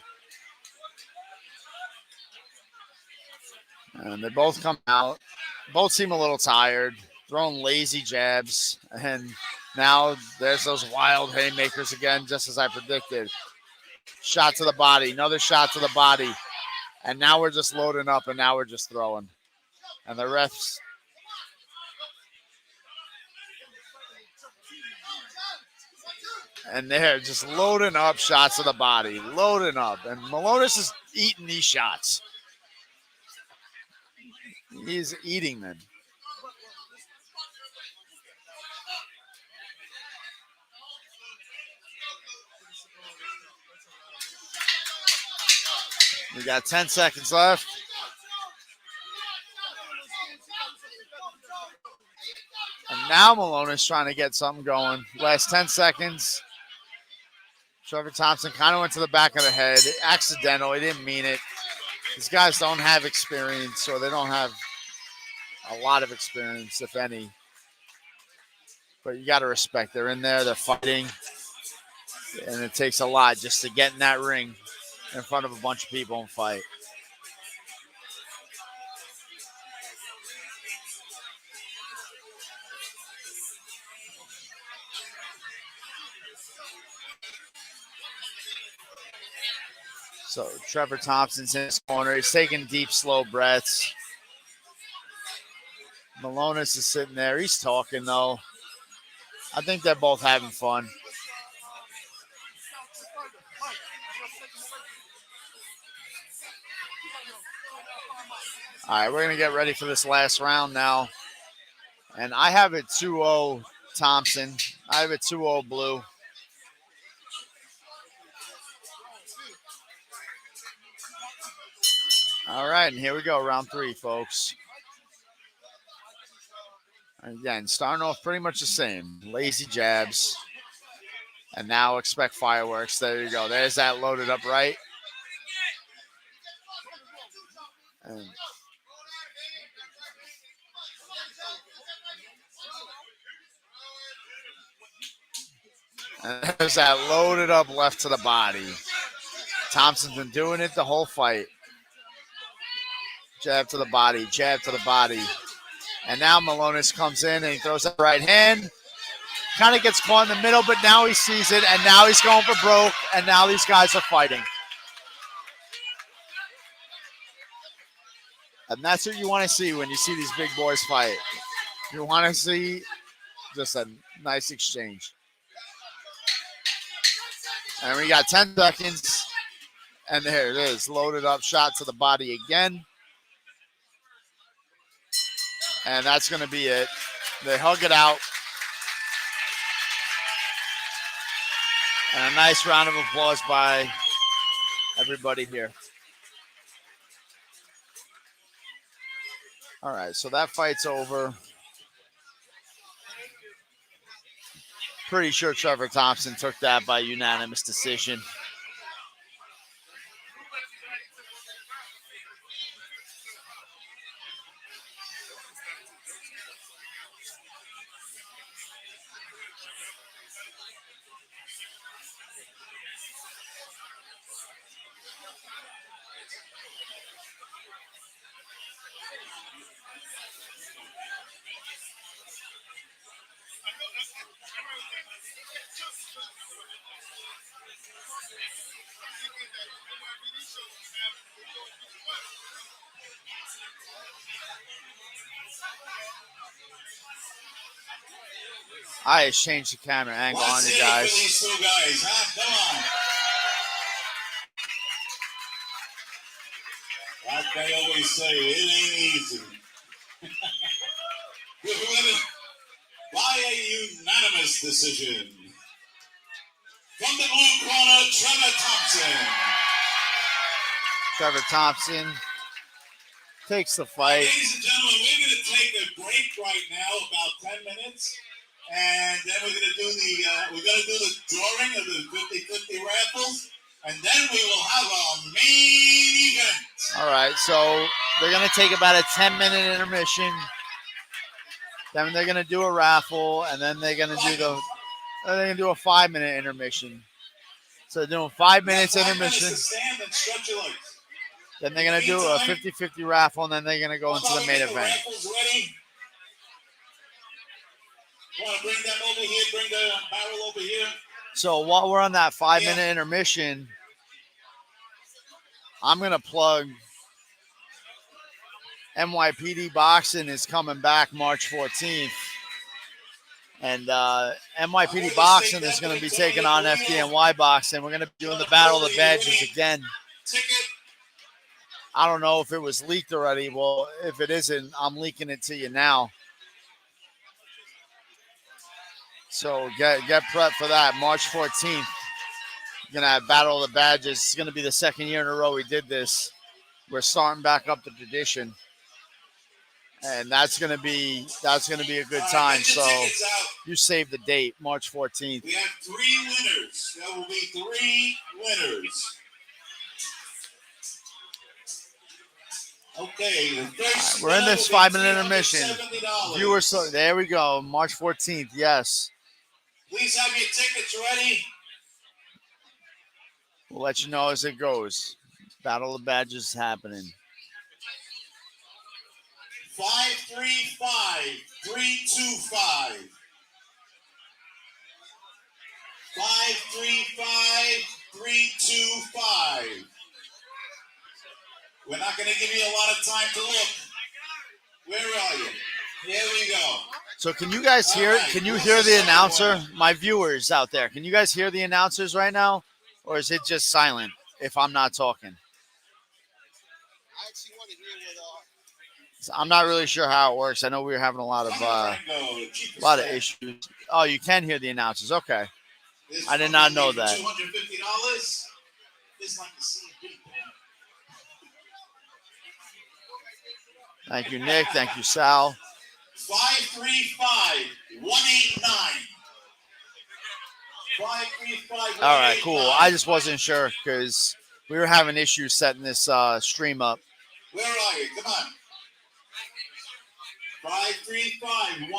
Speaker 11: And they both come out. Both seem a little tired, throwing lazy jabs. And now there's those wild haymakers again, just as I predicted. Shot to the body, another shot to the body. And now we're just loading up, and now we're just throwing. And the refs. And they're just loading up shots to the body, loading up. And Malonis is eating these shots. He's eating them. We got 10 seconds left. And now Malonis trying to get something going. Last 10 seconds. Trevor Thompson kind of went to the back of the head. Accidental. He didn't mean it. These guys don't have experience, or they don't have a lot of experience, if any. But you got to respect. They're in there. They're fighting. And it takes a lot just to get in that ring in front of a bunch of people and fight. So Trevor Thompson's in his corner. He's taking deep, slow breaths. Malonis is sitting there. He's talking, though. I think they're both having fun. All right, we're going to get ready for this last round now. And I have it 2-0 Thompson. I have it 2-0 Blue. All right, and here we go, round 3, folks. Again, starting off pretty much the same. Lazy jabs. And now expect fireworks. There you go. There's that loaded up right. And there's that loaded up left to the body. Thompson's been doing it the whole fight. Jab to the body, jab to the body. And now Malonis comes in and he throws that right hand. Kind of gets caught in the middle, but now he sees it, and now he's going for broke, and now these guys are fighting. And that's what you want to see when you see these big boys fight. You want to see just a nice exchange. And we got 10 seconds. And there it is. Loaded up shot to the body again. And that's going to be it. They hug it out. And a nice round of applause by everybody here. All right, so that fight's over. Pretty sure Trevor Thompson took that by unanimous decision. I just changed the camera angle on you guys.
Speaker 9: These two guys, huh? Come on. Like they always say, it ain't easy. By a unanimous decision. From the blue corner, Trevor Thompson.
Speaker 11: Trevor Thompson takes the fight.
Speaker 9: Ladies and gentlemen, we're going to take a break right now, about 10 minutes. And then we're going to do the drawing of the 50-50 raffles. And then we will have our main event.
Speaker 11: All right, so they're going to take about a 10-minute intermission. Then they're gonna do a raffle, and then they're gonna do a 5-minute intermission. So they're doing 5 minutes intermission.
Speaker 9: Stand and stretch your legs.
Speaker 11: Then they're gonna do a 50-50 raffle, and then they're gonna go into the main event.
Speaker 9: Raffles ready. Want to bring them over here? Bring the barrel over here.
Speaker 11: So while we're on that 5-minute intermission, I'm gonna plug NYPD Boxing is coming back March 14th. And NYPD Boxing is going to be taking on FDNY Boxing. We're going to be doing the Battle of the Badges again. I don't know if it was leaked already. Well, if it isn't, I'm leaking it to you now. So get prepped for that. March 14th, we're going to have Battle of the Badges. It's going to be the second year in a row we did this. We're starting back up the tradition. And that's gonna be a good time. So you save the date, March 14th.
Speaker 9: We have 3 winners. There will be 3 winners. Okay, the first
Speaker 11: we're in this 5-minute intermission. Viewers, so there we go. March 14th. Yes.
Speaker 9: Please have your tickets ready.
Speaker 11: We'll let you know as it goes. Battle of the Badges is happening.
Speaker 9: 535-325. 535-325. We're not going to give you a lot of time to look. Where are you? Here we go.
Speaker 11: So can you guys hear? Can you hear the announcer? My viewers out there, can you guys hear the announcers right now, or is it just silent if I'm not talking? I'm not really sure how it works. I know we were having a lot of issues. Oh, you can hear the announcers. Okay. I did not know that.
Speaker 9: $250. It's like the same people.
Speaker 11: Thank you, Nick. Thank you, Sal.
Speaker 9: 535-189.
Speaker 11: All right, cool. I just wasn't sure because we were having issues setting this stream up.
Speaker 9: Where are you? Come on. 535-189.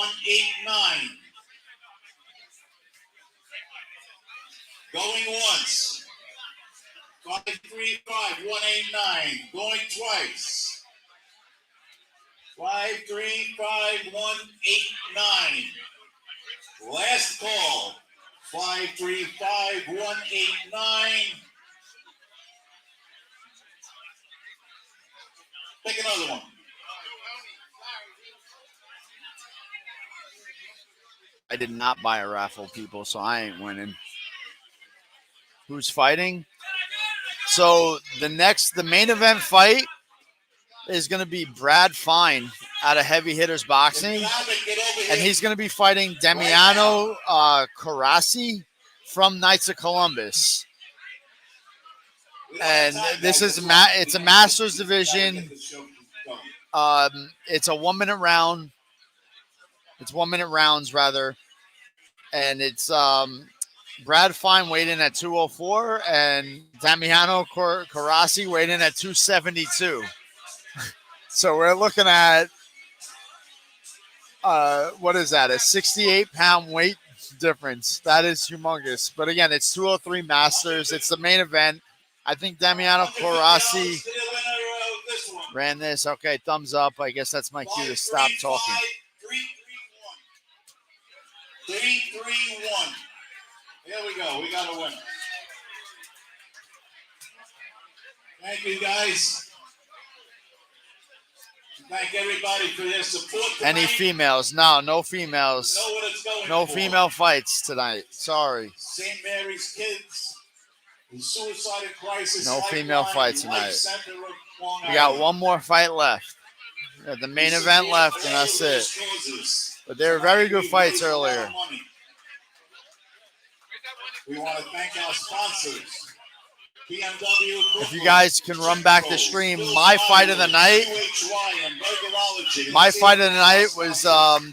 Speaker 9: Going once. 535-189. Going twice. 535-189. Last call. 535-189. Take another one.
Speaker 11: I did not buy a raffle, people, so I ain't winning. Who's fighting? So the main event fight is going to be Brad Fine out of Heavy Hitters Boxing, and he's going to be fighting Damiano k.o.c from Knights of Columbus. And this is it's a Masters division. It's a 1-minute round. It's 1-minute rounds rather, and it's Brad Fine weighed in at 204 and Damiano k.o.c weighed in at 272. So we're looking at what is that? A 68-pound weight difference. That is humongous. But again, it's 203 Masters. It's the main event. I think Damiano k.o.c ran this. Okay, thumbs up. I guess that's my cue to stop talking.
Speaker 9: 3-3-1. Here we go. We got a winner. Thank you, guys. Thank everybody for their support tonight.
Speaker 11: Any females? No females.
Speaker 9: Know what it's going
Speaker 11: No
Speaker 9: for.
Speaker 11: female fights tonight. Sorry.
Speaker 9: St. Mary's Kids, the Suicide and Crisis.
Speaker 11: No female
Speaker 9: Lifeline,
Speaker 11: fights
Speaker 9: Life
Speaker 11: tonight.
Speaker 9: Center of Long
Speaker 11: We got
Speaker 9: Island.
Speaker 11: one more fight left. We got the main event left, and that's it. But they were very good fights earlier.
Speaker 9: We want to thank our sponsors. BMW
Speaker 11: If you guys can run back the stream, my fight of the night was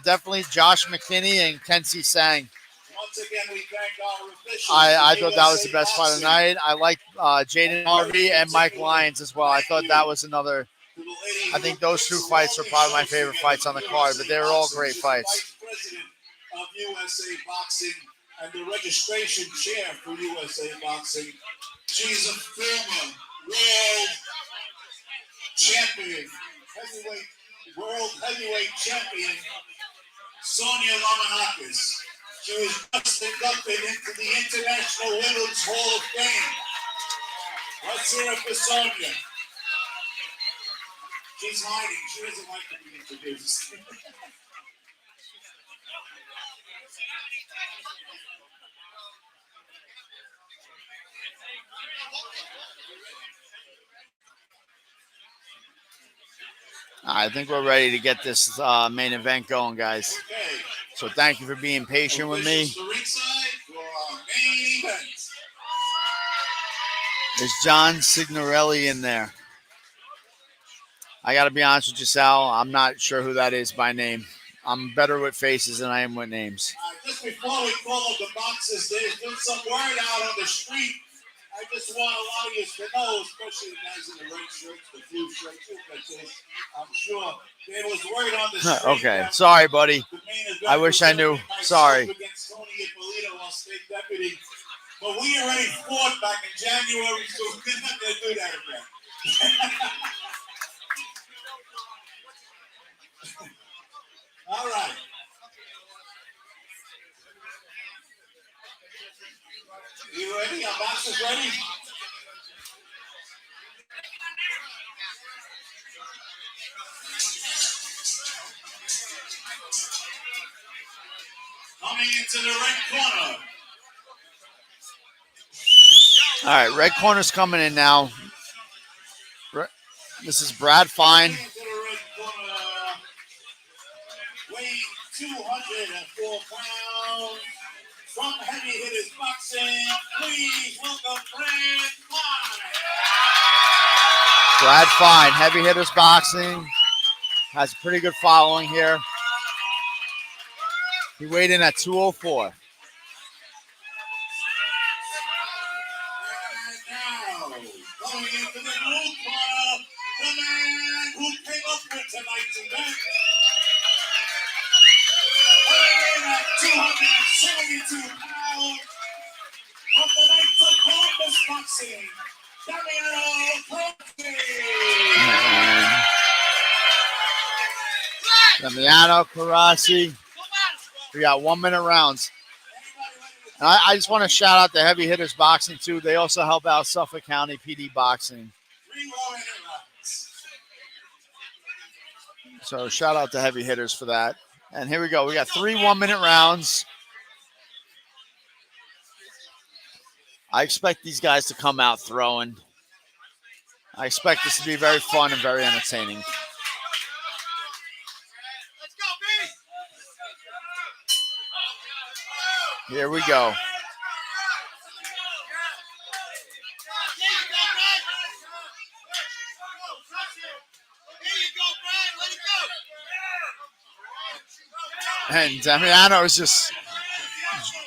Speaker 11: definitely Josh McKinney and Kenzie Sang.
Speaker 9: Once again, we thank our officials.
Speaker 11: I thought that was the best fight of the night. I liked Jaden Harvey and Mike Lyons as well. I thought that was another I think those two fights are probably my favorite fights on the card, but they were all great fights.
Speaker 9: President of USA Boxing and the registration chair for USA Boxing. She's a former world champion, world heavyweight champion, Sonia Lamanakis. She was just inducted into the International Women's Hall of Fame. Let's hear it for Sonia. She's hiding. She doesn't like to be introduced.
Speaker 11: I think we're ready to get this main event going, guys. So thank you for being patient with me. There's John Signorelli in there. I got to be honest with you, Sal. I'm not sure who that is by name. I'm better with faces than I am with names.
Speaker 9: Just before we call up the boxes, there's been some word out on the street. I just want a lot of you to know, especially the guys in the red shirts, the blue shirts, I'm sure there was word on the street.
Speaker 11: Okay, sorry, buddy. I wish I knew. Sorry.
Speaker 9: Against Tony Ippolito, our state deputy. But we already fought back in January, so we're not going to do that again. All right. You ready? Our box is ready? Coming into the red corner.
Speaker 11: All right, red corner's coming in now. This is Brad Fine.
Speaker 9: Weighing 204 pounds. From Heavy Hitters Boxing, please welcome Brad Fine.
Speaker 11: Brad Fine, Heavy Hitters Boxing. Has a pretty good following here. He weighed in at 204.
Speaker 9: And now, going into the blue corner, the man who came up with tonight's event. Weighing in at 272 pounds, of the Knights of Columbus Boxing,
Speaker 11: Damiano Carassi. We got 1 minute rounds. And I just want to shout out to Heavy Hitters Boxing, too. They also help out Suffolk County PD Boxing. So shout out to Heavy Hitters for that. And here we go. We got 3 1-minute rounds. I expect these guys to come out throwing. I expect this to be very fun and very entertaining. Here we go. And Damiano is just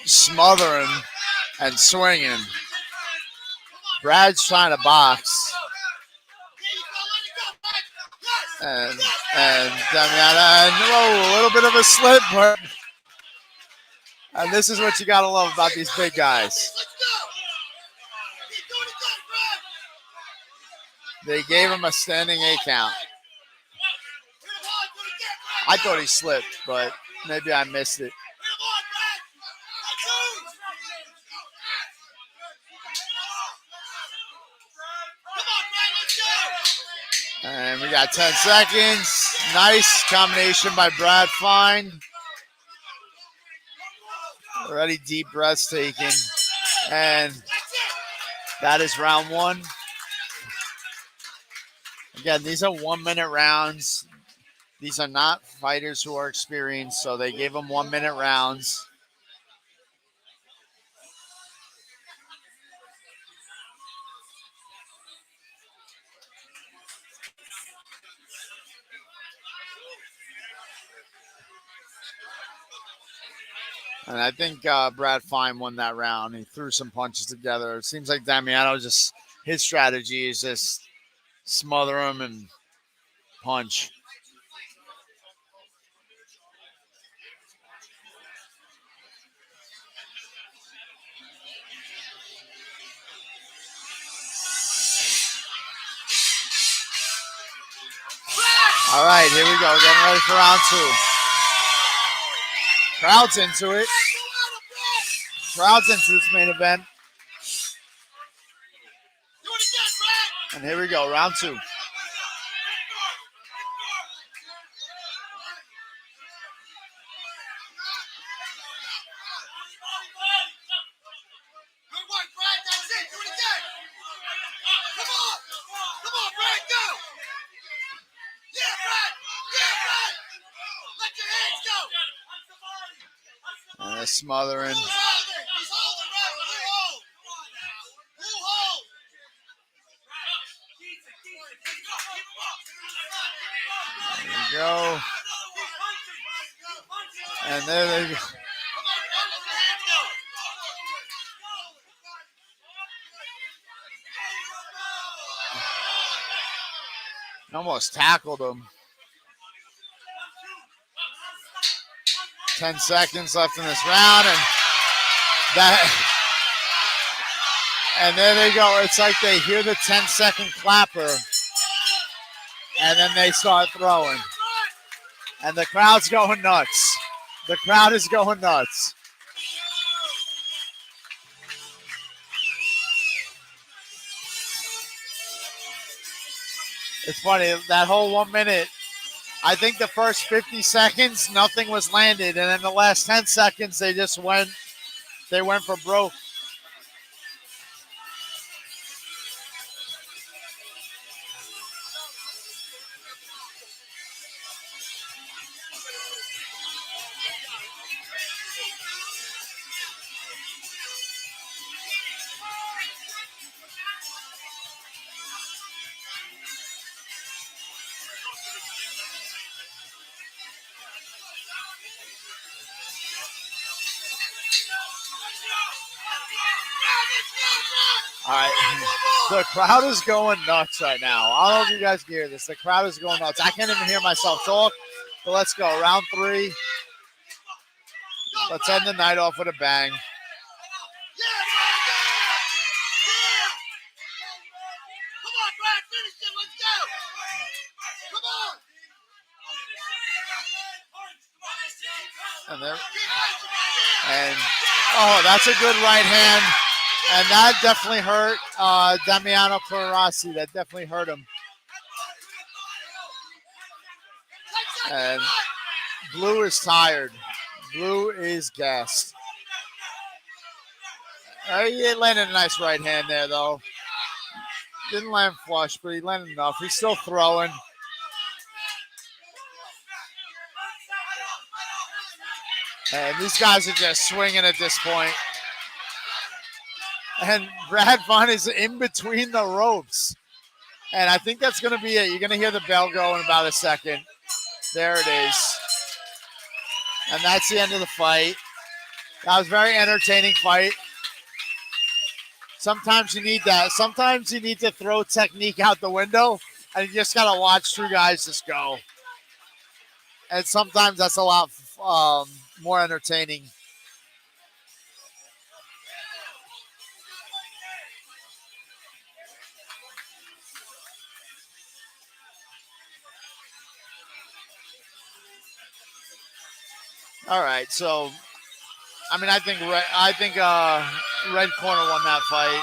Speaker 11: smothering and swinging. Brad's trying to box. And Damiano, and whoa, a little bit of a slip. And this is what you got to love about these big guys. They gave him a standing 8 count. I thought he slipped, but maybe I missed it. And we got 10 seconds. Nice combination by Brad Fine. Already deep breaths taken. And that is round 1. Again, these are 1-minute rounds. These are not fighters who are experienced, so they gave them 1-minute rounds. And I think Brad Fine won that round. He threw some punches together. It seems like Damiano his strategy is just smother him and punch. All right, here we go. Getting ready for round 2. Crowd's into it. Crowd's into this main event. And here we go, round 2. Smothering. There we go. And there they go. Almost tackled him. 10 seconds left in this round, and there they go. It's like they hear the 10-second clapper, and then they start throwing. And the crowd's going nuts. The crowd is going nuts. It's funny, that whole 1 minute, I think the first 50 seconds, nothing was landed. And then the last 10 seconds, they went for broke. All right, the crowd is going nuts right now. I don't know if you guys can hear this. The crowd is going nuts. I can't even hear myself talk, but let's go. Round 3. Let's end the night off with a bang. And oh, that's a good right hand. And that definitely hurt Damiano K.o.c. That definitely hurt him. And Blue is tired. Blue is gassed. He landed a nice right hand there, though. Didn't land flush, but he landed enough. He's still throwing. And these guys are just swinging at this point. And Brad Vaughn is in between the ropes. And I think that's going to be it. You're going to hear the bell go in about a second. There it is. And that's the end of the fight. That was a very entertaining fight. Sometimes you need that. Sometimes you need to throw technique out the window, and you just got to watch 2 guys just go. And sometimes that's a lot more entertaining. All right, so I mean, I think Red Corner won that fight.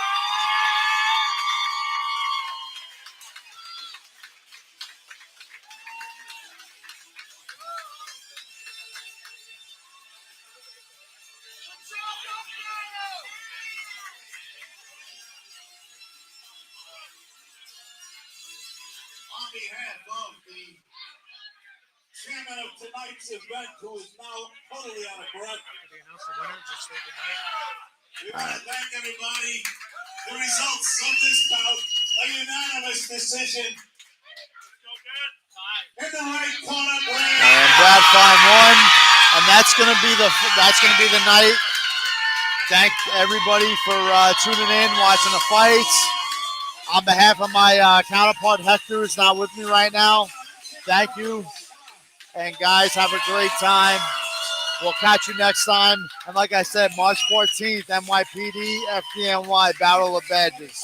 Speaker 9: On behalf of the chairman of tonight's event, who is now totally out of breath. They announced the winner, just say goodnight. We want to thank everybody. The results of this bout, a unanimous decision. In the right corner,
Speaker 11: and Brad Fine won, and that's gonna be the night. Thank everybody for tuning in, watching the fights. On behalf of my counterpart Hector, who's not with me right now, Thank you. And guys, have a great time. We'll catch you next time. And like I said, March 14th, NYPD, FDNY, Battle of Badges.